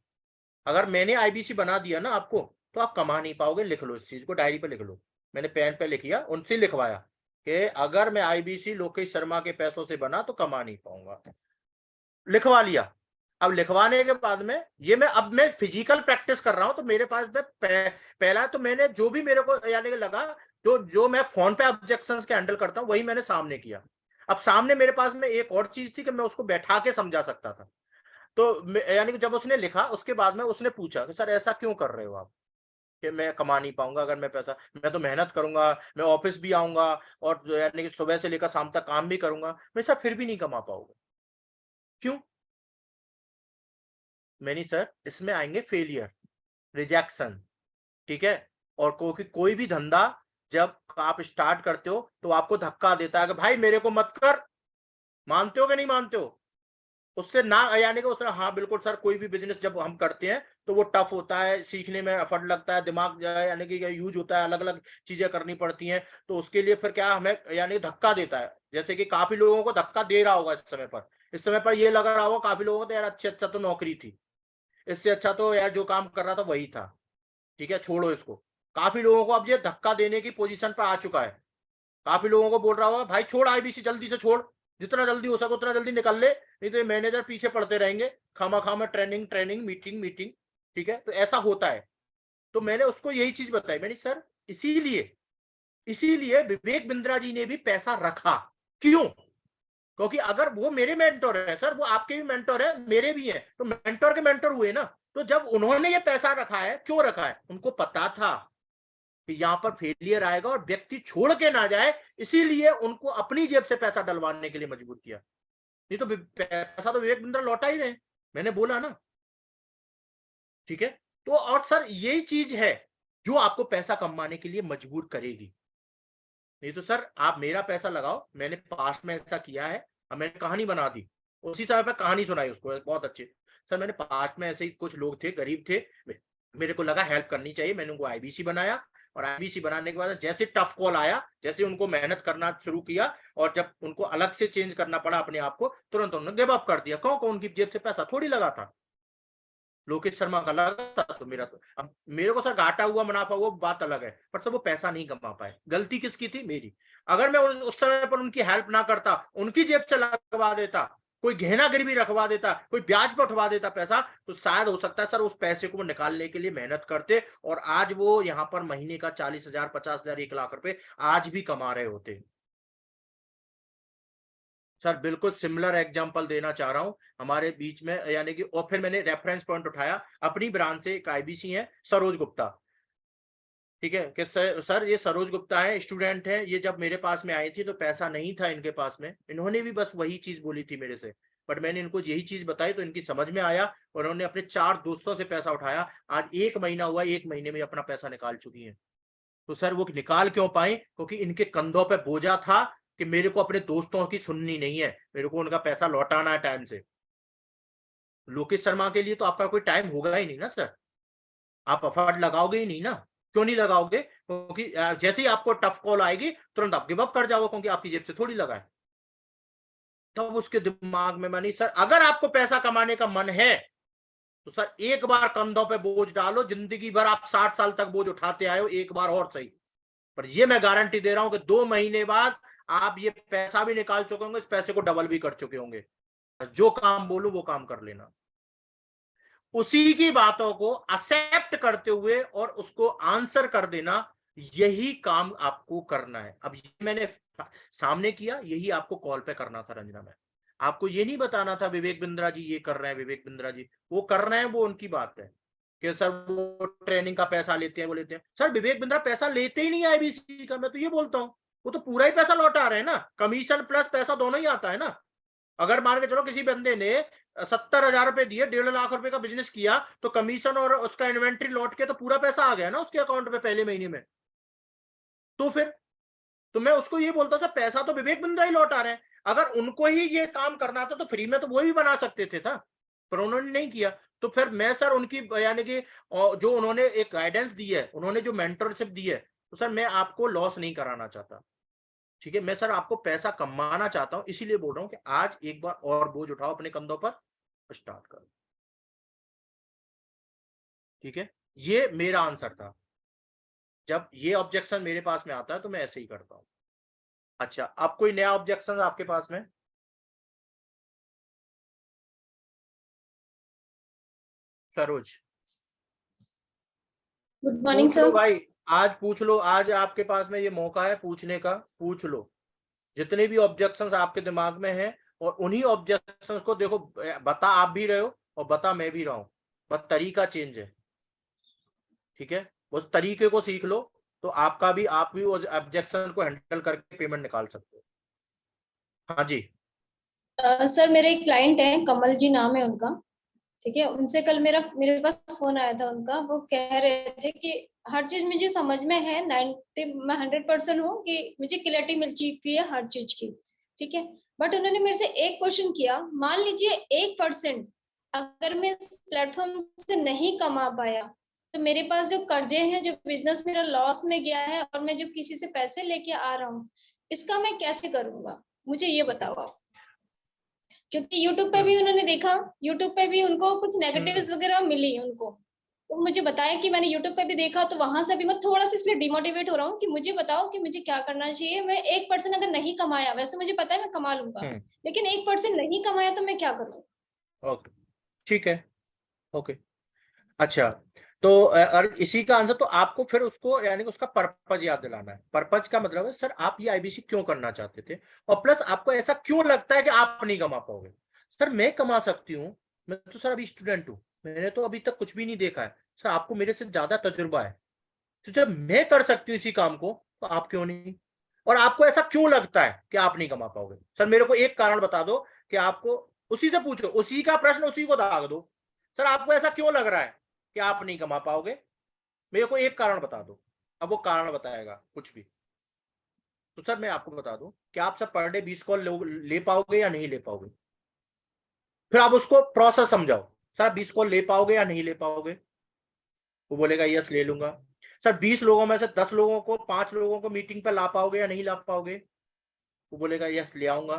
अगर मैंने आईबीसी बना दिया ना आपको तो आप कमा नहीं पाओगे, लिख लो इस चीज को, डायरी पे लिख लो। मैंने पेन पे लिख लिया, उनसे लिखवाया कि अगर मैं आईबीसी लोकेश शर्मा के पैसों से बना तो कमा नहीं पाऊंगा, लिखवा लिया। अब लिखवाने के बाद में ये मैं अब मैं फिजिकल प्रैक्टिस कर रहा हूं, तो मेरे पास में पहला तो मैंने जो भी मेरे को यानी कि लगा, जो मैं फोन पे ऑब्जेक्शंस के हैंडल करता हूं वही मैंने सामने किया। अब सामने मेरे पास में एक और चीज थी कि मैं उसको बैठा के समझा सकता था। तो यानी कि जब उसने लिखा उसके बाद में उसने पूछा कि सर ऐसा क्यों कर रहे हो आप, कि मैं कमा नहीं पाऊंगा अगर मैं पैसा, मैं तो मेहनत करूंगा, मैं ऑफिस भी आऊंगा और यानी कि सुबह से लेकर शाम तक काम भी करूंगा, मैं सर फिर भी नहीं कमा पाऊंगा, क्यों। मैंने सर इसमें आएंगे फेलियर, रिजेक्शन, ठीक है, और कोई भी धंधा जब आप स्टार्ट करते हो तो आपको धक्का देता है कि भाई मेरे को मत कर, मानते हो कि नहीं मानते हो, उससे ना यानी कि उस तरह, हाँ बिल्कुल सर, कोई भी बिजनेस जब हम करते हैं तो वो टफ होता है, सीखने में एफर्ट लगता है, दिमाग यानी कि यूज होता है, अलग अलग चीजें करनी पड़ती हैं, तो उसके लिए फिर क्या हमें यानी धक्का देता है। जैसे कि काफी लोगों को धक्का दे रहा होगा इस समय पर ये लग रहा होगा काफी लोगों को तो यार अच्छी अच्छा तो नौकरी थी, इससे अच्छा तो यार जो काम कर रहा था वही था, ठीक है, छोड़ो इसको। काफी लोगों को अब ये धक्का देने की पोजीशन पर आ चुका है, काफी लोगों को बोल रहा होगा भाई छोड़ आईबीसी, जल्दी से छोड़, जितना जल्दी हो सके उतना जल्दी निकल ले, नहीं तो ये मैनेजर पीछे पड़ते रहेंगे, खामा खामा ट्रेनिंग ट्रेनिंग मीटिंग मीटिंग, ठीक है, तो ऐसा होता है। तो मैंने उसको यही चीज बताई, मैंने सर इसीलिए इसीलिए विवेक बिंद्रा जी ने भी पैसा रखा, क्यों, क्योंकि अगर वो मेरे मेंटोर है सर, वो आपके भी मेंटोर है मेरे भी है, तो मेंटोर के मेंटोर हुए ना। तो जब उन्होंने ये पैसा रखा है, क्यों रखा है, उनको पता था कि यहाँ पर फेलियर आएगा और व्यक्ति छोड़ के ना जाए, इसीलिए उनको अपनी जेब से पैसा डलवाने के लिए मजबूर किया, नहीं तो पैसा तो विवेक बिंद्रा लौटा ही रहे, मैंने बोला ना, ठीक है। तो और सर यही चीज है जो आपको पैसा कमाने के लिए मजबूर करेगी, नहीं तो सर आप मेरा पैसा लगाओ, मैंने पास्ट में ऐसा किया है, अब मैंने कहानी बना दी, उसी समय पर कहानी सुनाई उसको बहुत अच्छी, सर मैंने पास्ट में ऐसे ही कुछ लोग थे, गरीब थे, मेरे को लगा हेल्प करनी चाहिए, मैंने उनको आईबीसी बनाया और आईबीसी बनाने के बाद जैसे टफ कॉल आया, जैसे उनको मेहनत करना शुरू किया और जब उनको अलग से चेंज करना पड़ा अपने आप को, तुरंत उन्होंने गिव अप कर दिया। कौन उनकी जेब से पैसा थोड़ी लगा था, लोकेश शर्मा का लगा था, तो मेरा तो अब मेरे को सर घाटा हुआ मुनाफा हुआ बात अलग है, पर सर वो पैसा नहीं कमा पाए। गलती किसकी थी? मेरी। अगर मैं उस समय पर उनकी हेल्प ना करता, उनकी जेब से लगवा देता, कोई गहना गिरवी रखवा देता, कोई ब्याज पर उठवा देता पैसा, तो शायद हो सकता है सर उस पैसे को निकालने के लिए मेहनत करते और आज वो यहाँ पर महीने का 40,000, 50,000, 1 लाख रुपए आज भी कमा रहे होते। सर बिल्कुल सिमिलर एग्जांपल देना चाह रहा हूं हमारे बीच में, यानी कि और फिर मैंने रेफरेंस पॉइंट उठाया अपनी ब्रांच से, एक आईबीसी है सरोज गुप्ता, ठीक है कि सर ये सरोज गुप्ता है, स्टूडेंट है, ये जब मेरे पास में आई थी तो पैसा नहीं था इनके पास में, इन्होंने भी बस वही चीज बोली थी मेरे से, बट मैंने इनको यही चीज बताई तो इनकी समझ में आया और उन्होंने अपने 4 दोस्तों से पैसा उठाया। आज 1 महीना हुआ, 1 महीने में अपना पैसा निकाल चुकी है। तो सर वो निकाल क्यों पाए? क्योंकि इनके कंधों पे बोझा था कि मेरे को अपने दोस्तों की सुननी नहीं है, मेरे को उनका पैसा लौटाना है टाइम से। लोकेश शर्मा के लिए तो आपका कोई टाइम होगा ही नहीं ना सर, आप एफर्ट लगाओगे ही नहीं ना। क्यों नहीं लगाओगे? क्योंकि जैसे ही आपको टफ कॉल आएगी तुरंत आप गिव अप कर जाओगे, क्योंकि आपकी जेब से थोड़ी लगा है। तब उसके दिमाग में बनी, सर अगर आपको पैसा कमाने का मन है तो सर एक बार कंधों पे बोझ डालो, जिंदगी भर आप 60 साल तक बोझ उठाते आए हो, एक बार और सही, पर ये मैं गारंटी दे रहा हूं कि 2 महीने बाद आप ये पैसा भी निकाल चुके होंगे, इस पैसे को डबल भी कर चुके होंगे। जो काम बोलूं वो काम कर लेना, उसी की बातों को एक्सेप्ट करते हुए और उसको आंसर कर देना, यही काम आपको करना है। अब ये मैंने सामने किया, यही आपको कॉल पे करना था रंजना मैम। आपको ये नहीं बताना था विवेक बिंद्रा जी ये कर रहे हैं, विवेक बिंद्रा जी वो कर रहे हैं, वो उनकी बात है कि सर वो ट्रेनिंग का पैसा लेते हैं, वो लेते हैं। सर विवेक बिंद्रा पैसा लेते ही नहीं है आईबीसी का, मैं तो ये बोलता हूँ, वो तो पूरा ही पैसा लौटा रहे हैं ना, कमीशन प्लस पैसा दोनों ही आता है ना। अगर मान के चलो किसी बंदे ने 70,000 रुपए दिए, 1.5 लाख रुपए का बिजनेस किया, तो कमीशन और उसका इन्वेंट्री लौट के तो पूरा पैसा आ गया ना उसके अकाउंट में पहले महीने में। तो फिर तो मैं उसको ये बोलता था पैसा तो विवेक बिंद्रा ही लौटा रहे हैं, अगर उनको ही ये काम करना था तो फ्री में तो वो भी बना सकते थे था, पर उन्होंने नहीं किया। तो फिर मैं सर उनकी यानी कि जो उन्होंने एक गाइडेंस दी है, उन्होंने जो मेंटरशिप दी है, तो सर मैं आपको लॉस नहीं कराना चाहता, ठीक है, मैं सर आपको पैसा कमाना चाहता हूं, इसीलिए बोल रहा हूं कि आज एक बार और बोझ उठाओ अपने कंधों पर, स्टार्ट करो, ठीक है। ये मेरा आंसर था, जब ये ऑब्जेक्शन मेरे पास में आता है तो मैं ऐसे ही करता हूं। अच्छा, अब कोई नया ऑब्जेक्शन आपके पास में? सरोज, गुड मॉर्निंग पूछ लो सर। भाई, आज पूछ लो, आज आपके पास में ये मौका है पूछने का, पूछ लो जितने भी ऑब्जेक्शंस आपके दिमाग में हैं, और उन्हीं ऑब्जेक्शंस को देखो, बता आप भी रहे हो और बता मैं भी रहा हूं, बस तरीका चेंज है, ठीक है, उस तरीके को सीख लो तो आप भी उस ऑब्जेक्शन को हैंडल करके पेमेंट निकाल सकते हो। हाँ जी। सर मेरे एक क्लाइंट है, कमल जी नाम है उनका, ठीक है, उनसे कल मेरे पास फोन आया था उनका, वो कह रहे थे कि हर चीज मुझे समझ में है, 100% हूँ कि मुझे क्लैरिटी मिल चुकी है हर चीज की, ठीक है, बट उन्होंने मेरे से एक क्वेश्चन किया, मान लीजिए 1% अगर मैं इस प्लेटफॉर्म से नहीं कमा पाया तो मेरे पास जो कर्जे हैं, जो बिजनेस मेरा लॉस में गया है और मैं जो किसी से पैसे लेके आ रहा हूँ, इसका मैं कैसे करूंगा, मुझे ये बताओ आप। क्योंकि YouTube पे भी उन्होंने देखा, YouTube पे भी उनको कुछ नेगेटिव्स वगैरह मिली उनको, तो मुझे बताया कि मैंने YouTube पे भी देखा, तो वहां से भी मैं थोड़ा सा इसलिए डिमोटिवेट हो रहा हूँ कि मुझे बताओ कि मुझे क्या करना चाहिए। मैं 1% अगर नहीं कमाया, वैसे मुझे पता है मैं कमा लूंगा, लेकिन 1% नहीं कमाया तो मैं क्या करूँ? ओके, ठीक है, ओके, अच्छा, तो और इसी का आंसर तो आपको फिर उसको यानी कि उसका पर्पज याद दिलाना है। पर्पज का मतलब है सर आप ये आईबीसी क्यों करना चाहते थे, और प्लस आपको ऐसा क्यों लगता है कि आप नहीं कमा पाओगे। सर मैं कमा सकती हूँ, मैं तो सर अभी स्टूडेंट हूँ, मैंने तो अभी तक कुछ भी नहीं देखा है, सर आपको मेरे से ज्यादा तजुर्बा है, तो जब मैं कर सकती हूँ इसी काम को तो आप क्यों नहीं। और आपको ऐसा क्यों लगता है कि आप नहीं कमा पाओगे, सर मेरे को एक कारण बता दो कि आपको, उसी से पूछो, उसी का प्रश्न उसी को दाग दो, सर आपको ऐसा क्यों लग रहा है कि आप नहीं कमा पाओगे, मेरे को एक कारण बता दो। अब वो कारण बताएगा कुछ भी, तो सर मैं आपको बता दूं कि आप सर पर डे 20 कॉल ले पाओगे या नहीं ले पाओगे, फिर आप उसको प्रोसेस समझाओ, सर आप 20 कॉल ले पाओगे या नहीं ले पाओगे, वो बोलेगा यस ले लूंगा। सर 20 लोगों में से 10 लोगों को 5 लोगों को मीटिंग पे ला पाओगे या नहीं ला पाओगे? वो बोलेगा यस ले आऊंगा।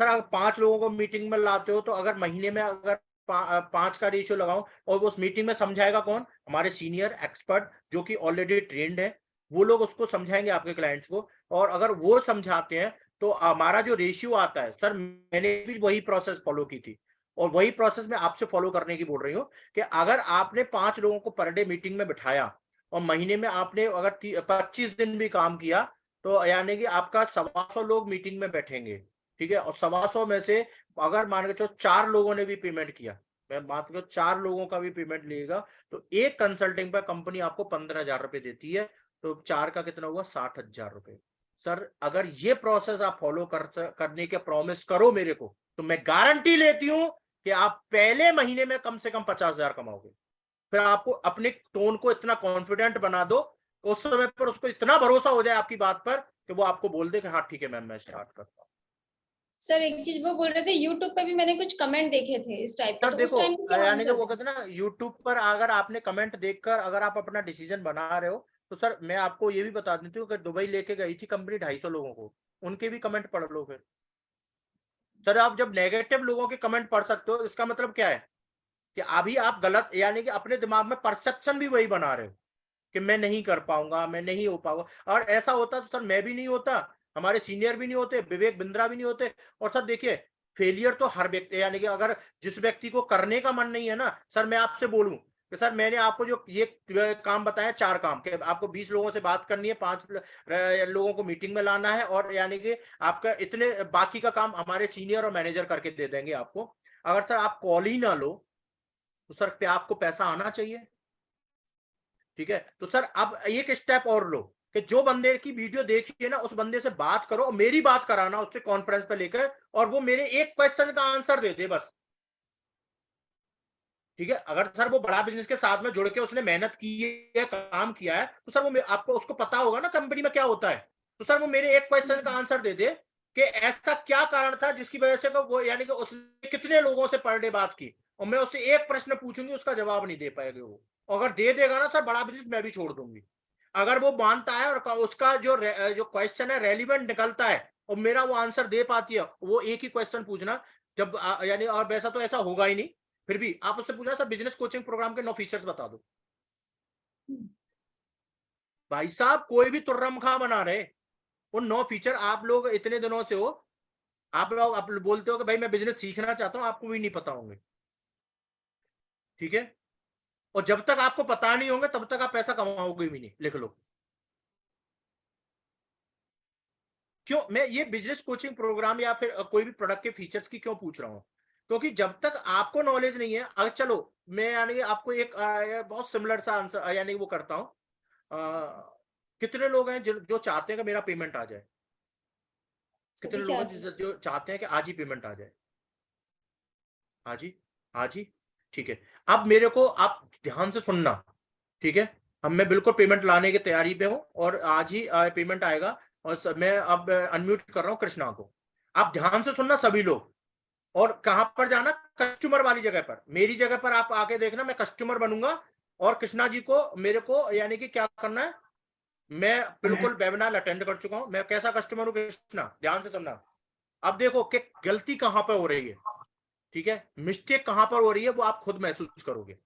सर अगर 5 लोगों को मीटिंग में लाते हो तो अगर महीने में अगर 5 का रेशियो लगाऊं और उस मीटिंग में समझाएगा कौन? हमारे सीनियर एक्सपर्ट जो कि ऑलरेडी ट्रेंड है, वो लोग उसको समझाएंगे आपके क्लाइंट्स को। और अगर वो समझाते हैं तो हमारा जो रेशियो आता है, सर मैंने भी वही प्रोसेस फॉलो की थी और वही प्रोसेस मैं आपसे फॉलो करने की बोल रही हूँ कि अगर आपने 5 लोगों को पर डे मीटिंग में बिठाया और महीने में आपने अगर 25 दिन भी काम किया तो यानी कि आपका 125 लोग मीटिंग में बैठेंगे, ठीक है। और 125 में से अगर मान के चलो 4 लोगों ने भी पेमेंट किया, मैं बात करूं 4 लोगों का भी पेमेंट लेगा तो एक कंसल्टिंग पर कंपनी आपको 15,000 रुपए देती है, तो 4 का कितना हुआ? 60,000 रुपए। सर अगर ये प्रोसेस आप फॉलो करने के प्रॉमिस करो मेरे को, तो मैं गारंटी लेती हूं कि आप पहले महीने में कम से कम 50,000 कमाओगे। फिर आपको अपने टोन को इतना कॉन्फिडेंट बना दो, उस समय पर उसको इतना भरोसा हो जाए आपकी बात पर कि वो आपको बोल दे कि हाँ ठीक है मैम मैं स्टार्ट करता हूँ। सर एक चीज वो बोल रहे थे, यूट्यूब पे भी मैंने कुछ कमेंट देखे थे इस टाइप के, सर तो उस देखो टाइम पे क्या यानी कि आंसर वो थे? कहते हैं ना, यूट्यूब पर अगर आपने कमेंट देखकर अगर आप अपना डिसीजन बना रहे हो तो सर मैं आपको ये भी बता देती हूँ कि दुबई लेके गई थी कंपनी 250 लोगों को, उनके भी कमेंट पढ़ लो। फिर सर आप जब नेगेटिव लोगों के कमेंट पढ़ सकते हो इसका मतलब क्या है कि अभी आप गलत यानी कि अपने दिमाग में परसेप्शन भी वही बना रहे हो कि मैं नहीं कर पाऊंगा, मैं नहीं हो पाऊंगा। और ऐसा होता तो सर मैं भी नहीं होता, हमारे सीनियर भी नहीं होते, विवेक बिंद्रा भी नहीं होते। और सर देखिए फेलियर तो हर व्यक्ति यानी कि अगर जिस व्यक्ति को करने का मन नहीं है ना, सर मैं आपसे बोलूं कि सर मैंने आपको जो ये काम बताया 4 काम के, आपको 20 लोगों से बात करनी है, 5 लोगों को मीटिंग में लाना है और यानी कि आपका इतने बाकी का काम हमारे सीनियर और मैनेजर करके दे देंगे आपको। अगर सर आप कॉल ही ना लो तो सर पे आपको पैसा आना चाहिए, ठीक है। तो सर अब एक स्टेप और लो कि जो बंदे की वीडियो देखी है ना उस बंदे से बात करो और मेरी बात कराना उससे कॉन्फ्रेंस पे लेकर, और वो मेरे एक क्वेश्चन का आंसर दे दे बस, ठीक है। अगर सर वो बड़ा बिजनेस के साथ में जुड़ के उसने मेहनत की है, काम किया है, तो सर वो आपको उसको पता होगा ना कंपनी में क्या होता है। तो सर वो मेरे एक क्वेश्चन का आंसर दे दे कि ऐसा क्या कारण था जिसकी वजह से वो यानी कि उसने कितने लोगों से पर डे बात की, और मैं उससे एक प्रश्न पूछूंगी उसका जवाब नहीं दे पाएगा वो। अगर दे देगा ना सर बड़ा बिजनेस मैं भी छोड़ दूंगी। अगर वो मानता है और उसका जो क्वेश्चन है रेलिवेंट निकलता है और मेरा वो आंसर दे पाती है, वो एक ही क्वेश्चन पूछना जब यानी, और वैसा तो ऐसा होगा ही नहीं, फिर भी आप उससे पूछना सर बिजनेस कोचिंग प्रोग्राम के 9 फीचर्स बता दो। भाई साहब कोई भी तुर्रम खा बना रहे, वो 9 फीचर आप लोग इतने दिनों से हो, आप लोग आप बोलते हो कि भाई मैं बिजनेस सीखना चाहता हूं, आपको भी नहीं पता होंगे, ठीक है। और जब तक आपको पता नहीं होंगे तब तक आप पैसा कमाओगे भी नहीं, लिख लो। क्यों मैं ये बिजनेस कोचिंग प्रोग्राम या फिर कोई भी प्रोडक्ट के फीचर्स की क्यों पूछ रहा हूं? क्योंकि जब तक आपको नॉलेज नहीं है, अगर चलो मैं यानी आपको एक बहुत सिमिलर सा आंसर यानी वो करता हूं, कितने लोग हैं जो चाहते हैं कि मेरा पेमेंट आ जाए? कितने सभी लोग हैं चाहते हैं। जो चाहते हैं कि आज ही पेमेंट आ जाए? आज ही, आज ही, ठीक है। अब मेरे को आप ध्यान से सुनना, ठीक है। अब मैं बिल्कुल पेमेंट लाने की तैयारी पे हूं और आज ही पेमेंट आएगा। और मैं अब अनम्यूट कर रहा हूं कृष्णा को। आप ध्यान से सुनना सभी लोग। और कहां पर जाना? कस्टमर वाली जगह पर, मेरी जगह पर आप आके देखना, मैं कस्टमर बनूंगा और कृष्णा जी को मेरे को यानी कि क्या करना है, मैं बिल्कुल वेबिनार अटेंड कर चुका हूं। मैं कैसा कस्टमर हूं कृष्णा, ध्यान से सुनना। अब देखो कि गलती कहां पर हो रही है, ठीक है, मिस्टेक कहां पर हो रही है वो आप खुद महसूस करोगे।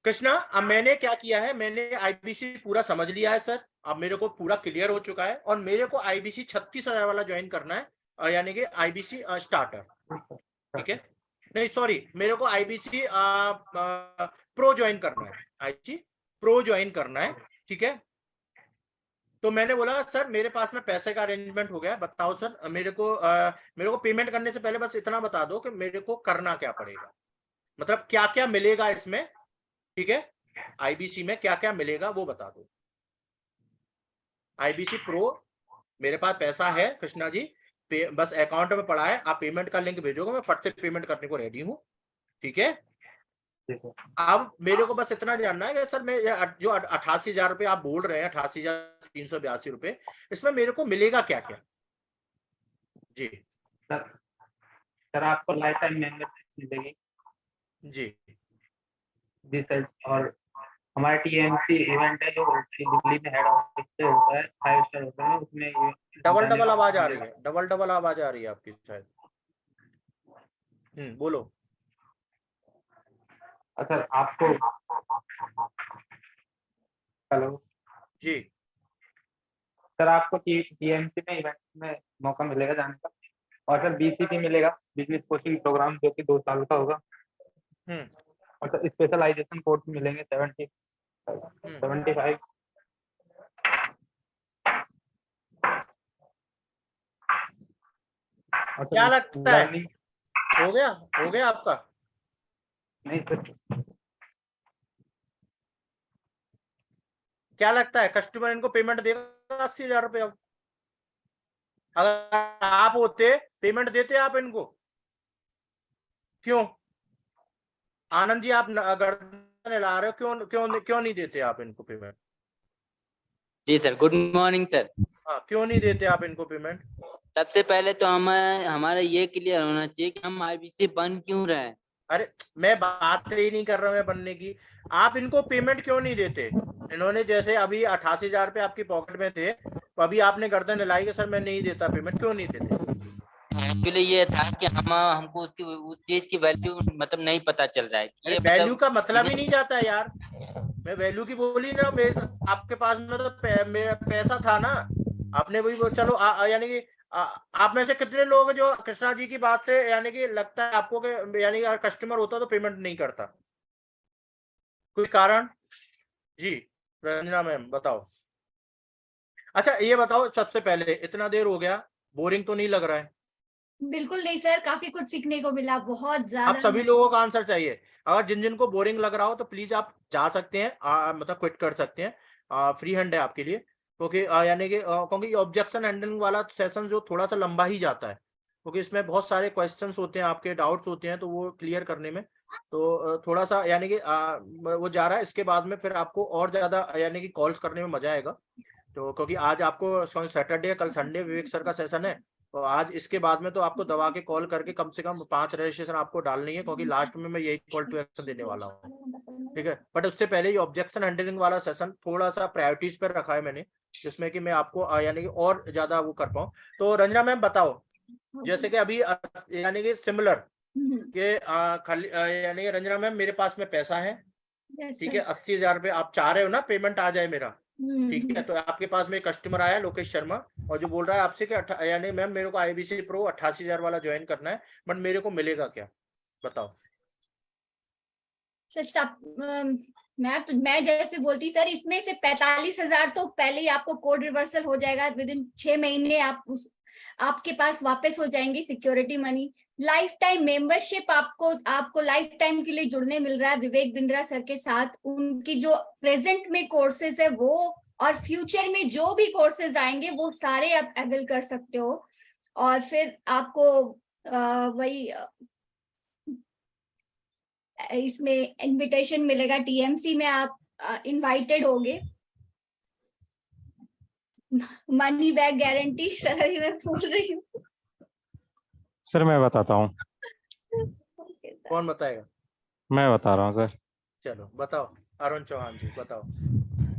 कृष्णा अब मैंने क्या किया है, मैंने आईबीसी पूरा समझ लिया है सर, अब मेरे को पूरा क्लियर हो चुका है और मेरे को आईबीसी 36,000 वाला ज्वाइन करना है, यानी कि आईबीसी स्टार्टर, ठीक है। नहीं सॉरी, मेरे को आईबीसी प्रो ज्वाइन करना है, आईबीसी प्रो ज्वाइन करना है, ठीक है। तो मैंने बोला सर मेरे पास में पैसे का अरेंजमेंट हो गया, बताओ सर मेरे को पेमेंट करने से पहले बस इतना बता दो कि मेरे को करना क्या पड़ेगा, मतलब क्या क्या मिलेगा इसमें, ठीक है। आईबीसी में क्या क्या मिलेगा वो बता दो। आईबीसी प्रो मेरे पास पैसा है कृष्णा जी, बस अकाउंट में पड़ा है, आप पेमेंट का लिंक भेजोगे मैं फट से पेमेंट करने को रेडी हूँ, ठीक है। अब मेरे को बस इतना जानना है कि सर मैं जो 88,000 रुपये आप बोल रहे हैं, 88,382 रुपये, इसमें मेरे को मिलेगा क्या क्या? जी सर सर आपको लाइफ टाइम मेंबरशिप मिलेगी जी जी सर, और हमारा TMC इवेंट है जो दिल्ली में हेड ऑफिस से होता है, 5 स्टार होटल में, उसमें डबल जाने डबल का आवाज मौका आ रही मिलेगा। है, डबल आवाज आ रही है आपकी शायद। बोलो। सर आपको, हेलो जी सर, आपको TMC में इवेंट में मौका मिलेगा जाने का, और सर BCP मिलेगा, बिजनेस कोचिंग प्रोग्राम, जो कि 2 साल का होगा। हम्म और सर स्पेशलाइजेशन कोर्स मिलेंगे 75। और क्या सर लगता है, लर्निंग, हो गया आपका? नहीं सर, क्या लगता है कस्टमर इनको पेमेंट देगा 80,000 रुपये? अब अगर आप होते पेमेंट देते आप इनको? क्यों आनंद जी आप गर्दन हिला रहे हो, क्यों नहीं देते आप इनको पेमेंट? जी सर, गुड मॉर्निंग सर। हाँ, क्यों नहीं देते आप इनको पेमेंट? सबसे पहले तो हमारा ये क्लियर होना चाहिए कि हम आईबीसी बन क्यों रहे हैं। अरे मैं बात ही नहीं कर रहा हूँ मैं बनने की, आप इनको पेमेंट क्यों नहीं देते? इन्होंने जैसे अभी 88,000 रुपये आपकी पॉकेट में थे, तो अभी आपने गर्दन हिलाई कि सर मैं नहीं देता पेमेंट, क्यों नहीं देते? एक्चुअली ये था कि हमको उस चीज की वैल्यू मतलब नहीं पता चल रहा है कि अरे ये वैल्यू का मतलब ही बिजनेस नहीं जाता है यार, मैं वैल्यू की बोली ना, आपके पास में तो मेरा पैसा था ना, आपने वही चलो यानी कि आप में से कितने लोग हैं जो कृष्णा जी की बात से यानी कि लगता है आपको कि यानी कि कस्टमर होता तो पेमेंट नहीं करता? कोई कारण? जी रंजना मैम बताओ। अच्छा ये बताओ, सबसे पहले इतना देर हो गया, बोरिंग तो नहीं लग रहा है? बिल्कुल नहीं सर, काफी कुछ सीखने को मिला, बहुत आप ज्यादा। सभी लोगों का आंसर चाहिए। अगर जिन जिन को बोरिंग लग रहा हो तो प्लीज आप जा सकते हैं, मतलब क्विट कर सकते हैं, फ्री हैंड है आपके लिए, क्योंकि यानी कि क्योंकि ऑब्जेक्शन हैंडलिंग वाला सेशन जो थोड़ा सा लंबा ही जाता है, क्योंकि इसमें बहुत सारे क्वेश्चंस होते हैं, आपके डाउट्स होते हैं, तो वो क्लियर करने में तो थोड़ा सा यानी कि वो जा रहा है। इसके बाद में फिर आपको और ज्यादा यानी कि कॉल्स करने में मजा आएगा, तो क्योंकि आज आपको सैटरडे कल संडे विवेक सर का सेशन है, तो आज इसके बाद में तो आपको दबा के कॉल करके कम से कम 5 रजिस्ट्रेशन आपको डालनी है, क्योंकि लास्ट में मैं यही कॉल टू एक्शन देने वाला हूँ, ठीक है? बट उससे पहले ये ऑब्जेक्शन हैंडलिंग वाला सेशन थोड़ा सा प्रायोरिटीज पर रखा है मैंने, जिसमें कि मैं आपको यानी कि और ज्यादा वो कर पाऊँ। तो रंजना मैम बताओ, जैसे कि अभी यानी कि सिमिलर के खाली यानी कि रंजना मैम मेरे पास में पैसा है, ठीक है, 80,000 रुपये आप चाह रहे हो ना पेमेंट आ जाए मेरा, ठीक है? तो आपके पास में कस्टमर आया लोकेश शर्मा, और जो बोल रहा है आपसे कि यानी मैम मेरे को आईबीसी प्रो 88,000 वाला ज्वाइन करना है, बट मेरे को मिलेगा क्या, बताओ? मैं जैसे बोलती सर, इसमें से 45,000 तो पहले ही आपको कोड रिवर्सल हो जाएगा, विद इन 6 महीने आपके पास वापस हो जाएंगे security money. Life time membership आपको लाइफ टाइम के लिए जुड़ने मिल रहा है विवेक बिंद्रा सर के साथ। उनकी जो प्रेजेंट में कोर्सेज है वो, और फ्यूचर में जो भी कोर्सेज आएंगे वो सारे आप अवेल कर सकते हो। और फिर आपको वही इसमें इनविटेशन मिलेगा, टीएमसी में आप इनवाइटेड होगे। मनी बैक गारंटी सर, अभी मैं पूछ रही हूँ। सर मैं बताता हूँ। कौन बताएगा? मैं बता रहा हूँ सर। चलो बताओ, अरुण चौहान जी बताओ।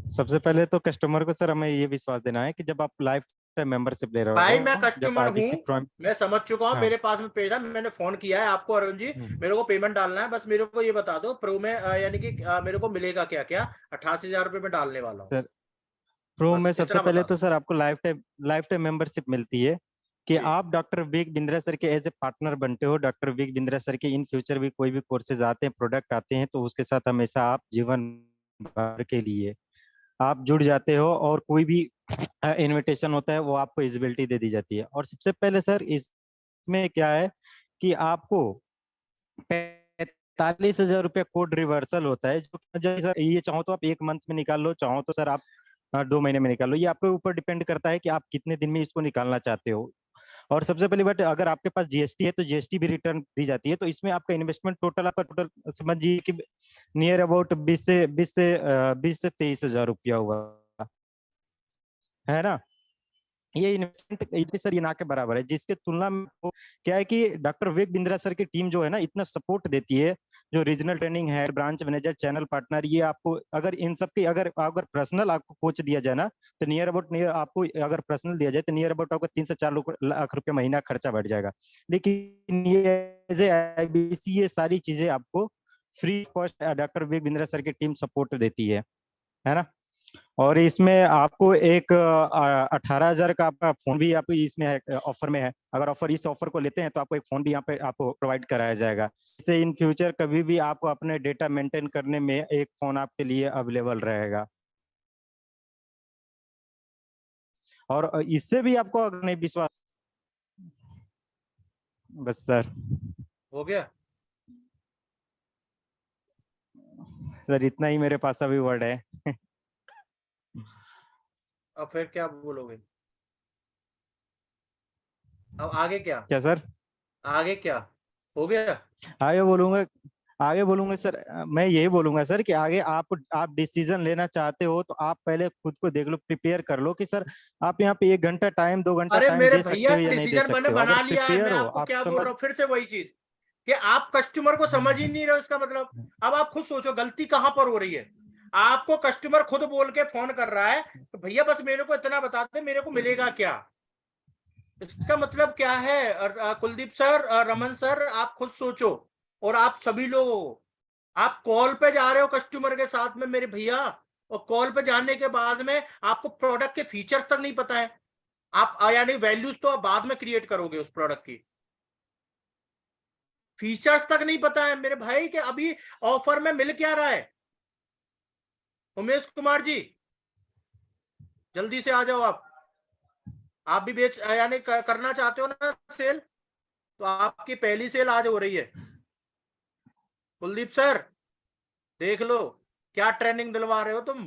सबसे पहले तो कस्टमर को सर हमें ये विश्वास देना है कि जब आप लाइफ टाइम मेंबरशिप ले रहे हो, भाई मैं जब कस्टमर हूँ, IBC प्राइम, मैं समझ चुका हूँ, हाँ। मेरे पास में पैसा, मैंने फोन किया है आपको अरुण जी, मेरे को पेमेंट डालना है, बस मेरे को ये बता दो प्रो में यानी कि मेरे को मिलेगा क्या क्या? 88,000 रुपये में डालने वाला हूँ सर प्रो में बस सबसे इतना पहले बता तो दो। सर आपको लाइफ टाइम मेंबरशिप मिलती है कि जी। आप डॉक्टर विवेक बिंद्रा सर के एज ए पार्टनर बनते हो। डॉक्टर विवेक बिंद्रा सर के इन फ्यूचर भी कोई भी कोर्सेज आते हैं, प्रोडक्ट आते हैं, तो उसके साथ हमेशा आप जीवन भर के लिए आप जुड़ जाते हो, और कोई भी इनविटेशन होता है वो आपको इजिबिलिटी दे दी जाती है। और सबसे पहले सर इसमें क्या है कि आपको 45,000 रुपया कोड रिवर्सल होता है, जो सर ये चाहो तो आप 1 मंथ में निकाल लो, चाहो तो सर आप 2 महीने में निकाल लो, ये आपके ऊपर डिपेंड करता है कि आप कितने दिन में इसको निकालना चाहते हो। और सबसे पहली बात, अगर आपके पास जीएसटी है तो जीएसटी भी रिटर्न दी जाती है, तो इसमें आपका इन्वेस्टमेंट आपका टोटल समझिए कि नियर अबाउट 20 से 23,000 रुपया हुआ है ना। ये इन्वेस्टमेंट सर ये ना के बराबर है, जिसके तुलना में क्या है कि डॉक्टर विवेक बिंद्रा सर की टीम जो है ना इतना सपोर्ट देती है, जो रीजनल ट्रेनिंग है, ब्रांच मैनेजर, चैनल पार्टनर, ये आपको अगर इन सब की अगर पर्सनल आपको कोच दिया जाए ना, तो नियर अबाउट आपको अगर पर्सनल दिया जाए तो नियर अबाउट आपको 3 से 4 लाख रुपए महीना खर्चा बढ़ जाएगा। लेकिन ये एज IBC ये सारी चीजें आपको free cost doctor Vivek Bindra sir की टीम सपोर्ट देती है ना। और इसमें आपको एक 18,000 का आपका फोन भी आपको इसमें ऑफर में है। अगर इस ऑफर को लेते हैं तो आपको एक फोन भी यहाँ पे आपको प्रोवाइड कराया जाएगा। इससे इन फ्यूचर कभी भी आपको अपने डेटा मेंटेन करने में एक फोन आपके लिए अवेलेबल रहेगा। और इससे भी आपको अगर नहीं विश्वास, बस सर हो गया सर, इतना ही मेरे पास अभी वर्ड है। अब फिर क्या बोलोगे? अब आगे क्या सर? आगे क्या हो गया? आगे बोलूंगा सर, मैं यही बोलूंगा सर कि आगे आप डिसीजन लेना चाहते हो तो आप पहले खुद को देख लो, प्रिपेयर कर लो कि सर आप यहाँ पे 1 घंटा टाइम 2 घंटा अरे टाइम मेरे दे सकते भैया हो या नहीं दे डिसीजन मैंने सकते हो। बना अगर लिया है। प्रिपेयर मैं हो, आपको आप क्या बोल समझ, रहा हूँ, फिर से वही चीज कि आप कस्टमर को समझ ही नहीं रहे हो। इसका मतलब अब आप खुद सोचो गलती कहां पर हो रही है। आपको कस्टमर खुद बोल के फोन कर रहा है तो भैया बस मेरे को इतना बता दे, मेरे को मिलेगा क्या? इसका मतलब क्या है? कुलदीप सर, रमन सर, आप खुद सोचो। और आप सभी लोग, आप कॉल पे जा रहे हो कस्टमर के साथ में मेरे भैया, और कॉल पे जाने के बाद में आपको प्रोडक्ट के फीचर्स तक नहीं पता है। आप यानी वैल्यूज तो आप बाद में क्रिएट करोगे उस प्रोडक्ट की, फीचर्स तक नहीं पता है मेरे भाई के अभी ऑफर में मिल क्या रहा है। उमेश कुमार जी जल्दी से आ जाओ। आप भी बेच यानी करना चाहते हो ना सेल, तो आपकी पहली सेल आज हो रही है। कुलदीप सर देख लो क्या ट्रेनिंग दिलवा रहे हो तुम।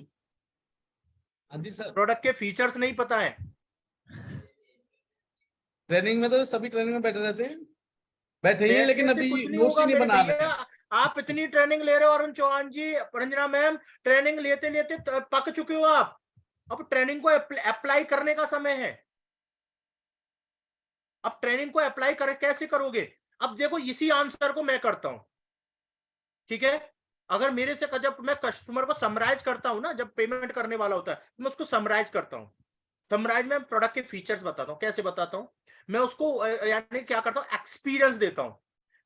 हाँ जी सर, प्रोडक्ट के फीचर्स नहीं पता है। ट्रेनिंग में तो सभी ट्रेनिंग में बैठे रहते हैं, बैठे ही हैं, लेकिन बैठने से अभी कुछ नहीं नोट्स होगा ही नहीं मेरे बना रहे भैया। हैं। आप इतनी ट्रेनिंग ले रहे हो, अरुण चौहान जी, रंजना मैम, ट्रेनिंग लेते लेते पक चुके हो आप। अब ट्रेनिंग को अप्लाई करने का समय है। अब ट्रेनिंग को अप्लाई कैसे करोगे? अब देखो इसी आंसर को मैं करता हूं, ठीक है। अगर मेरे से जब मैं कस्टमर को समराइज करता हूं ना, जब पेमेंट करने वाला होता है तो मैं उसको समराइज करता हूं। समराइज में प्रोडक्ट के फीचर्स बताता हूं। कैसे बताता हूं? मैं उसको यानी क्या करता हूं, एक्सपीरियंस देता हूं।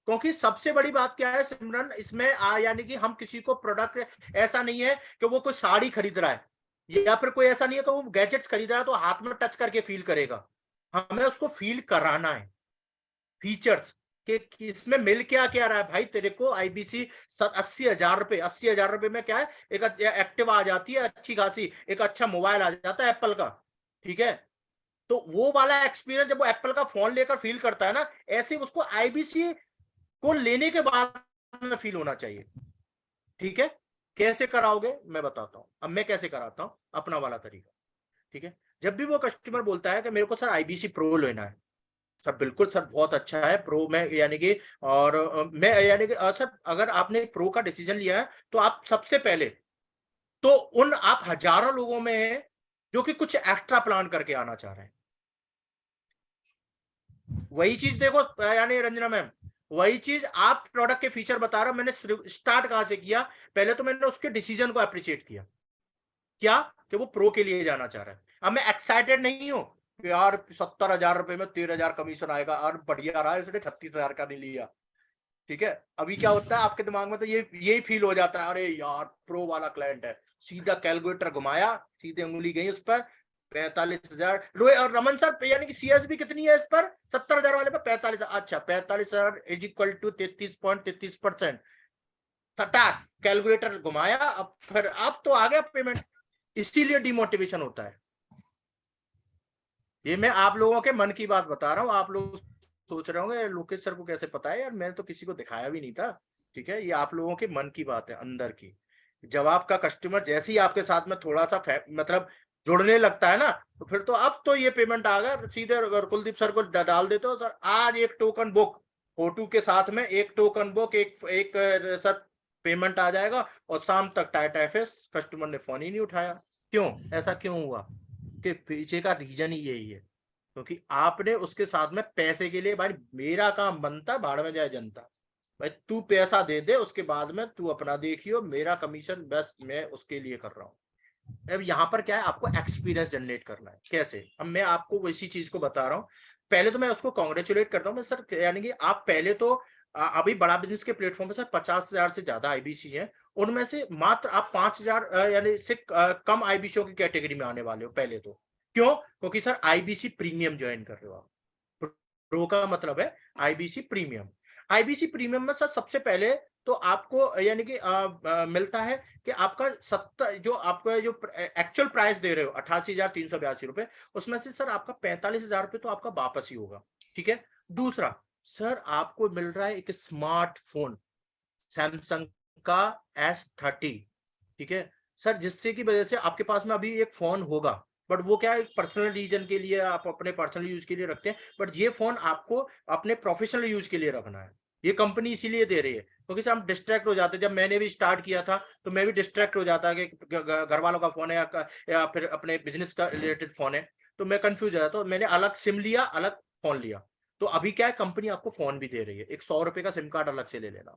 क्योंकि सबसे बड़ी बात क्या है सिमरन, इसमें यानी कि हम किसी को प्रोडक्ट, ऐसा नहीं है कि वो कोई साड़ी खरीद रहा है या फिर कोई ऐसा नहीं है कि वो गैजेट्स खरीद रहा है तो हाथ में टच करके फील करेगा। हमें उसको फील कराना है फीचर्स कि इसमें मिल क्या क्या रहा है। भाई तेरे को IBC 80,000 रुपए, 80,000 रुपए में क्या है, एक एक्टिव आ जाती है अच्छी खासी, एक अच्छा मोबाइल आ जाता है एप्पल का, ठीक है। तो वो वाला एक्सपीरियंस जब वो एप्पल का फोन लेकर फील करता है ना, ऐसे उसको IBC को लेने के बाद में फील होना चाहिए, ठीक है। कैसे कराओगे मैं बताता हूं। अब मैं कैसे कराता हूं अपना वाला तरीका, ठीक है। जब भी वो कस्टमर बोलता है कि मेरे को सर IBC प्रो लेना है, सर बिल्कुल सर बहुत अच्छा है प्रो में, यानी कि और मैं यानी कि सर अगर आपने प्रो का डिसीजन लिया है तो आप सबसे पहले तो आप हजारों लोगों में हैं जो कि कुछ एक्स्ट्रा प्लान करके आना चाह रहे हैं। वही चीज देखो यानी रंजना मैम, वही चीज आप प्रोडक्ट के फीचर बता रहा हूं। मैंने स्टार्ट कहां से किया? पहले तो मैंने उसके डिसीजन को अप्रिशिएट किया, क्या कि वो प्रो के लिए जाना चाह रहा है। अब मैं एक्साइटेड नहीं हूं यार 70,000 रुपए में 13,000 कमीशन आएगा और बढ़िया रहा, इसने 36,000 का नहीं लिया, ठीक है। अभी क्या होता है आपके दिमाग में, तो यही फील हो जाता है, अरे यार प्रो वाला क्लाइंट है, सीधा कैलकुलेटर घुमाया, सीधे उंगली गई उस पर 45,000। और रमन सर यानी कि CSB कितनी है इस पर? 70,000 वाले पर 45,000। अच्छा 45,000 इज इक्वल टू 33.33%। फटाक कैलकुलेटर घुमाया, अब फिर अब तो आ गया पेमेंट। इसीलिए डिमोटिवेशन होता है। ये मैं आप लोगों के मन की बात बता रहा हूँ। आप लोग सोच रहे होंगे लोकेश सर को कैसे पता है यार, मैंने तो किसी को दिखाया भी नहीं था, ठीक है। ये आप लोगों के मन की बात है, अंदर की। जब आपका कस्टमर जैसे ही आपके साथ में थोड़ा सा मतलब जुड़ने लगता है ना, तो फिर तो अब तो ये पेमेंट आ गया सीधे। अगर कुलदीप सर को डाल देते हो सर आज एक टोकन बुक, फोटो के साथ में एक टोकन बुक, एक सर पेमेंट आ जाएगा, और शाम तक टाटा एफएस कस्टमर ने फोन ही नहीं उठाया। क्यों? ऐसा क्यों हुआ? उसके पीछे का रीजन ही यही है, क्योंकि आपने उसके साथ में पैसे के लिए, भाई मेरा काम बनता भाड़ में जाए जनता, भाई तू पैसा दे दे, उसके बाद में तू अपना देखियो, मेरा कमीशन बस मैं उसके लिए कर रहा हूँ। अब यहाँ पर क्या है, आपको एक्सपीरियंस जनरेट करना है। कैसे? अब मैं आपको वैसी चीज को बता रहा हूँ। पहले तो मैं उसको कॉन्ग्रेचुलेट करता हूँ मैं सर, यानी कि आप पहले तो अभी बड़ा बिजनेस के प्लेटफॉर्म पे सर 50,000 से ज्यादा आईबीसी है, उनमें से मात्र आप 5,000 यानी से कम आईबीसी की कैटेगरी में आने वाले हो पहले तो। क्यों? क्योंकि सर आईबीसी प्रीमियम ज्वाइन कर रहे हो आप। प्रो का मतलब है आईबीसी प्रीमियम। आईबीसी प्रीमियम में सर सबसे पहले तो आपको यानी कि मिलता है कि आपका 70 जो आपका जो एक्चुअल प्राइस दे रहे हो 88,382 रुपए, उसमें से सर आपका 45,000 रुपए तो आपका वापस ही होगा। ठीक है। दूसरा सर आपको मिल रहा है एक स्मार्टफोन सैमसंग का S30। ठीक है सर, जिससे की वजह से आपके पास में अभी एक फोन होगा, बट वो क्या है पर्सनल रीजन के लिए, आप अपने पर्सनल यूज के लिए रखते हैं, बट ये फोन आपको अपने प्रोफेशनल यूज के लिए रखना है। ये कंपनी इसीलिए दे रही है क्योंकि सर हम डिस्ट्रैक्ट हो जाते हैं। जब मैंने भी स्टार्ट किया था तो मैं भी डिस्ट्रैक्ट हो जाता कि घर वालों का फोन है या फिर अपने बिजनेस का रिलेटेड फोन है, तो मैं कंफ्यूज हो जाता। तो मैंने अलग सिम लिया, अलग फोन लिया। तो अभी क्या है, कंपनी आपको फोन भी दे रही है, एक 100 रुपए का सिम कार्ड अलग से ले लेना।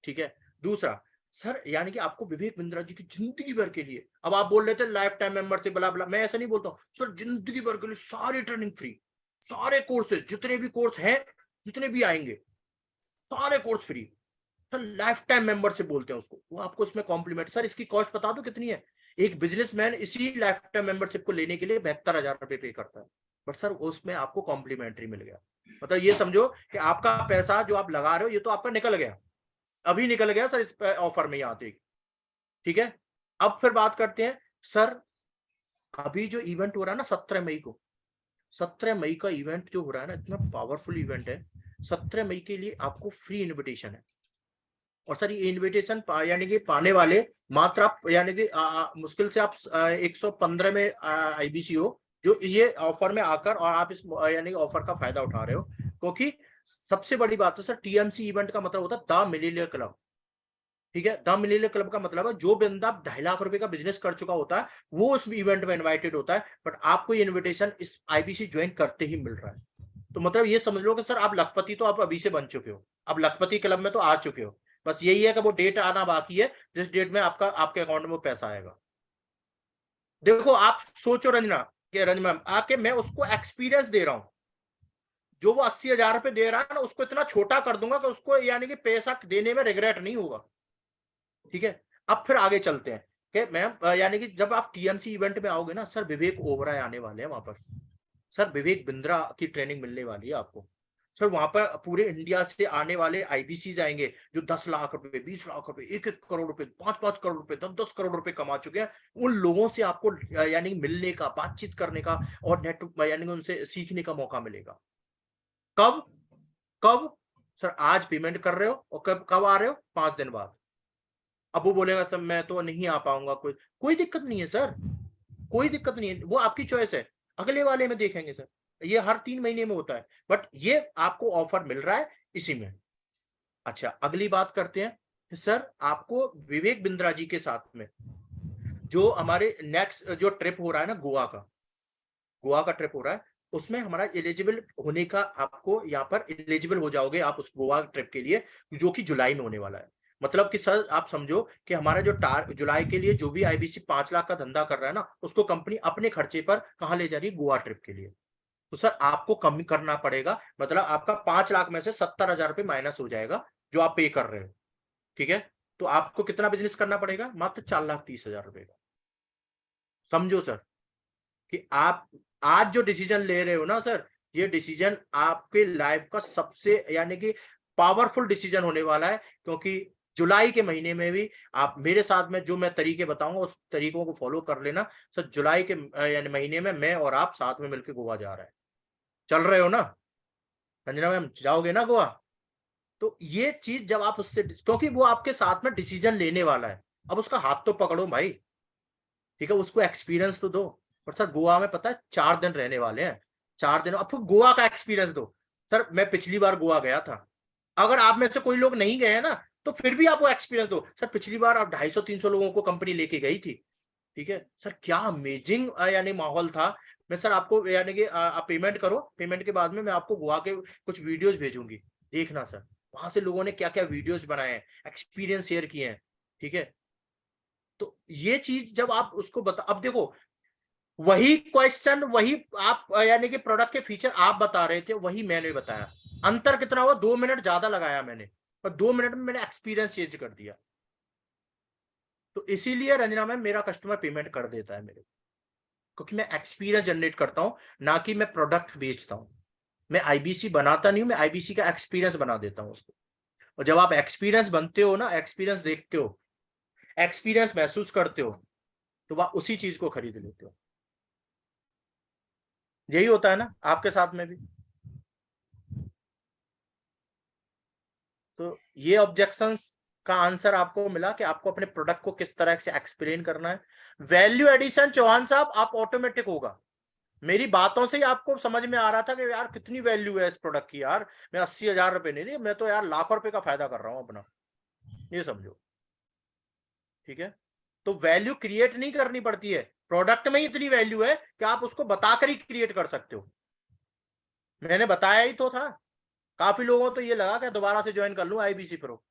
ठीक है। दूसरा सर यानी कि आपको विवेक बिंद्रा जी की जिंदगी भर के लिए, अब आप बोल रहे थे लाइफ टाइम मेंबरशिप बला बला, मैं ऐसा नहीं बोलता हूँ सर, जिंदगी भर के लिए सारे ट्रेनिंग फ्री, सारे कोर्सेज जितने भी कोर्स हैं, जितने भी आएंगे सारे course free. Sir life time membership बोलते हैं उसको, वो आपको इसमें कॉम्प्लीमेंट। सर इसकी कॉस्ट बता दो कितनी है? एक बिजनेसमैन इसी लाइफ टाइम मेंबरशिप को लेने के लिए 72,000 रुपए पे करता है, बट सर उसमें आपको कॉम्प्लीमेंट्री मिल गया। मतलब ये समझो कि आपका पैसा जो आप लगा रहे हो ये तो आपका निकल गया, अभी निकल गया सर इस ऑफर में आते ही। ठीक है। अब फिर बात करते हैं सर, अभी जो इवेंट हो रहा है ना 17 मई को, 17 मई का इवेंट जो हो रहा है ना, इतना पावरफुल इवेंट है। 17 मई के लिए आपको फ्री इनविटेशन है, और सर ये इनविटेशन यानी कि पाने वाले मात्र आप यानी कि मुश्किल से आप 115 में आईबीसी हो जो ये ऑफर में आकर और आप इस यानी कि ऑफर का फायदा उठा रहे हो। क्योंकि सबसे बड़ी बात है सर, टीएमसी इवेंट का मतलब होता है द मिलेनियर क्लब। ठीक है। द मिलेनियर क्लब का मतलब है जो बंदा 2.5 लाख रुपए का बिजनेस कर चुका होता है वो उस इवेंट में इनवाइटेड होता है, बट आपको ये इनविटेशन इस आईबीसी ज्वाइन करते ही मिल रहा है। तो मतलब ये समझ लो कि सर आप लखपति तो आप अभी से बन चुके हो, अब लखपति क्लब में तो आ चुके हो, बस यही है कि वो डेट आना बाकी है जिस डेट में आपका आपके अकाउंट में वो पैसा आएगा। देखो आप सोचो रंजना कि रंजना मैम आके मैं उसको एक्सपीरियंस दे रहा हूं, जो वो 80,000 रुपए दे रहा है ना उसको इतना छोटा कर दूंगा कि उसको यानी कि पैसा देने में रिग्रेट नहीं होगा। ठीक है। अब फिर आगे चलते हैं कि मैम यानी कि जब आप टीएमसी इवेंट में आओगे ना सर, विवेक ओबराय आने वाले हैं वहां पर, सर विवेक बिंद्रा की ट्रेनिंग मिलने वाली है आपको। सर वहां पर पूरे इंडिया से आने वाले आईबीसी आएंगे जो 10 लाख रुपए, 20 लाख रुपए, 1-1 करोड़ रुपए, 5-5 करोड़ रुपए, 10-10 करोड़ रुपए कमा चुके हैं। उन लोगों से आपको यानी मिलने का, बातचीत करने का और नेटवर्क यानी उनसे सीखने का मौका मिलेगा। कब कब सर? आज पेमेंट कर रहे हो और कब कब आ रहे हो? 5 दिन बाद। अब वो बोलेगा तब मैं तो नहीं आ पाऊंगा, कोई दिक्कत नहीं है सर, कोई दिक्कत नहीं है, वो आपकी चॉइस है, अगले वाले में देखेंगे सर। ये हर 3 महीने में होता है, बट ये आपको ऑफर मिल रहा है इसी में। अच्छा अगली बात करते हैं सर, आपको विवेक बिंद्रा जी के साथ में जो हमारे नेक्स्ट जो ट्रिप हो रहा है ना गोवा का ट्रिप हो रहा है, उसमें हमारा एलिजिबल होने का, आपको यहाँ पर एलिजिबल हो जाओगे आप उस गोवा ट्रिप के लिए जो कि जुलाई में होने वाला है। मतलब कि सर आप समझो कि हमारा जो जुलाई के लिए जो भी आईबीसी 5 लाख का धंधा कर रहा है ना, उसको कंपनी अपने खर्चे पर कहाँ ले जा रही है? गोवा ट्रिप के लिए। तो सर आपको कम करना पड़ेगा, मतलब आपका 5 लाख में से 70,000 रुपए माइनस हो जाएगा जो आप पे कर रहे हो। ठीक है। तो आपको कितना बिजनेस करना पड़ेगा? मात्र 4,30,000 रुपए का। समझो सर कि आप आज जो डिसीजन ले रहे हो ना सर, ये डिसीजन आपके लाइफ का सबसे यानी कि पावरफुल डिसीजन होने वाला है, क्योंकि जुलाई के महीने में भी आप मेरे साथ में जो मैं तरीके बताऊंगा उस तरीकों को फॉलो कर लेना सर। जुलाई के यानी महीने में मैं और आप साथ में मिलकर गोवा जा रहे हैं। चल रहे हो ना रंजना मैम? जाओगे ना गोवा? तो ये चीज जब आप उससे, क्योंकि वो आपके साथ में डिसीजन लेने वाला है, अब उसका हाथ तो पकड़ो भाई। ठीक है। उसको एक्सपीरियंस तो दो। और सर गोवा में पता है 4 दिन रहने वाले हैं, 4 दिन आपको गोवा का एक्सपीरियंस दो। सर मैं पिछली बार गोवा गया था, अगर आप में से कोई लोग नहीं गए हैं ना तो फिर भी आपको एक्सपीरियंस दो। सर पिछली बार आप 250-300 लोगों को कंपनी लेके गई थी। ठीक है सर, क्या अमेजिंग यानी माहौल था। मैं सर आपको यानी कि आप पेमेंट करो, पेमेंट के बाद में मैं आपको गोवा के कुछ वीडियोस भेजूंगी, देखना सर। वहां से लोगों ने क्या क्या वीडियोस बनाए हैं, एक्सपीरियंस शेयर किए हैं, ठीक है। तो ये चीज जब आप उसको बता, अब देखो वही क्वेश्चन, वही आप यानी कि प्रोडक्ट के फीचर आप बता रहे थे, वही मैंने बताया। अंतर कितना हुआ, 2 मिनट ज्यादा लगाया मैंने, और 2 मिनट में मैंने एक्सपीरियंस चेंज कर दिया। तो इसीलिए रंजना मैम मेरा कस्टमर पेमेंट कर देता है मेरे को, क्योंकि मैं एक्सपीरियंस जनरेट करता हूं, ना कि मैं प्रोडक्ट बेचता हूं। मैं आईबीसी बनाता नहीं हूं, मैं आईबीसी का एक्सपीरियंस बना देता हूं उसको। और जब आप एक्सपीरियंस बनते हो ना, एक्सपीरियंस देखते हो, एक्सपीरियंस महसूस करते हो, तो वह उसी चीज को खरीद लेते हो। यही होता है ना आपके साथ में भी। तो ये ऑब्जेक्शंस का आंसर आपको मिला कि आपको अपने प्रोडक्ट को किस तरह से एक्सप्लेन करना है। वैल्यू एडिशन चौहान साहब आप ऑटोमेटिक होगा, मेरी बातों से ही आपको समझ में आ रहा था कि यार कितनी वैल्यू है इस प्रोडक्ट की, यार मैं 80,000 रुपए नहीं दी, मैं तो यार लाखों रुपए का फायदा कर रहा हूं अपना, ये समझो, ठीक है। तो वैल्यू क्रिएट नहीं करनी पड़ती है, प्रोडक्ट में ही इतनी वैल्यू है कि आप उसको बताकर ही क्रिएट कर सकते हो। मैंने बताया ही तो था, काफी लोगों तो ये लगा कि दोबारा से ज्वाइन कर लूं आईबीसी प्रो।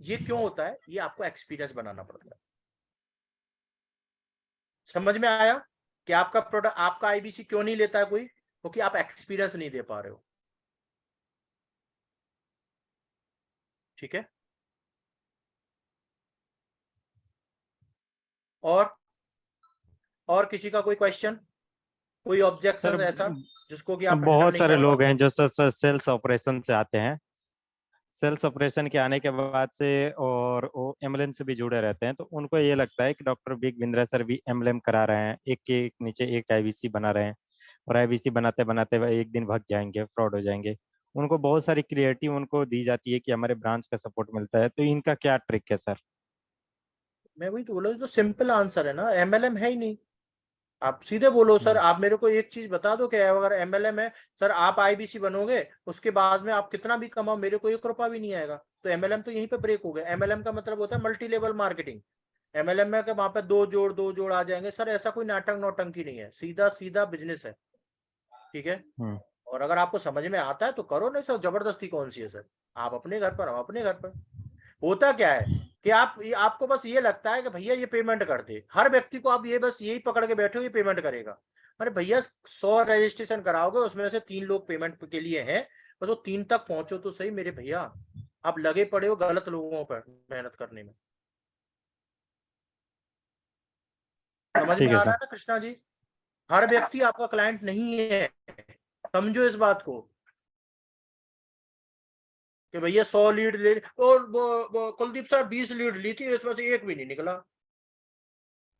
ये क्यों होता है, ये आपको एक्सपीरियंस बनाना पड़ता है। समझ में आया कि आपका प्रोडक्ट, आपका आईबीसी क्यों नहीं लेता है कोई, क्योंकि आप एक्सपीरियंस नहीं दे पा रहे हो, ठीक है। और किसी का कोई क्वेश्चन, कोई ऑब्जेक्शन सर ऐसा जिसको कि आप हैंडल बहुत नहीं सारे कर लोग पाते? हैं जो सेल्स ऑपरेशन से आते हैं, सेल्स ऑपरेशन के आने के बाद से और वो एमएलएम से भी जुड़े रहते हैं, तो उनको ये लगता है कि डॉक्टर बिग बिंद्रा सर भी एमएलएम करा रहे हैं, एक के एक नीचे एक आईबीसी बना रहे हैं, और आईबीसी बनाते बनाते वह एक दिन भाग जाएंगे, फ्रॉड हो जाएंगे। उनको बहुत सारी क्लियरिटी उनको दी जाती है कि हमारे ब्रांच का सपोर्ट मिलता है, तो इनका क्या ट्रिक है सर? मैं वही तो बोला, तो सिंपल आंसर है ना, एमएलएम है ही नहीं। आप सीधे बोलो सर, आप मेरे को एक चीज बता दो कि अगर एमएलएम है सर, आप आईबीसी बनोगे, उसके बाद में आप कितना भी कमाओ, मेरे को 1 रुपया भी नहीं आएगा, तो एमएलएम तो यहीं पे ब्रेक हो गया। एमएलएम का मतलब होता है मल्टी लेवल मार्केटिंग। एमएलएम में वहां पे दो जोड़ आ जाएंगे सर, ऐसा कोई नाटक नौटंकी नहीं है, सीधा सीधा बिजनेस है, ठीक है। और अगर आपको समझ में आता है तो करो, नहीं सर जबरदस्ती कौन सी है सर, आप अपने घर पर, हम अपने घर पर। होता क्या है कि आपको बस ये लगता है कि भैया ये पेमेंट कर दे, हर व्यक्ति को आप ये बस यही पकड़ के बैठे हो ये पेमेंट करेगा। अरे भैया 100 रजिस्ट्रेशन कराओगे, उसमें से 3 लोग पेमेंट के लिए हैं, बस वो 3 तक पहुंचो तो सही मेरे भैया। आप लगे पड़े हो गलत लोगों पर मेहनत करने में। समझ में ठीक है आ रहा सर। है ना कृष्णा जी, हर व्यक्ति आपका क्लाइंट नहीं है, समझो इस बात को कि भैया 100 लीड ले, और वो कुलदीप सर 20 लीड ली थी, इसमें से एक भी नहीं निकला।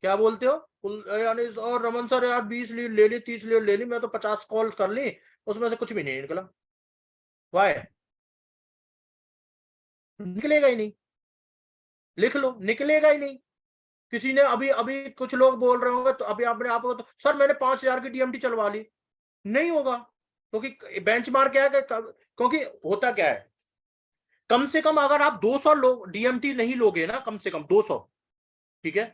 क्या बोलते हो यानी, और रमन सर यार 20 लीड ले ली, 30 लीड ले ली, मैं तो 50 कॉल कर ली, उसमें से कुछ भी नहीं निकला। वाई? निकलेगा ही नहीं, लिख लो, निकलेगा ही नहीं। किसी ने अभी अभी कुछ लोग बोल रहे होंगे तो अभी अपने आप को तो सर मैंने 5,000 की डीएमटी चलवा ली, नहीं होगा, क्योंकि बेंचमार्क क्या है, क्योंकि होता क्या है, कम से कम अगर आप 200 लोग डीएमटी नहीं लोगे ना, कम से कम 200, ठीक है,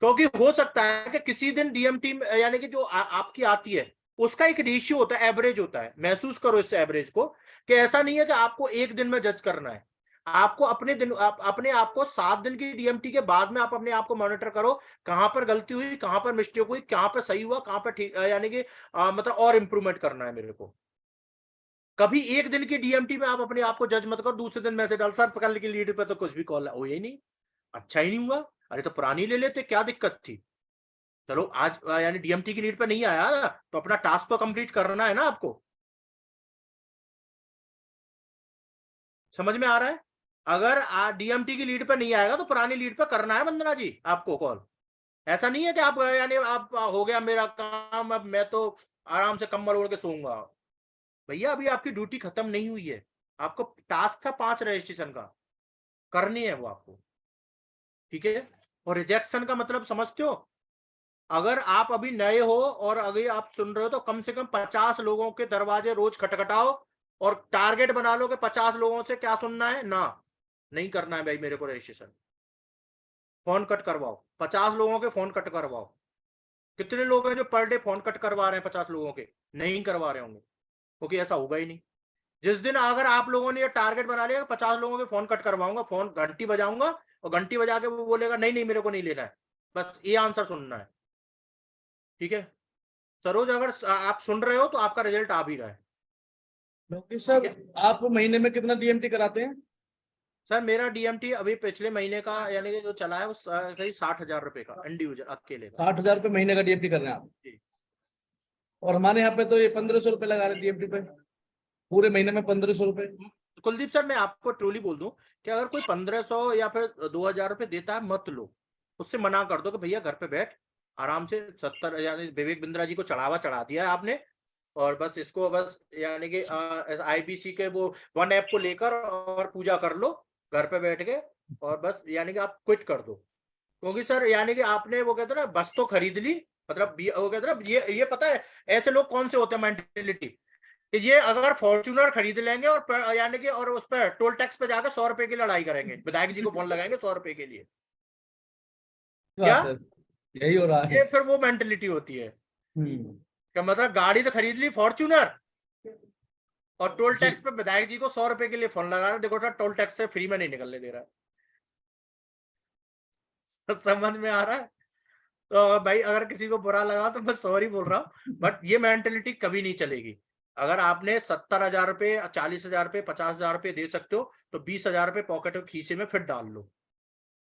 क्योंकि हो सकता है कि किसी दिन डीएमटी यानी कि जो आपकी आती है उसका एक रेशियो होता है, एवरेज होता है। महसूस करो इस एवरेज को, कि ऐसा नहीं है कि आपको एक दिन में जज करना है, आपको अपने आप को 7 दिन की डीएमटी के बाद में आप अपने आप को मॉनिटर करो, कहां पर गलती हुई, कहां पर मिस्टेक हुई, कहां पर सही हुआ, कहां पर ठीक, यानी कि मतलब और इंप्रूवमेंट करना है मेरे को। कभी एक दिन की डीएमटी में आप अपने आप को जज मत करो, दूसरे दिन मैसेज डाल सर कल की लीड पे तो कुछ भी कॉल हो ही नहीं, अच्छा ही नहीं हुआ, अरे तो पुरानी ले लेते, क्या दिक्कत थी। चलो आज यानी डीएमटी की लीड पे नहीं आया ना, तो अपना टास्क तो कंप्लीट करना है ना आपको। समझ में आ रहा है, अगर डीएमटी की लीड पे नहीं आएगा तो पुरानी लीड पे करना है वंदना जी आपको कॉल। ऐसा नहीं है कि आप यानी आप हो गया मेरा काम, अब मैं तो आराम से कम्बल ओढ़ के सोऊंगा। भैया अभी आपकी ड्यूटी खत्म नहीं हुई है, आपको टास्क था 5 रजिस्ट्रेशन का, करनी है वो आपको, ठीक है। और रिजेक्शन का मतलब समझते हो, अगर आप अभी नए हो और अगर आप सुन रहे हो तो कम से कम 50 लोगों के दरवाजे रोज खटखटाओ, और टारगेट बना लो कि 50 लोगों से क्या सुनना है ना, नहीं करना है भाई मेरे को रजिस्ट्रेशन, फोन कट करवाओ, 50 लोगों के फोन कट करवाओ। कितने लोग हैं जो पर डे फोन कट करवा रहे हैं 50 लोगों के? नहीं करवा रहे होंगे, क्योंकि ऐसा होगा ही नहीं। जिस दिन अगर आप लोगों ने ये टारगेट बना लिया 50 लोगों के फोन कट करवाऊंगा, फोन घंटी बजाऊंगा और घंटी बजा के वो बोलेगा नहीं नहीं मेरे को नहीं लेना है, बस ये आंसर सुनना है। ठीक है सरोज, अगर आप सुन रहे हो तो आपका रिजल्ट आ भी रहा है। लोकेश सर, आप महीने में कितना डीएमटी कराते हैं? सर मेरा डीएमटी अभी पिछले महीने का यानी कि जो चला है वो करीब 60,000 रुपए का इंडिविजुअल अकेले का। 60,000 रुपये महीने का डीएमटी कर रहे हैं आप? जी। और हमारे यहाँ पे तो ये 1500 रुपये लगा रहे हैं डीएमटी पे, पूरे महीने में 1500 रुपये। कुलदीप सर मैं आपको ट्रूली बोल दूं कि अगर कोई 1500 या फिर 2000 रुपए देता है मत लो, उससे मना कर दो कि भैया घर पे बैठ आराम से 70 यानी विवेक बिंद्रा जी को चढ़ावा चढ़ा दिया है आपने, और बस इसको बस यानी कि आईबीसी के वो वन ऐप को लेकर और पूजा कर लो घर पे बैठ के, और बस यानी कि आप क्विट कर दो। क्योंकि सर यानी कि आपने वो कहते ना बस तो खरीद ली, मतलब वो कहते ना ये पता है ऐसे लोग कौन से होते हैं मेंटेलिटी कि ये अगर फॉर्च्यूनर खरीद लेंगे और यानी कि और उस पर टोल टैक्स पे जाकर 100 रुपए की लड़ाई करेंगे, विधायक जी को फोन लगाएंगे 100 रुपए के लिए। क्या यही हो रहा है? ये फिर वो मेंटेलिटी होती है कि मतलब गाड़ी तो खरीद ली फॉर्च्यूनर और टोल टैक्स पे विधायक जी को 100 रुपए के लिए फोन लगा रहा, देखो टोल टैक्स से फ्री में नहीं निकलने दे रहा है। समझ में आ रहा है? तो भाई अगर किसी को बुरा लगा तो मैं सॉरी बोल रहा हूँ, बट ये मेंटेलिटी कभी नहीं चलेगी। अगर आपने 70,000 रुपए 40,000 रुपए 50,000 रुपए दे सकते हो तो 20,000 रुपए पॉकेट और खीसे में फिर डाल लो,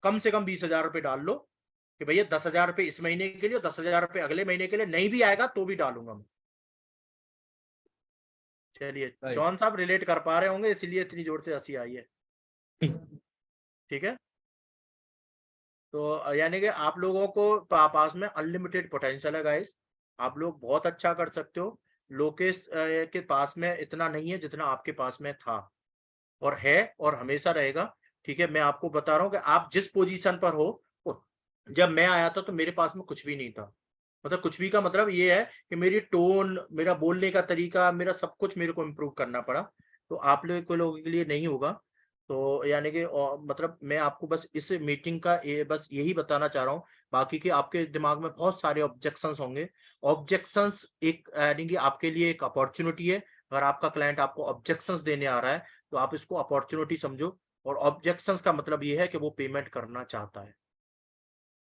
कम से कम 20,000 रुपए डाल लो कि भैया 10,000 रुपए इस महीने के लिए, 10,000 रुपए अगले महीने के लिए, नहीं भी आएगा तो भी डालूंगा मैं। चलिए जॉन साहब रिलेट कर पा रहे होंगे इसलिए इतनी जोर से हंसी आई है। ठीक है तो यानी कि आप लोगों को पास में अनलिमिटेड पोटेंशियल है गाइस, आप लोग बहुत अच्छा कर सकते हो। लोकेश के पास में इतना नहीं है जितना आपके पास में था और है और हमेशा रहेगा। ठीक है मैं आपको बता रहा हूँ कि आप जिस पोजीशन पर हो, जब मैं आया था तो मेरे पास में कुछ भी नहीं था, मतलब कुछ भी का मतलब ये है कि मेरी टोन, मेरा बोलने का तरीका, मेरा सब कुछ मेरे को इम्प्रूव करना पड़ा। तो आप लोगों के लिए नहीं होगा। तो यानी कि मतलब मैं आपको बस इस मीटिंग का बस यही बताना चाह रहा हूँ, बाकी के आपके दिमाग में बहुत सारे ऑब्जेक्शंस होंगे। ऑब्जेक्शंस एक यानी कि आपके लिए एक अपॉर्चुनिटी है। अगर आपका क्लाइंट आपको ऑब्जेक्शंस देने आ रहा है तो आप इसको अपॉर्चुनिटी समझो, और ऑब्जेक्शंस का मतलब ये है कि वो पेमेंट करना चाहता है।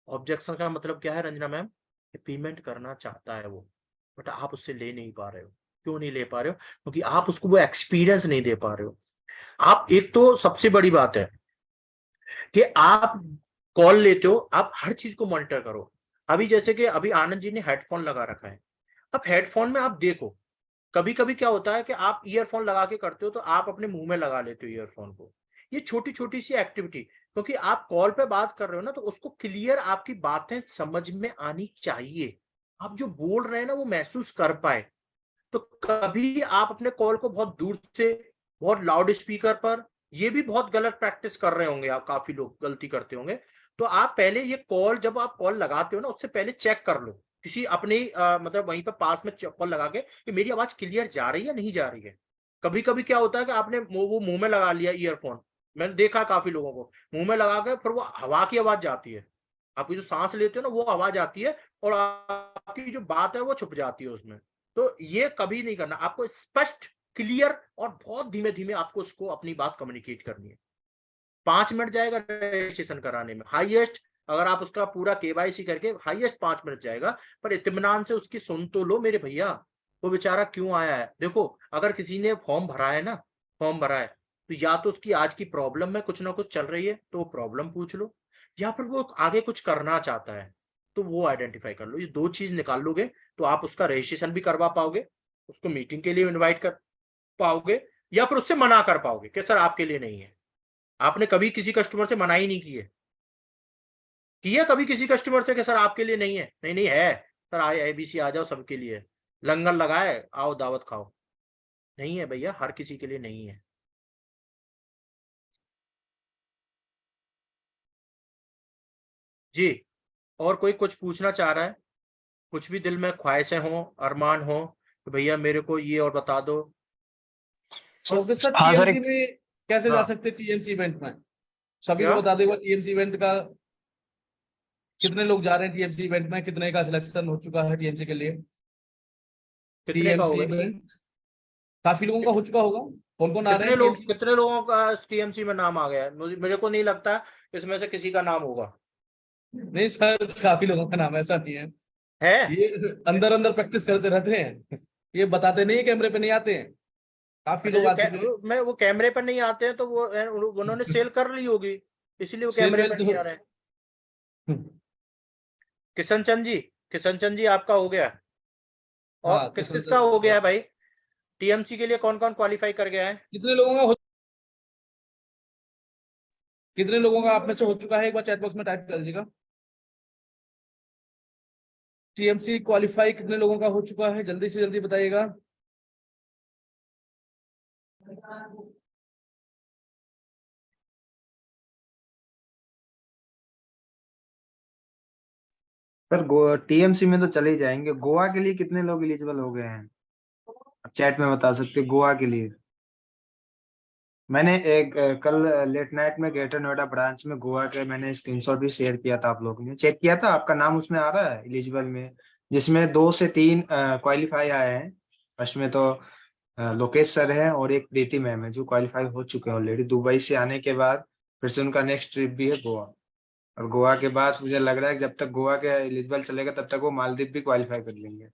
ऑब्जेक्शन का मतलब क्या है रंजना मैम? पेमेंट करना चाहता है वो, बट आप उससे ले नहीं पा रहे हो। क्यों नहीं ले पा रहे हो? क्योंकि आप उसको वो एक्सपीरियंस नहीं दे पा रहे हो। आप एक तो सबसे बड़ी बात है कि आप कॉल लेते हो, आप हर चीज को मॉनिटर करो। अभी जैसे कि अभी आनंद जी ने हेडफोन लगा रखा है, अब हेडफोन में आप देखो कभी कभी क्या होता है कि आप ईयरफोन लगा के करते हो तो आप अपने मुंह में लगा लेते हो ईयरफोन को। ये छोटी छोटी सी एक्टिविटी, क्योंकि आप कॉल पे बात कर रहे हो ना तो उसको क्लियर आपकी बातें समझ में आनी चाहिए, आप जो बोल रहे हैं ना वो महसूस कर पाए। तो कभी आप अपने कॉल को बहुत दूर से, बहुत लाउड स्पीकर पर, ये भी बहुत गलत प्रैक्टिस कर रहे होंगे आप, काफी लोग गलती करते होंगे। तो आप पहले ये कॉल, जब आप कॉल लगाते हो ना उससे पहले चेक कर लो किसी अपने मतलब वहीं पर पास में कॉल लगा के कि मेरी आवाज क्लियर जा रही है नहीं जा रही है। कभी कभी क्या होता है कि आपने वो मुंह में लगा लिया ईयरफोन, मैंने देखा काफी लोगों को मुंह में लगा के फिर वो हवा की आवाज जाती है, आपकी जो सांस लेते हो ना वो आवाज आती है और आपकी जो बात है वो छुप जाती है उसमें। तो ये कभी नहीं करना, आपको स्पष्ट, क्लियर और बहुत धीमे धीमे आपको उसको अपनी बात कम्युनिकेट करनी है। 5 मिनट जाएगा रजिस्ट्रेशन कराने में हाईएस्ट, अगर आप उसका पूरा केवाईसी करके हाईएस्ट 5 मिनट जाएगा, पर इत्मीनान से उसकी सुन तो लो मेरे भैया, वो बेचारा क्यों आया है। देखो अगर किसी ने फॉर्म भरा है ना, फॉर्म भरा है तो या तो उसकी आज की प्रॉब्लम में कुछ ना कुछ चल रही है तो वो प्रॉब्लम पूछ लो, या फिर वो आगे कुछ करना चाहता है तो वो आइडेंटिफाई कर लो। ये दो चीज निकाल लोगे तो आप उसका रजिस्ट्रेशन भी करवा पाओगे, उसको मीटिंग के लिए इन्वाइट कर पाओगे, या फिर उससे मना कर पाओगे कि सर आपके लिए नहीं है। आपने कभी किसी कस्टमर से मना ही नहीं की है कभी किसी कस्टमर से कि सर आपके लिए नहीं है? नहीं नहीं है सर, आईबीसी आ जाओ सबके लिए, लंगर लगाए आओ दावत खाओ। नहीं है भैया, हर किसी के लिए नहीं है। जी और कोई कुछ पूछना चाह रहा है? कुछ भी दिल में ख्वाहिशें हो, अरमान हो तो भैया मेरे को ये और बता दो। तो सर हाँ सर, टीएमसी में कैसे जा हाँ। सकते हैं? टीएमसी इवेंट में सभी क्या? को बता देगा टीएमसी इवेंट का कितने लोग जा रहे हैं? टीएमसी इवेंट में कितने का सिलेक्शन हो चुका है टीएमसी के लिए? कितने का टीएमसी होगा? इवेंट काफी लोगों का हो चुका होगा। कौन कौन आ रहे हैं? कितने लोगों का टीएमसी में नाम आ गया है? मेरे को नहीं लगता इसमें से किसी का नाम होगा। नहीं सर, काफी लोगों का नाम, ऐसा नहीं है। है ये अंदर अंदर प्रैक्टिस करते रहते हैं, ये बताते नहीं है, कैमरे पे नहीं आते हैं। काफी अच्छा, लोग आ चुके हैं। मैं वो कैमरे पर नहीं आते हैं तो वो उन्होंने सेल कर ली होगी, इसीलिए वो सेल कैमरे वेल पर तो नहीं आ रहे हैं। किशन चंद जी आपका हो गया। और हाँ, किस किस का हो गया है भाई? टीएमसी के लिए कौन कौन क्वालिफाई कर गया है? कितने लोगों का आप में से हो चुका है? एक बार चैट बॉक्स में टाइप कर दीजिएगा। टीएमसी क्वालिफाई कितने लोगों का हो चुका है? जल्दी से जल्दी बताइएगा। सर टीएमसी में तो चले ही जाएंगे। गोवा के लिए कितने लोग एलिजिबल हो गए हैं? आप चैट में बता सकते हैं गोवा के लिए। मैंने एक कल लेट नाइट में ग्रेटर नोएडा ब्रांच में गोवा के मैंने स्क्रीनशॉट भी शेयर किया था, आप लोगों ने चेक किया था? आपका नाम उसमें आ रहा है एलिजिबल में, जिसमें 2 से 3 क्वालिफाई आए हैं। फर्स्ट में तो लोकेश सर है और एक प्रीति मैम है जो क्वालिफाई हो चुके हैं ऑलरेडी। दुबई से आने के बाद फिर से उनका नेक्स्ट ट्रिप भी है गोवा, और गोवा के बाद मुझे लग रहा है कि जब तक गोवा के एलिजिबल चलेगा तब तक वो मालदीव भी क्वालिफाई कर लेंगे।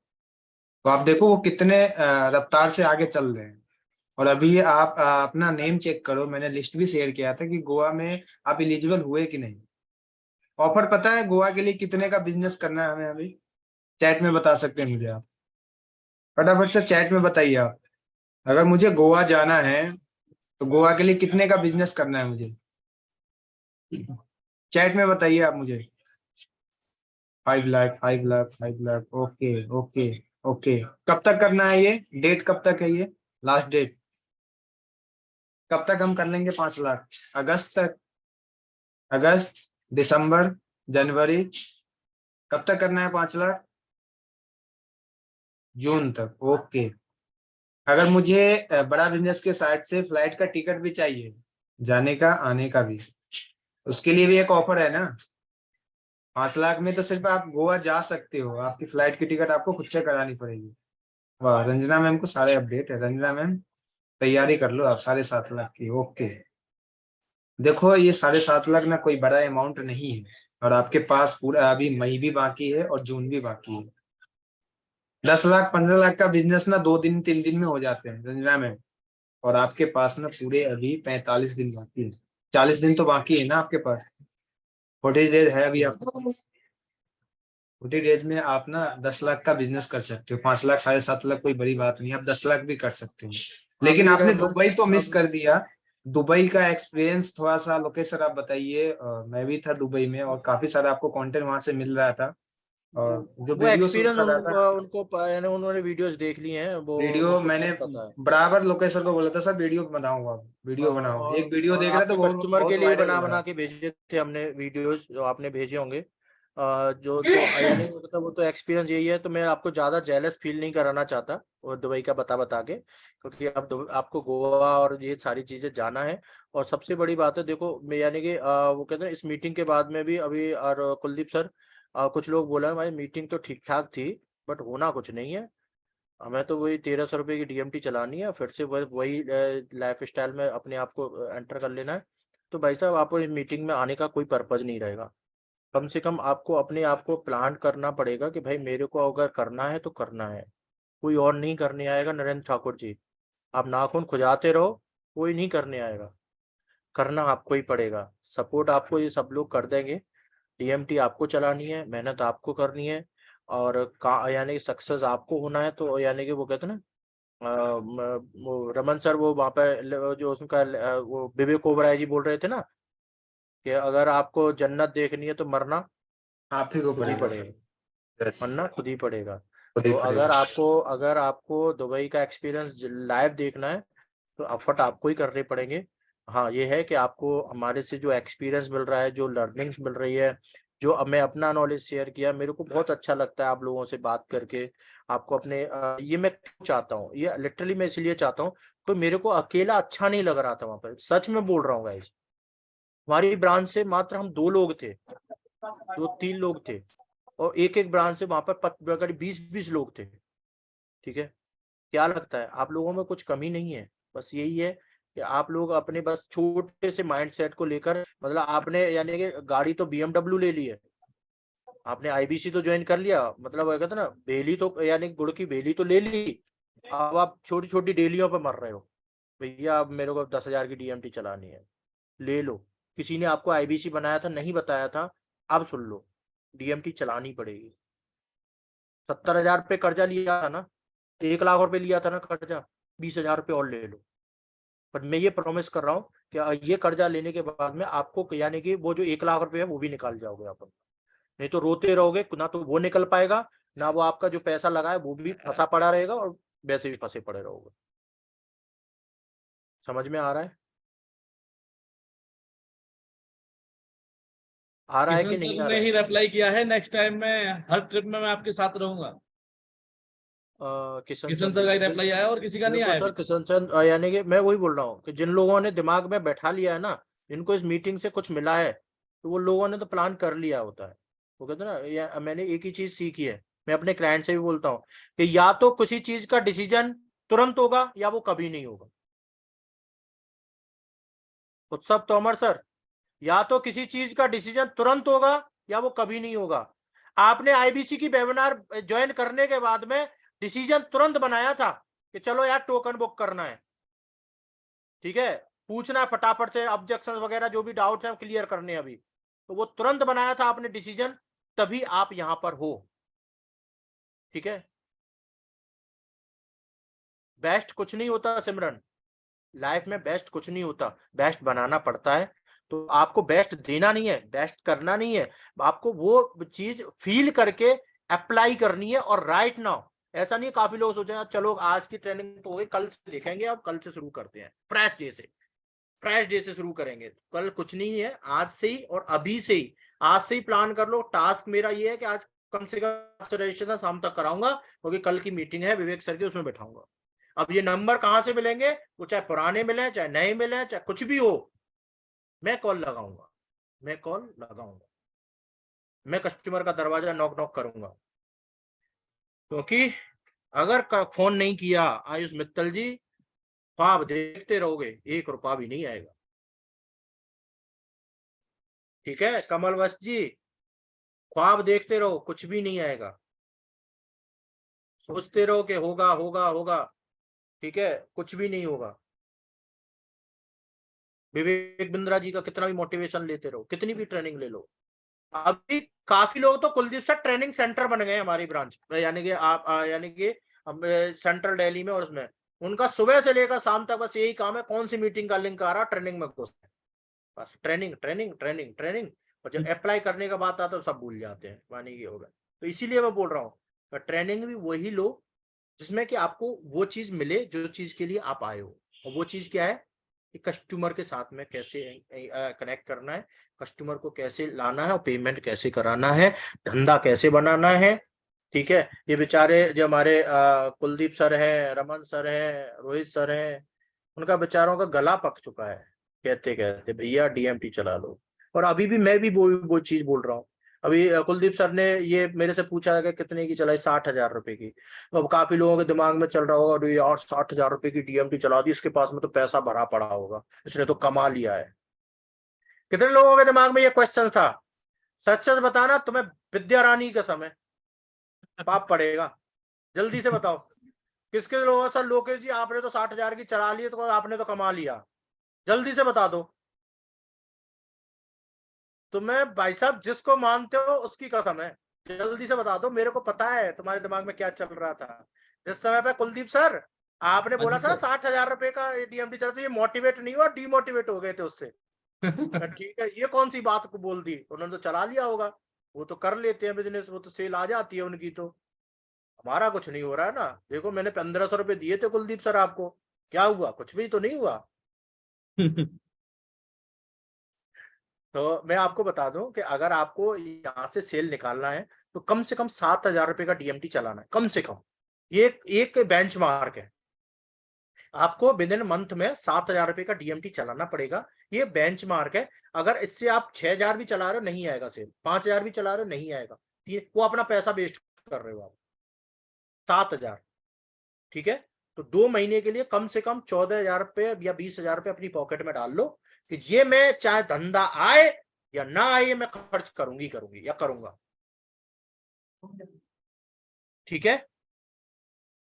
तो आप देखो वो कितने रफ्तार से आगे चल रहे हैं। और अभी आप अपना नेम चेक करो, मैंने लिस्ट भी शेयर किया था कि गोवा में आप एलिजिबल हुए कि नहीं। ऑफर पता है गोवा के लिए कितने का बिजनेस करना है हमें? अभी चैट में बता सकते हैं मुझे आप? फटाफट से चैट में बताइए आप। अगर मुझे गोवा जाना है तो गोवा के लिए कितने का बिजनेस करना है मुझे? चैट में बताइए आप मुझे। 5 lakh 5 lakh 5 lakh. Okay okay okay. कब तक करना है ये? डेट कब तक है ये लास्ट डेट? कब तक हम कर लेंगे 5 लाख? अगस्त तक? अगस्त, दिसंबर, जनवरी, कब तक करना है 5 लाख? जून तक। ओके। अगर मुझे बड़ा बिजनेस के साइड से फ्लाइट का टिकट भी चाहिए, जाने का आने का भी, उसके लिए भी एक ऑफर है ना। 5 लाख में तो सिर्फ आप गोवा जा सकते हो, आपकी फ्लाइट की टिकट आपको खुद से करानी पड़ेगी। वाह, रंजना मैम को सारे अपडेट है। रंजना मैम तैयारी कर लो आप 7.5 लाख की। ओके। देखो ये 7.5 लाख ना कोई बड़ा अमाउंट नहीं है, और आपके पास पूरा अभी मई भी बाकी है और जून भी बाकी है। 10 लाख 15 लाख का बिजनेस ना 2 दिन 3 दिन में हो जाते हैं रंजना मैम, और आपके पास ना पूरे अभी 45 दिन बाकी है। 40 दिन तो बाकी है ना आपके पास। 40 डेज है अभी आपके पास। 40 डेज में आप ना 10 लाख का बिजनेस कर सकते हो। 5 लाख 7.5 लाख कोई बड़ी बात नहीं है, आप 10 लाख भी कर सकते हो। लेकिन आपने दुबई तो मिस कर दिया। दुबई का एक्सपीरियंस थोड़ा सा लोकेश सर आप बताइए। मैं भी था दुबई में और काफी सारा आपको कंटेंट वहां से मिल रहा था, और जो वो वीडियो शूट एक्सपीरियंस कर रहा था, यानी उन्होंने वीडियोस देख ली हैं, वो वीडियो उनको मैंने सब पता है। बराबर लोकेश सर को बोला था सर वीडियो बनाऊंगा, वीडियो बनाओ। एक वीडियो देख रहा था आपके वो कस्टमर बहुत के लिए वायरल बना हो रहा बना है। के भेजे थे हमने वीडियोस, जो आपने भेजे होंगे। जो तो यानी मतलब वो तो एक्सपीरियंस यही है, तो मैं आपको ज्यादा जेलस फील नहीं कराना चाहता वो दुबई का बता बता के, क्योंकि अब आपको गोवा और ये सारी चीजें जाना है। और सबसे बड़ी बात है, देखो मैं यानी कि वो कहते हैं इस मीटिंग के बाद में भी अभी, और कुलदीप सर, कुछ लोग बोला हमारी मीटिंग तो ठीक ठाक थी बट होना कुछ नहीं है। हमें तो वही 1300 रुपये की डीएमटी चलानी है, फिर से वही लाइफ स्टाइल में अपने आप को एंटर कर लेना है। तो भाई साहब आपको इस मीटिंग में आने का कोई पर्पज नहीं रहेगा। कम से कम आपको अपने आप को प्लान करना पड़ेगा कि भाई मेरे को अगर करना है तो करना है, कोई और नहीं करने आएगा। नरेंद्र ठाकुर जी, आप नाखून खुजाते रहो, कोई नहीं करने आएगा, करना आपको ही पड़ेगा। सपोर्ट आपको ये सब लोग कर देंगे, डीएमटी आपको चलानी है, मेहनत आपको करनी है, और यानी सक्सेस आपको होना है। तो यानी कि वो कहते हैं ना, वो रमन सर वो वहाँ पे जो उसका वो विवेक ओबराय जी बोल रहे थे ना कि अगर आपको जन्नत देखनी है तो मरना आप ही को खुद ही पड़ेगा। पड़ेगा, यस, मरना खुद ही पड़ेगा। खुद ही तो पड़ेगा। अगर आपको दुबई का एक्सपीरियंस लाइव देखना है तो एफर्ट आपको ही करने पड़ेंगे। हाँ ये है कि आपको हमारे से जो एक्सपीरियंस मिल रहा है, जो लर्निंग्स मिल रही है, जो अब मैं अपना नॉलेज शेयर किया, मेरे को बहुत अच्छा लगता है आप लोगों से बात करके। आपको अपने ये मैं क्यों चाहता हूँ, ये लिटरली मैं इसलिए चाहता हूँ, तो मेरे को अकेला अच्छा नहीं लग रहा था वहां पर, सच में बोल रहा हूँ गाइस। हमारी ब्रांच से मात्र हम 2 लोग थे, 2-3 लोग थे, और एक एक ब्रांच से वहां पर करीब 20-20 लोग थे। ठीक है, क्या लगता है आप लोगों में कुछ कमी नहीं है, बस यही है कि आप लोग अपने बस छोटे से माइंडसेट को लेकर, मतलब आपने यानी कि गाड़ी तो BMW ले ली है, आपने IBC तो ज्वाइन कर लिया, मतलब कहते ना बेली तो यानी गुड़ की बेली तो ले ली, अब आप छोटी छोटी डेलियों पे मर रहे हो। भैया अब मेरे को 10,000 की DMT चलानी है, ले लो। किसी ने आपको IBC बनाया था, नहीं बताया था, अब सुन लो, DMT चलानी पड़ेगी। 70,000 पे कर्जा लिया था ना, 1 लाख रुपए लिया था ना कर्जा, 20,000 रुपये और ले लो। पर मैं ये प्रॉमिस कर रहा हूँ कि ये कर्जा लेने के बाद में आपको यानी कि वो जो 1 लाख रुपए है वो भी निकाल जाओगे आप, नहीं तो रोते रहोगे, ना तो वो निकल पाएगा, ना वो आपका जो पैसा लगा है वो भी फंसा पड़ा रहेगा, और वैसे भी फंसे पड़े रहोगे। समझ में आ रहा है? आ रहा है किशन कि नहीं सर आ ने रहा ही है? रिप्लाई किया है, नेक्स्ट टाइम मैं हर ट्रिप में मैं आपके साथ रहूंगा। किशन किशन सर सर का ही बिल्कुल रिप्लाई आया और किसी का नहीं बिल्कुल आया सर, अभी। किशन सर यानी कि मैं वही बोल रहा हूँ कि जिन लोगों ने दिमाग में बैठा लिया है ना, जिनको इस मीटिंग से कुछ मिला है, तो वो लोगों ने तो प्लान कर लिया होता है। वो कहते हैं ना, या मैंने एक ही चीज सीखी है, मैं अपने क्लाइंट से भी बोलता हूँ कि या तो किसी चीज का डिसीजन तुरंत होगा या वो कभी नहीं होगा। उत्सव तोमर सर, या तो किसी चीज का डिसीजन तुरंत होगा या वो कभी नहीं होगा। आपने IBC की वेबिनार ज्वाइन करने के बाद में डिसीजन तुरंत बनाया था कि चलो यार टोकन बुक करना है, ठीक है, पूछना है फटाफट से, ऑब्जेक्शन वगैरह जो भी डाउट है क्लियर करने अभी, तो वो तुरंत बनाया था आपने डिसीजन, तभी आप यहां पर हो। ठीक है, बेस्ट कुछ नहीं होता सिमरन, लाइफ में बेस्ट कुछ नहीं होता, बेस्ट बनाना पड़ता है। तो आपको बेस्ट देना नहीं है, बेस्ट करना नहीं है, आपको वो चीज फील करके अप्लाई करनी है। और राइट नाउ ऐसा नहीं, काफी लोग सोचे चलो आज की ट्रेनिंग तो हो गई, कल से देखेंगे, अब कल से शुरू करते हैं, फ्रेश डे से शुरू करेंगे। कल कुछ नहीं है, आज से ही और अभी से ही, आज से ही प्लान कर लो। टास्क मेरा ये है कि आज कम से कम रजिस्ट्रेशन शाम तक कराऊंगा, क्योंकि कल की मीटिंग है विवेक सर की, उसमें बैठाऊंगा। अब ये नंबर कहां से मिलेंगे, वो चाहे पुराने मिले चाहे नए मिले चाहे कुछ भी हो, मैं कॉल लगाऊंगा, मैं कस्टमर का दरवाजा नॉक नॉक करूंगा। क्योंकि अगर फोन नहीं किया आयुष मित्तल जी, ख्वाब देखते रहोगे, 1 रुपया भी नहीं आएगा। ठीक है कमल वस्त जी, ख्वाब देखते रहो, कुछ भी नहीं आएगा, सोचते रहो कि होगा होगा होगा, ठीक है, कुछ भी नहीं होगा। विवेक बिंद्रा जी का कितना भी मोटिवेशन लेते रहो, कितनी भी ट्रेनिंग ले लो। अभी काफी लोग तो कुलदीप सर ट्रेनिंग सेंटर बन गए हमारी ब्रांच, यानी कि आप यानी कि सेंट्रल दिल्ली में, और उसमें उनका सुबह से लेकर शाम तक बस यही काम है, कौन सी मीटिंग का लिंक आ रहा, ट्रेनिंग में घुस, बस ट्रेनिंग ट्रेनिंग ट्रेनिंग ट्रेनिंग। और जब अप्लाई करने का बात आता है तो सब भूल जाते हैं, मानी ये होगा। तो इसीलिए मैं बोल रहा हूँ ट्रेनिंग भी वही लो जिसमें कि आपको वो चीज मिले जो चीज के लिए आप आए हो। और वो चीज क्या है कि कस्टमर के साथ में कैसे कनेक्ट करना है, कस्टमर को कैसे लाना है, और पेमेंट कैसे कराना है, धंधा कैसे बनाना है। ठीक है, ये बेचारे जो हमारे कुलदीप सर हैं, रमन सर हैं, रोहित सर हैं, उनका बेचारों का गला पक चुका है कहते कहते भैया DMT चला लो। और अभी भी मैं भी वो चीज बोल रहा हूँ। अभी कुलदीप सर ने ये मेरे से पूछा कि कितने की चलाई, 60,000 रुपए की। तो अब काफी लोगों के दिमाग में चल रहा होगा, अरे यार 60,000 रुपए की DMT चला दी, इसके पास में तो पैसा भरा पड़ा होगा, इसने तो कमा लिया है। कितने लोगों के दिमाग में ये क्वेश्चन था? सच सच बताना, तुम्हें विद्या रानी का समय पाप पड़ेगा, जल्दी से बताओ। किसके लोग, सर लोकेश जी आपने तो 60,000 की चला ली, तो आपने तो कमा लिया, जल्दी से बता दो। तो मैं भाई साहब जिसको मानते हो उसकी कसम है, जल्दी से बता दो, मेरे को पता है तुम्हारे दिमाग में क्या चल रहा था जिस समय पे। कुलदीप सर आपने हाँ बोला जी था ना सर। 60,000 रुपए का DMT चला, तो ये मोटिवेट नहीं हुआ, डीमोटिवेट हो गए थे उससे। ठीक है, ये कौन सी बात को बोल दी, उन्होंने तो चला लिया होगा, वो तो कर लेते हैं बिजनेस, वो तो सेल आ जाती है उनकी। तो हमारा कुछ नहीं हो रहा है ना, देखो मैंने 1,500 रुपए दिए थे कुलदीप सर आपको, क्या हुआ, कुछ भी तो नहीं हुआ। तो मैं आपको बता दूं कि अगर आपको यहाँ से सेल निकालना है तो कम से कम 7,000 रुपए का DMT चलाना है, कम से कम। ये एक बेंचमार्क है, आपको विद इन मंथ में 7,000 रुपए का DMT चलाना पड़ेगा, ये बेंचमार्क है। अगर इससे आप 6,000 भी चला रहे हो नहीं आएगा सेल, 5,000 भी चला रहे हो नहीं आएगा, वो अपना पैसा वेस्ट कर रहे हो आप। 7,000, ठीक है, तो 2 महीने के लिए कम से कम 14,000 रुपये या 20,000 रुपये अपनी पॉकेट में डाल लो कि ये मैं चाहे धंधा आए या ना आए मैं खर्च करूंगी या करूंगा। ठीक है।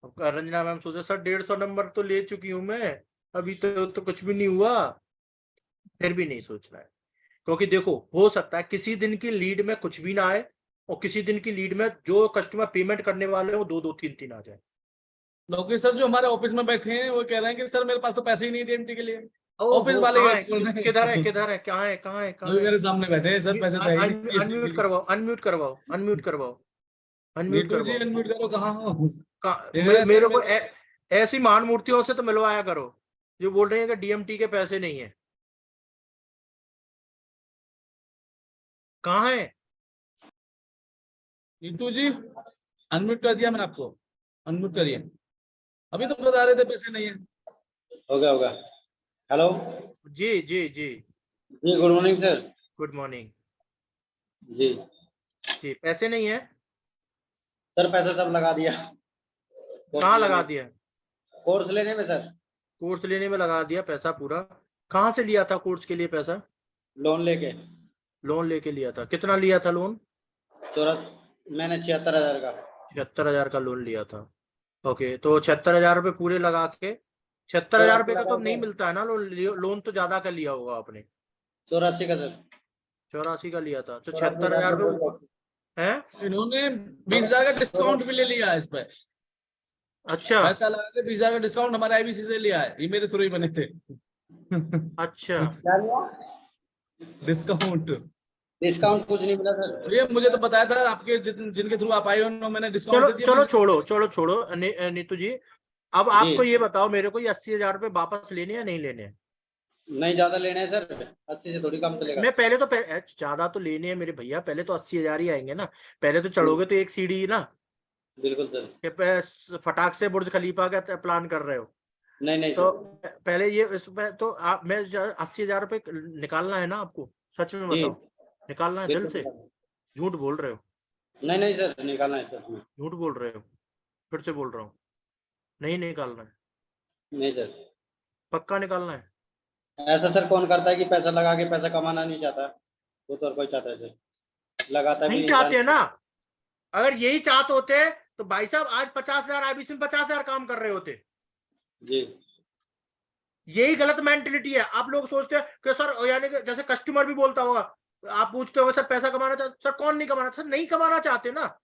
रंजना मैम सोचे सर 150 नंबर तो ले चुकी हूं मैं, अभी तो कुछ भी नहीं हुआ। फिर भी नहीं सोचना है, क्योंकि देखो हो सकता है किसी दिन की लीड में कुछ भी ना आए और किसी दिन की लीड में जो कस्टमर पेमेंट करने वाले हो 2-2 3-3 आ जाए। लोकेश सर जो हमारे ऑफिस में बैठे हैं वो कह रहे हैं कि सर मेरे पास तो पैसे ही नहीं डीएमटी के लिए। ऑफिस वाले किधर है कहाँ है मेरे सामने बैठे हैं सर, पैसे अनम्यूट करवाओ अनम्यूट जी, अनम्यूट करो। कहाँ हो? मेरे को ऐसी महान मूर्तियों से तो मिलवाया करो जो बोल रहे हैं कि डीएमटी के पैसे नहीं है। कहाँ है नीतू जी? अनम्यूट कर दिया मैंने आपको, अनम्यूट करिए। अभी तो बता रहे थे पैसे नहीं है। होगा। हेलो जी good morning sir. Good morning जी। पैसे नहीं है सर, पैसा सब लगा दिया। कहाँ लगा दिया? कोर्स लेने में सर। कोर्स लेने में लगा दिया पैसा पूरा। कहाँ से लिया था कोर्स के लिए पैसा? लोन लेके लिया था। कितना लिया था लोन? मैंने 76,000 का। 76,000 का लोन लिया था। ओके, तो 76,000 रुपये पूरे लगा के 76,000 रुपये का तो नहीं मिलता है ना लोन तो ज्यादा का लिया होगा आपने। 84 का सर। 84 का लिया था, तो 76,000 रुपये है। इन्होंने 20,000 का डिस्काउंट भी ले लिया है इस पे। अच्छा, पैसा लगा के 20,000 का डिस्काउंट हमारे आईबीसी से लिया है, ये मेरे थ्रू ही बने थे। अच्छा डिस्काउंट कुछ नहीं मिला सर। ये मुझे तो बताया था आपके जिनके थ्रू आप आए हो मैंने डिस्काउंट। चलो छोड़ो नीतू जी, अब आपको ये बताओ मेरे को, ये 80,000 रुपये वापस लेने या नहीं लेने? नहीं, ज्यादा लेने हैं सर, 80 से थोड़ी कम चलेगा। मैं पहले तो ज्यादा तो लेने हैं मेरे भैया, पहले तो 80,000 ही आएंगे ना। पहले तो चढ़ोगे तो एक सीढ़ी ना। बिल्कुल सर। फटाक से बुर्ज खलीफा का प्लान कर रहे हो? नहीं तो पहले ये इसमें तो आप मैं 80,000 रुपये निकालना है ना आपको, सच में बताओ, निकालना है दिल से? झूठ बोल रहे हो? नहीं सर, निकालना है सर। झूठ बोल रहे हो? फिर से बोल रहा हूँ, नहीं निकालना है? नहीं सर। पक्का निकालना है? ऐसा सर कौन करता है कि पैसा लगा के पैसा कमाना नहीं चाहता? वो तो और कोई चाहता है सर, लगाता नहीं चाहते ना। अगर यही चाहते होते तो भाई साहब आज 50,000 आईबीसी में 50,000 काम कर रहे होते जी। यही गलत मेंटेलिटी है। आप लोग सोचते हैं कि सर, यानी कि जैसे कस्टमर भी बोलता होगा, आप पूछते हो सर पैसा कमाना चाहते? सर कौन नहीं कमाना? सर नहीं कमाना चाहते ना।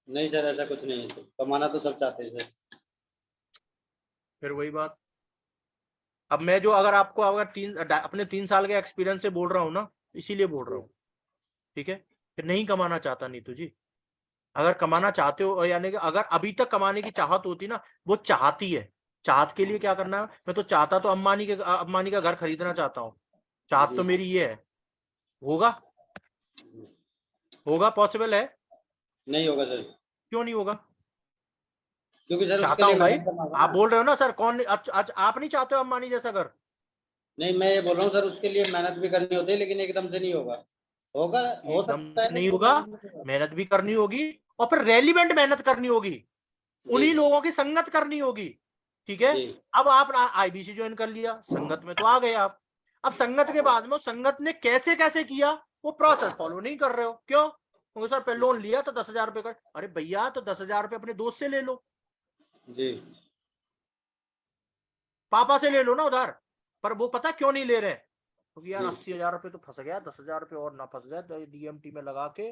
नहीं सर, ऐसा कुछ नहीं है सर, कमाना तो सब चाहते हैं सर। फिर वही बात। अब मैं जो अगर आपको अपने 3 साल के एक्सपीरियंस से बोल रहा हूँ ना, इसीलिए बोल रहा हूँ, ठीक है, कि नहीं कमाना चाहता नीतू जी। अगर कमाना चाहते हो, यानी कि अगर अभी तक कमाने की चाहत होती ना, वो चाहती है। चाहत के लिए क्या करना है? मैं तो चाहता तो अम्बानी का घर खरीदना चाहता हूँ। चाहत तो मेरी ये है। होगा पॉसिबल है? नहीं होगा सर। क्यों नहीं होगा? क्योंकि सर चाहता हूँ भाई। आप बोल रहे हो ना सर, कौन आप नहीं चाहते हो अम्बानी जैसा घर? नहीं, मैं ये बोल रहा हूँ सर, उसके लिए मेहनत भी करनी होती है, लेकिन एकदम से नहीं होगा। एकदम से नहीं होगा, मेहनत भी करनी होगी और फिर रेलिवेंट मेहनत करनी होगी, उन्हीं लोगों की संगत करनी होगी। ठीक है। अब आप आईबीसी ज्वाइन कर लिया, संगत में तो आ गए आप। अब संगत के बाद में संगत ने कैसे कैसे किया वो प्रोसेस फॉलो नहीं कर रहे हो। क्यों? क्योंकि सर पहले लोन लिया तो 10,000 रुपए का। अरे भैया, तो 10,000 रुपए अपने दोस्त से ले लो जी, पापा से ले लो ना उधार। पर वो पता क्यों नहीं ले रहे? क्योंकि यार 80,000 रुपए तो फंस गया, 10,000 रुपए और ना फंस जाए तो डीएमटी में लगा के,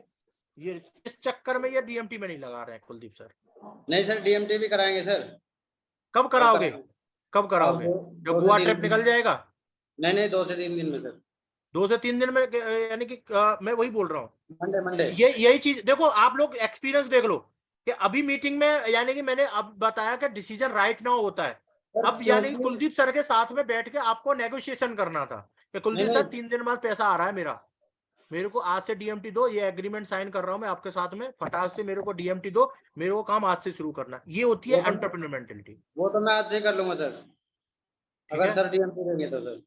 ये इस चक्कर में ये डीएमटी में नहीं लगा रहे हैं कुलदीप सर। नहीं सर, डीएमटी भी कराएंगे सर। कब कराओगे? जब गोवा ट्रिप निकल जाएगा? नहीं 2 से 3 दिन में सर। 2 से 3 दिन में, यानी कि मैं वही बोल रहा हूँ मंडे यही चीज देखो। आप लोग एक्सपीरियंस देख लो कि अभी मीटिंग में, यानी कि मैंने अब बताया कि डिसीजन राइट नाउ होता है। अब यानी कि कुलदीप सर के साथ में बैठ के आपको नेगोशिएशन करना था कि कुलदीप सर 3 दिन बाद पैसा आ रहा है मेरे को आज से डीएमटी दो, ये एग्रीमेंट साइन कर रहा हूं मैं आपके साथ में, फटाक से मेरे को डीएमटी दो, मेरे को काम आज से शुरू करना। ये होती है एंटरप्रेन्योर मेंटालिटी। वो तो मैं आज से कर लूंगा सर, अगर सर डीएमटी देंगे तो सर।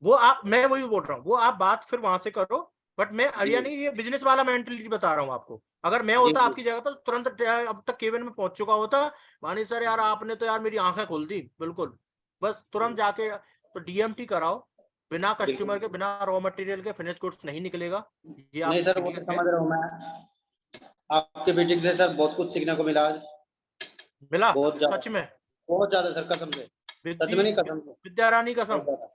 वो आप, मैं वही बोल रहा हूँ, वो आप बात फिर वहां से करो, बट मैं जी। यानी ये बिजनेस वाला मेंटलिटी बता रहा हूँ आपको। अगर मैं जी, होता जी। आपकी जगह पर तुरंत अब तक केबिन में पहुंच चुका होता, वानी सर यार आपने तो यार मेरी आंखें खोल दी बिल्कुल। बस तुरंत जाके तो डीएमटी कराओ, बिना कस्टमर बिल्कुल। के, बिना रॉ मटेरियल के फिनिश गुड्स नहीं निकलेगा, ये नहीं आप सर, वो तो क्लियर है। समझ रहा हूँ मैं। आपके मीटिंग से सर बहुत कुछ सीखने को मिला आज, मिला बहुत ज्यादा, सच में। बहुत ज्यादा सर, कसम से। सच में नहीं, कसम से। विद्या रानी बहुत कसम। ज्यादा,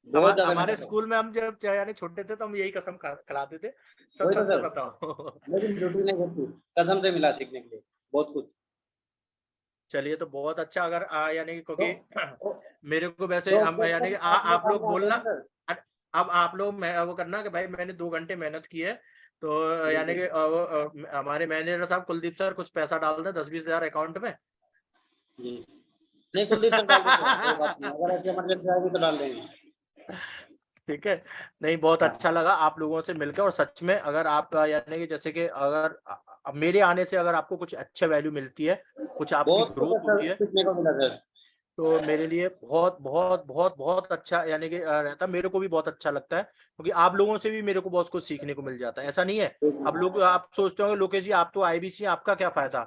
बहुत ज्यादा हमारे कसम। स्कूल में हम जब यानी छोटे थे तो हम यही कसम खिलाते थे। सच वही तो सच से सर, बताओ। लेकिन ड्यूटी नहीं करती, कसम से मिला सीखने के लिए बहुत कुछ। चलिए तो बहुत अच्छा। अगर यानी कि तो क्योंकि मेरे को वैसे तो हम यानी कि आपने आप लोग आपने आता है बोलना, ना सर? अब आप लोग मैं वो करना कि भाई मैंने 2 घंटे मेहनत की है, तो यानी बिल्कुल। कि हमारे मैनेजर साहब कुलदीप सर कुछ पैसा डाल दें 10-20 हजार अकाउंट में। जी। नहीं, कुलदीप सर डाल देते हैं, कोई बात नहीं, अगर ऐसी इमरजेंसी आएगी तो डाल देंगे। ठीक है। नहीं बहुत हाँ। अच्छा लगा आप लोगों से मिलकर, और सच में अगर आप यानी कि जैसे कि अगर मेरे आने से अगर आपको कुछ अच्छा वैल्यू मिलती है, कुछ आपकी बहुत ग्रोथ कुछ होती सर है, सीखने को मिला सर। तो मेरे लिए बहुत बहुत बहुत बहुत अच्छा यानी कि रहता है। मेरे को भी बहुत अच्छा लगता है क्योंकि आप लोगों से भी मेरे को बहुत कुछ सीखने को मिल जाता है। ऐसा नहीं है अब लोग आप सोचते होंगे लोकेश जी आप तो आईबीसी आपका क्या फायदा,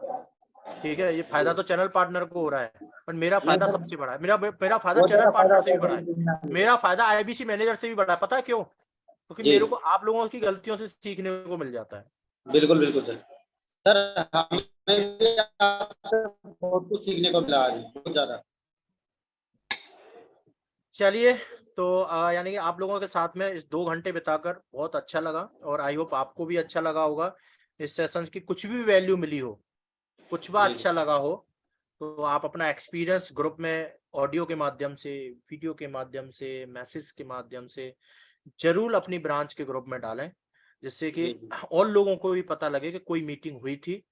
ठीक है ये फायदा तो चैनल पार्टनर को हो रहा है, पर मेरा नहीं फायदा सर, सबसे बड़ा है। मेरा फायदा बहुत चैनल ज्यादा फायदा पार्टनर से होता भी है बड़ा सर है, सीखना के लिए। मेरा फायदा आईबीसी मैनेजर से भी बड़ा है। पता है क्यों? क्योंकि जी, मेरे को आप लोगों की गलतियों से सीखने को मिल जाता है। बिल्कुल बिल्कुल सर। सर हमें भी आपसे बहुत कुछ सीखने को मिला आज, बहुत ज्यादा। चलिए तो यानी कि आप लोगों के साथ में इस 2 घंटे बिताकर बहुत अच्छा लगा, और आई होप आपको भी अच्छा लगा होगा। इस सेशन की कुछ भी वैल्यू मिली हो, कुछ भी जी, अच्छा लगा हो, तो आप अपना एक्सपीरियंस ग्रुप में ऑडियो के माध्यम से, वीडियो के माध्यम से, मैसेज के माध्यम से जरूर अपनी ब्रांच के ग्रुप में डालें, जिससे कि जी, जी। और लोगों को भी पता लगे कि कोई मीटिंग हुई थी,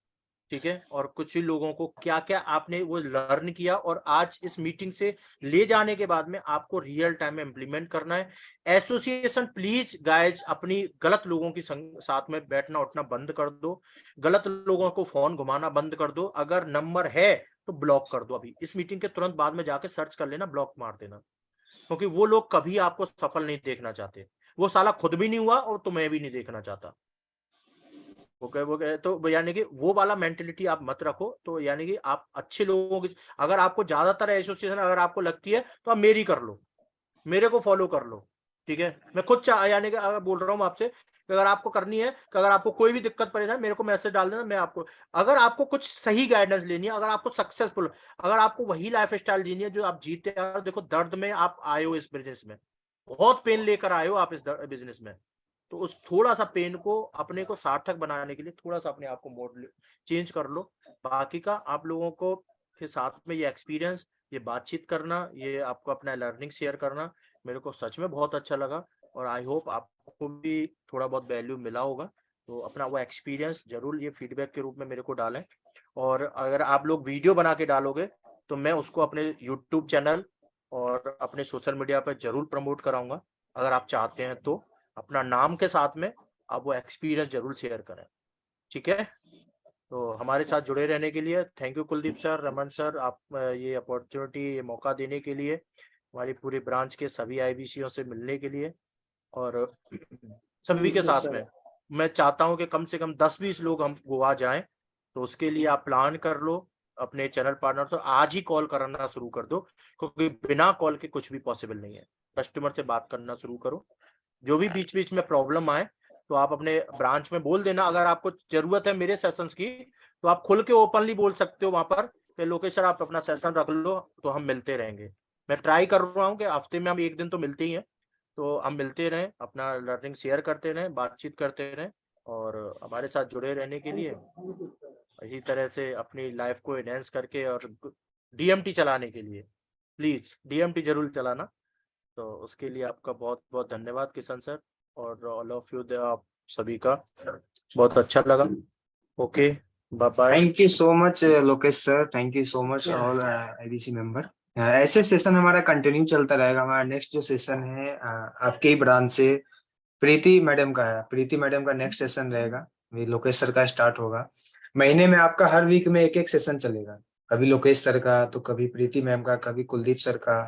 ठीक है, और कुछ ही लोगों को क्या क्या आपने वो लर्न किया, और आज इस मीटिंग से ले जाने के बाद में आपको रियल टाइम में इम्प्लीमेंट करना है। एसोसिएशन प्लीज गाइज अपनी गलत लोगों की साथ में बैठना उठना बंद कर दो, गलत लोगों को फोन घुमाना बंद कर दो। अगर नंबर है तो ब्लॉक कर दो, अभी इस मीटिंग के तुरंत बाद में जाके सर्च कर लेना, ब्लॉक मार देना, क्योंकि वो लोग कभी आपको सफल नहीं देखना चाहते। वो साला खुद भी नहीं हुआ और तुम्हें भी नहीं देखना चाहता। वो कहे तो यानी कि वो वाला मेंटेलिटी आप मत रखो। तो यानी कि आप अच्छे लोगों की, अगर आपको ज्यादातर एसोसिएशन अगर आपको लगती है तो आप मेरी कर लो, मेरे को फॉलो कर लो, ठीक है। मैं खुद यानी कि अगर बोल रहा हूँ आपसे कि अगर आपको करनी है, कि अगर आपको कोई भी दिक्कत परेशानी मेरे को मैसेज डाल देना, मैं आपको, अगर आपको कुछ सही गाइडेंस लेनी है, अगर आपको सक्सेसफुल, अगर आपको वही लाइफ स्टाइल जीनी है जो आप जीते हैं। देखो दर्द में आप आए हो इस बिजनेस में, बहुत पेन लेकर आए हो आप इस बिजनेस में, तो उस थोड़ा सा पेन को अपने को सार्थक बनाने के लिए थोड़ा सा अपने आप को मोड चेंज कर लो। बाकी का आप लोगों को के साथ में ये एक्सपीरियंस, ये बातचीत करना, ये आपको अपना लर्निंग शेयर करना मेरे को सच में बहुत अच्छा लगा, और आई होप आपको भी थोड़ा बहुत वैल्यू मिला होगा। तो अपना वो एक्सपीरियंस जरूर ये फीडबैक के रूप में मेरे को डालें, और अगर आप लोग वीडियो बना के डालोगे तो मैं उसको अपने यूट्यूब चैनल और अपने सोशल मीडिया पर जरूर प्रमोट कराऊंगा। अगर आप चाहते हैं तो अपना नाम के साथ में आप वो एक्सपीरियंस जरूर शेयर करें, ठीक है। तो हमारे साथ जुड़े रहने के लिए thank you Kuldeep sir, Raman sir, आप ये अपॉर्चुनिटी, ये मौका देने के लिए, हमारी पूरी ब्रांच के सभी आईबीसीओ से मिलने के लिए, और सभी के बिल्कुल साथ सर। में मैं चाहता हूं कि कम से कम 10-20 लोग हम गोवा जाएं। तो उसके लिए आप प्लान कर लो अपने चैनल पार्टनर से, आज ही कॉल करना शुरू कर दो, क्योंकि बिना कॉल के कुछ भी पॉसिबल नहीं है। कस्टमर से बात करना शुरू करो, जो भी बीच बीच में प्रॉब्लम आए तो आप अपने ब्रांच में बोल देना। अगर आपको जरूरत है मेरे सेशंस की तो आप खुल के ओपनली बोल सकते हो वहां पर कि लोकेश सर आप अपना सेशन रख लो, तो हम मिलते रहेंगे। मैं ट्राई कर रहा हूँ कि हफ्ते में हम 1 दिन तो मिलते ही हैं, तो हम मिलते रहें, अपना लर्निंग शेयर करते रहें, बातचीत करते रहें, और हमारे साथ जुड़े रहने के लिए इसी तरह से अपनी लाइफ को एनहेंस करके, और डीएमटी चलाने के लिए प्लीज डीएमटी जरूर चलाना। तो उसके लिए आपका बहुत बहुत धन्यवाद किशन सर, और ऑल ऑफ यू आप सभी का बहुत अच्छा लगा। Okay bye bye. Thank you so much Lokesh sir, thank you so much all IBC member. ऐसे सेशन हमारा कंटिन्यू चलता रहेगा। हमारा नेक्स्ट जो सेशन है आपके ही ब्रांच से प्रीति मैडम का है। प्रीति मैडम का नेक्स्ट सेशन रहेगा, ये लोकेश सर का स्टार्ट होगा। महीने में आपका हर वीक में एक एक सेशन चलेगा। कभी लोकेश सर का, तो कभी प्रीति मैम का, कभी कुलदीप सर का,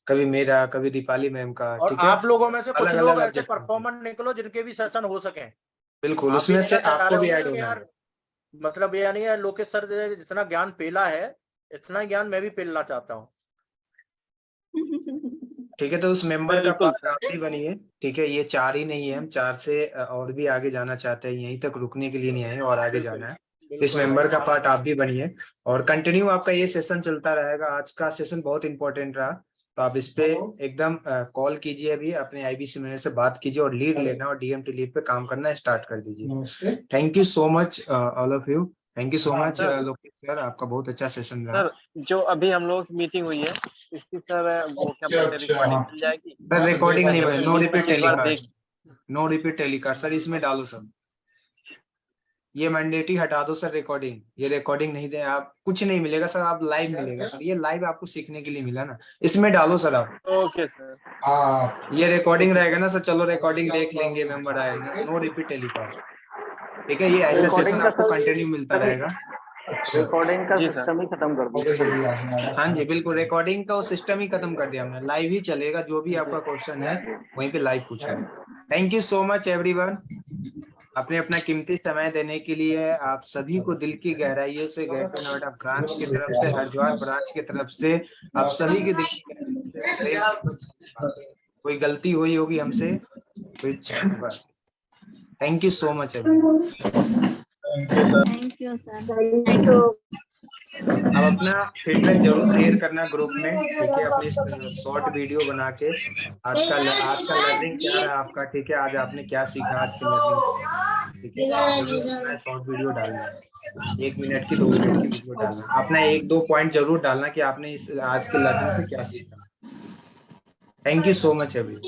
कभी मेरा, कभी दीपाली मैम का। और ठीक है, आप लोगों में से कुछ अलग लोग अलग ऐसे adjustment। परफॉर्मर निकलो जिनके भी सेशन हो सके। बिल्कुल, आप भी उसमें से निकल चाह आपको रहे भी होंगे ऐड कि होना है। यार मतलब ये नहीं है लोकेश सर ने जितना ज्ञान पेला है इतना ज्ञान मैं भी पेलना चाहता हूँ। ठीक है, तो उस मेंबर का बिल्कुल पार्ट आप भी बनिए। ठीक है, ये 4 ही नहीं है, हम 4 से और भी आगे जाना चाहते हैं, यहीं तक रुकने के लिए नहीं आए और आगे जाना है। इस मेंबर का पार्ट आप भी बनिए और कंटिन्यू आपका ये सेशन चलता रहेगा। आज का सेशन बहुत इंपॉर्टेंट रहा, तो आप इस पे एकदम कॉल कीजिए, अभी अपने आईबीसी मैनेजर से बात कीजिए और लीड लेना और डीएमटी लीड पे काम करना स्टार्ट कर दीजिए। Thank you so much all of you. Thank you so much Lokesh sir, आपका बहुत अच्छा सेशन रहा। सर, जो अभी हम लोग की मीटिंग हुई है इसकी सर वो क्या बोलते हैं, रिकॉर्डिंग मिल जाएगी? सर रिकॉर्डिंग नहीं बने, नो रिपीट एक बार telecast, no repeat telecast sir, इसमें डालो सब, ये मैंडेटरी हटा दो सर। रिकॉर्डिंग, ये रिकॉर्डिंग नहीं दे, आप कुछ नहीं मिलेगा सर, आप लाइव मिलेगा सर, ये लाइव आपको सीखने के लिए मिला ना, इसमें डालो सर आप। Okay sir. ये रिकॉर्डिंग रहेगा ना सर, चलो रिकॉर्डिंग देख लेंगे, मेंबर आएगा, नो रिपीट टेलीकास्ट। ठीक है, ये ऐसा सेशन आपको कंटिन्यू मिलता रहेगा। रिकॉर्डिंग का सिस्टम ही खत्म कर दिया। हाँ जी बिल्कुल, रिकॉर्डिंग का वो सिस्टम ही खत्म कर दिया हमने, लाइव ही चलेगा, जो भी आपका क्वेश्चन है वहीं पे लाइव पूछा। Thank you so much everyone, अपने अपना कीमती समय देने के लिए। आप सभी को दिल की गहराइयों से ग्रेटर नोएडा ब्रांच की तरफ से, हरिद्वार ब्रांच की तरफ से, आप सभी के दिल की गहराइयों से कोई गलती हुई होगी हमसे, thank you so much everyone. Thank you sir. Thank you. अब अपना फीडबैक जरूर शेयर करना ग्रुप में। ठीक है, अपने शॉर्ट वीडियो बना के आज का लर्निंग क्या रहा आपका। ठीक है, आज आपने क्या सीखा आज की लर्निंग। ठीक है, शॉर्ट वीडियो डालना है, 1 मिनट की 2 मिनट की वीडियो डालना, अपना 1-2 पॉइंट जरूर डालना कि आपने इस आज की लर्निंग से क्या सीखा। Thank you so much everyone.